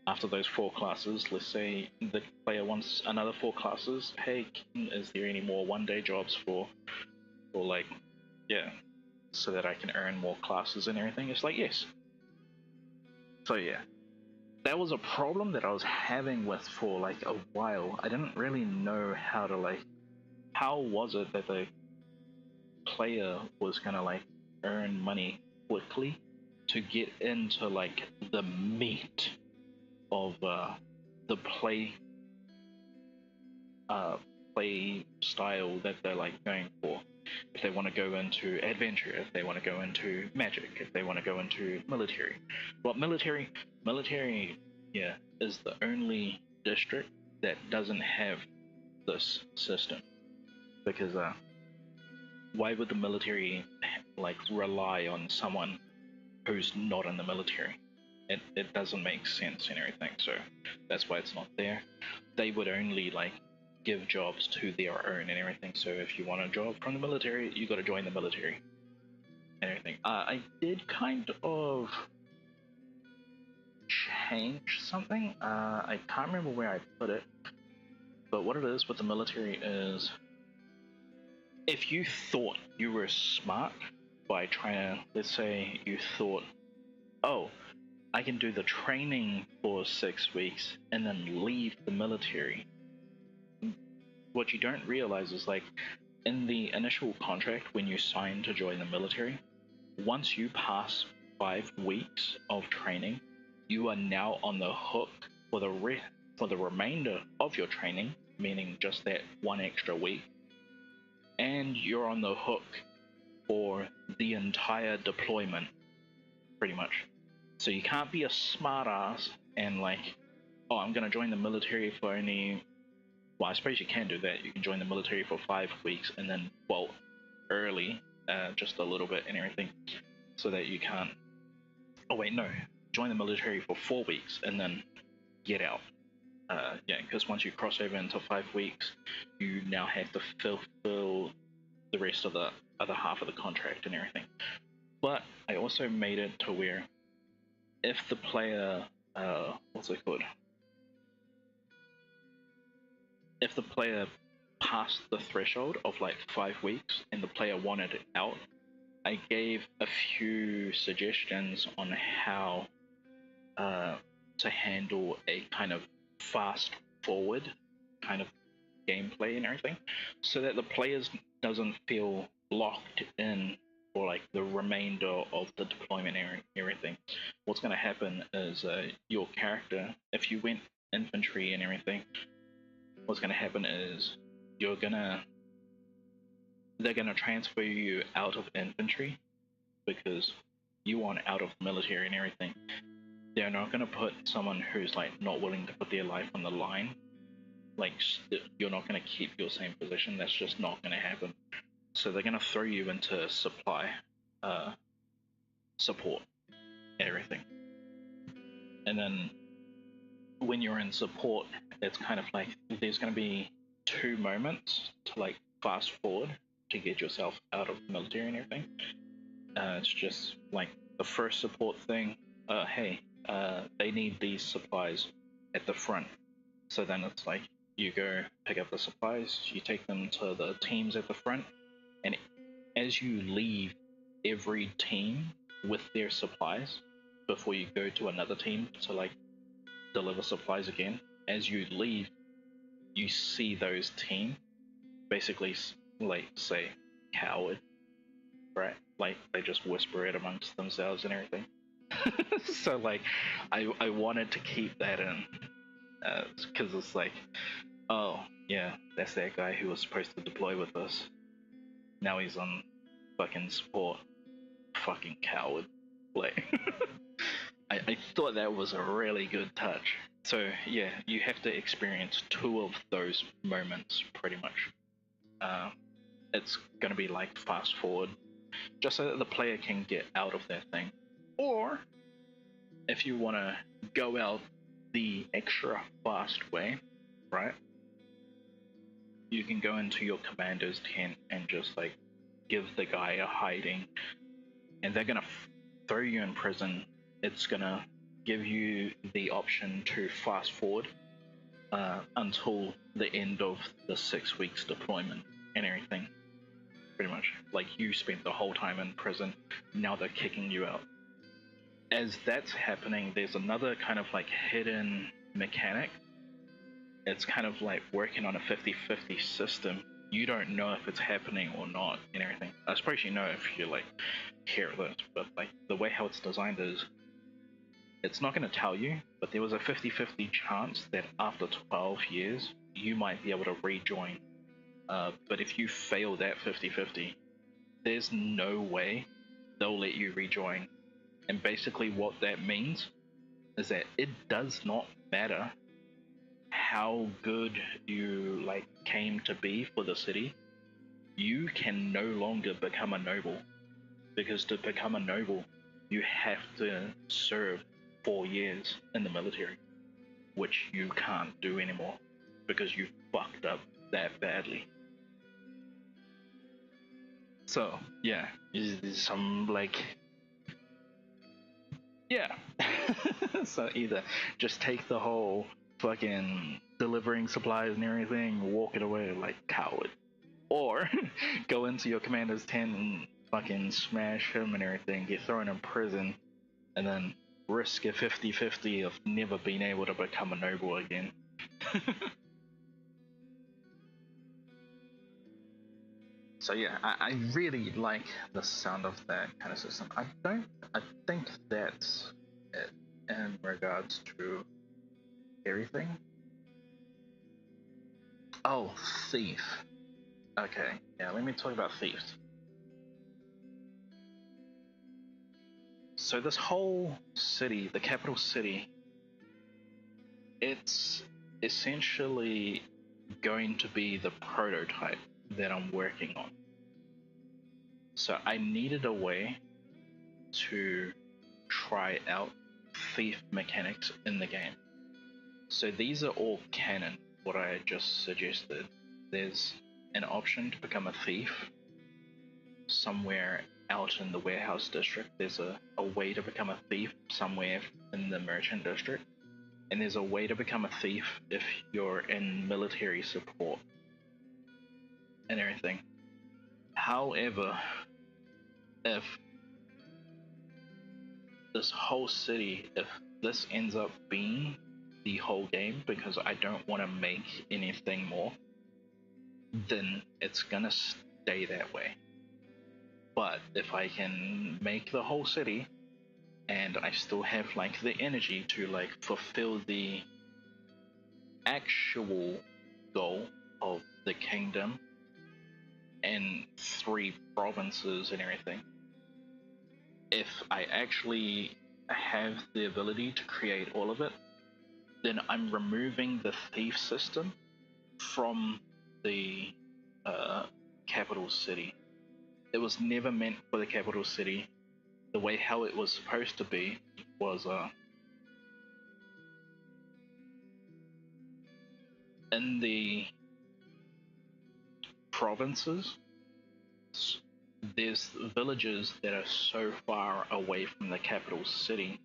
after those 4 classes, let's say the player wants another 4 classes. Hey, is there any more one-day jobs for like, yeah. so that I can earn more classes and everything? It's like, yes. So yeah, that was a problem that I was having with for like a while. I didn't really know how to how was it that the player was gonna like earn money quickly to get into like the meat of the play style that they're like going for. If they want to go into adventure, if they want to go into magic, if they want to go into military. Well, military, yeah, is the only district that doesn't have this system, because why would the military like rely on someone who's not in the military? It doesn't make sense and everything, so that's why it's not there. They would only like give jobs to their own and everything, so if you want a job from the military, you got to join the military and everything. I did kind of change something. I can't remember where I put it, but what it is with the military is, if you thought you were smart by trying to, let's say you thought, oh, I can do the training for 6 weeks and then leave the military. What you don't realize is, like, in the initial contract when you sign to join the military, once you pass 5 weeks of training, you are now on the hook for the remainder of your training, meaning just that 1 extra week, and you're on the hook for the entire deployment, pretty much. So you can't be a smart ass and like, oh, I'm gonna join the military for only, well, I suppose you can do that. You can join the military for 5 weeks and then bolt early, just a little bit and everything, so that you can't. Oh wait, no. Join the military for 4 weeks and then get out. Yeah, because once you cross over into 5 weeks, you now have to fulfill the rest of the other half of the contract and everything. But I also made it to where if the player, what's it called? If the player passed the threshold of like 5 weeks and the player wanted it out, I gave a few suggestions on how to handle a kind of fast forward kind of gameplay and everything, so that the players doesn't feel locked in for like the remainder of the deployment and everything. What's going to happen is your character, if you went infantry and everything, what's going to happen is they're gonna transfer you out of infantry because you want out of military and everything. They're not going to put someone who's like not willing to put their life on the line. Like, you're not going to keep your same position. That's just not going to happen. So they're going to throw you into supply, support, everything. And then when you're in support, it's kind of like there's going to be 2 moments to like fast forward to get yourself out of the military and everything. It's just like the first support thing. Hey, they need these supplies at the front. So then it's like you go pick up the supplies, you take them to the teams at the front, and as you leave every team with their supplies before you go to another team to like deliver supplies again, as you leave, you see those team basically like say coward, right? Like they just whisper it amongst themselves and everything. So like I wanted to keep that in, because it's like, oh yeah, that's that guy who was supposed to deploy with us. Now he's on fucking support. Fucking coward. Like, I thought that was a really good touch. So yeah, you have to experience 2 of those moments pretty much. It's gonna be like fast forward, just so that the player can get out of that thing. Or if you want to go out the extra fast way, right? You can go into your commander's tent and just like give the guy a hiding, and they're gonna throw you in prison. It's gonna give you the option to fast forward until the end of the 6 weeks deployment and everything. pretty much. Like, you spent the whole time in prison, now they're kicking you out. As that's happening, there's another kind of like hidden mechanic. It's kind of like working on a 50-50 system. You don't know if it's happening or not and everything. I suppose you know if you like hear this, but like the way how it's designed is it's not going to tell you, but there was a 50-50 chance that after 12 years you might be able to rejoin. But if you fail that 50-50, there's no way they'll let you rejoin. And basically what that means is that it does not matter how good you like came to be for the city, you can no longer become a noble, because to become a noble you have to serve 4 years in the military, which you can't do anymore because you fucked up that badly. So yeah, there's some like, yeah. So either just take the whole fucking delivering supplies and everything, walk it away like coward, or go into your commander's tent and fucking smash him and everything, get thrown in prison, and then risk a 50-50 of never being able to become a noble again. So yeah, I really like the sound of that kind of system. I think that's it in regards to everything. Oh, thief. Okay, yeah, let me talk about thieves. So this whole city, the capital city, it's essentially going to be the prototype that I'm working on. So I needed a way to try out thief mechanics in the game. So these are all canon, what I just suggested. There's an option to become a thief somewhere out in the warehouse district. There's a way to become a thief somewhere in the merchant district. And there's a way to become a thief if you're in military support and everything. However, if this whole city, if this ends up being the whole game, because I don't want to make anything more, then it's gonna stay that way. But if I can make the whole city and I still have like the energy to like fulfill the actual goal of the kingdom and 3 provinces and everything, if I actually have the ability to create all of it, then I'm removing the thief system from the capital city. It was never meant for the capital city. The way how it was supposed to be was in the provinces, there's villages that are so far away from the capital city.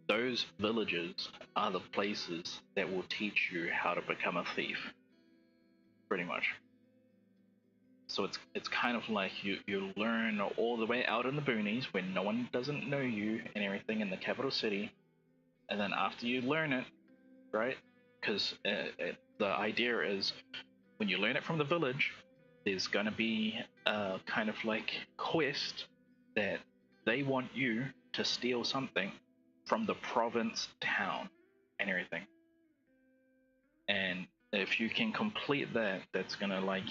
Those villages are the places that will teach you how to become a thief, pretty much. So it's kind of like you learn all the way out in the boonies where no one doesn't know you and everything in the capital city, and then after you learn it, right? Because the idea is when you learn it from the village, there's going to be a kind of like quest that they want you to steal something from the province town and everything. And if you can complete that, that's going to like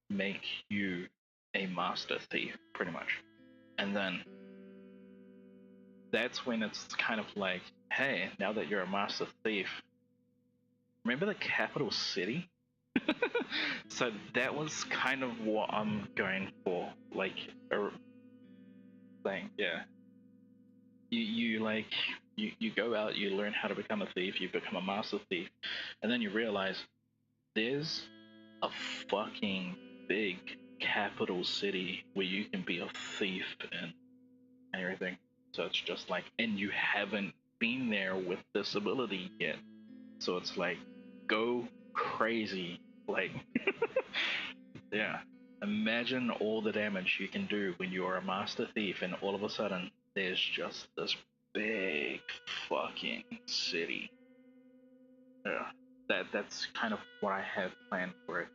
make you a master thief, pretty much. And then that's when it's kind of like, hey, now that you're a master thief, remember the capital city? So that was kind of what I'm going for, like a thing, yeah. You go out, you learn how to become a thief, you become a master thief, and then you realize there's a fucking big capital city where you can be a thief in and everything. So it's just like, and you haven't been there with this ability yet. So it's like, go crazy, like, yeah. Imagine all the damage you can do when you're a master thief and all of a sudden there's just this big fucking city. Yeah, that's kind of what I have planned for it.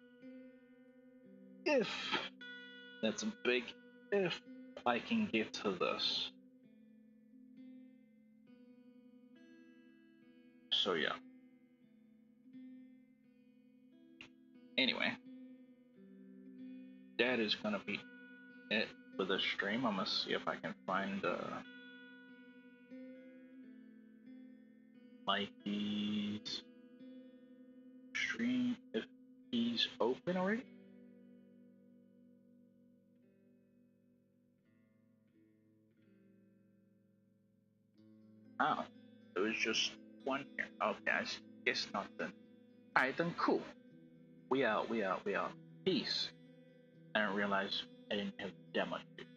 If that's a big if I can get to this. So yeah. Anyway, that is gonna be it for the stream. I'm gonna see if I can find Mikey's stream if he's open already. Oh, there was just one here. Okay, I guess not then. Alright then, cool. We out. Peace. I didn't realize I didn't have that much to do.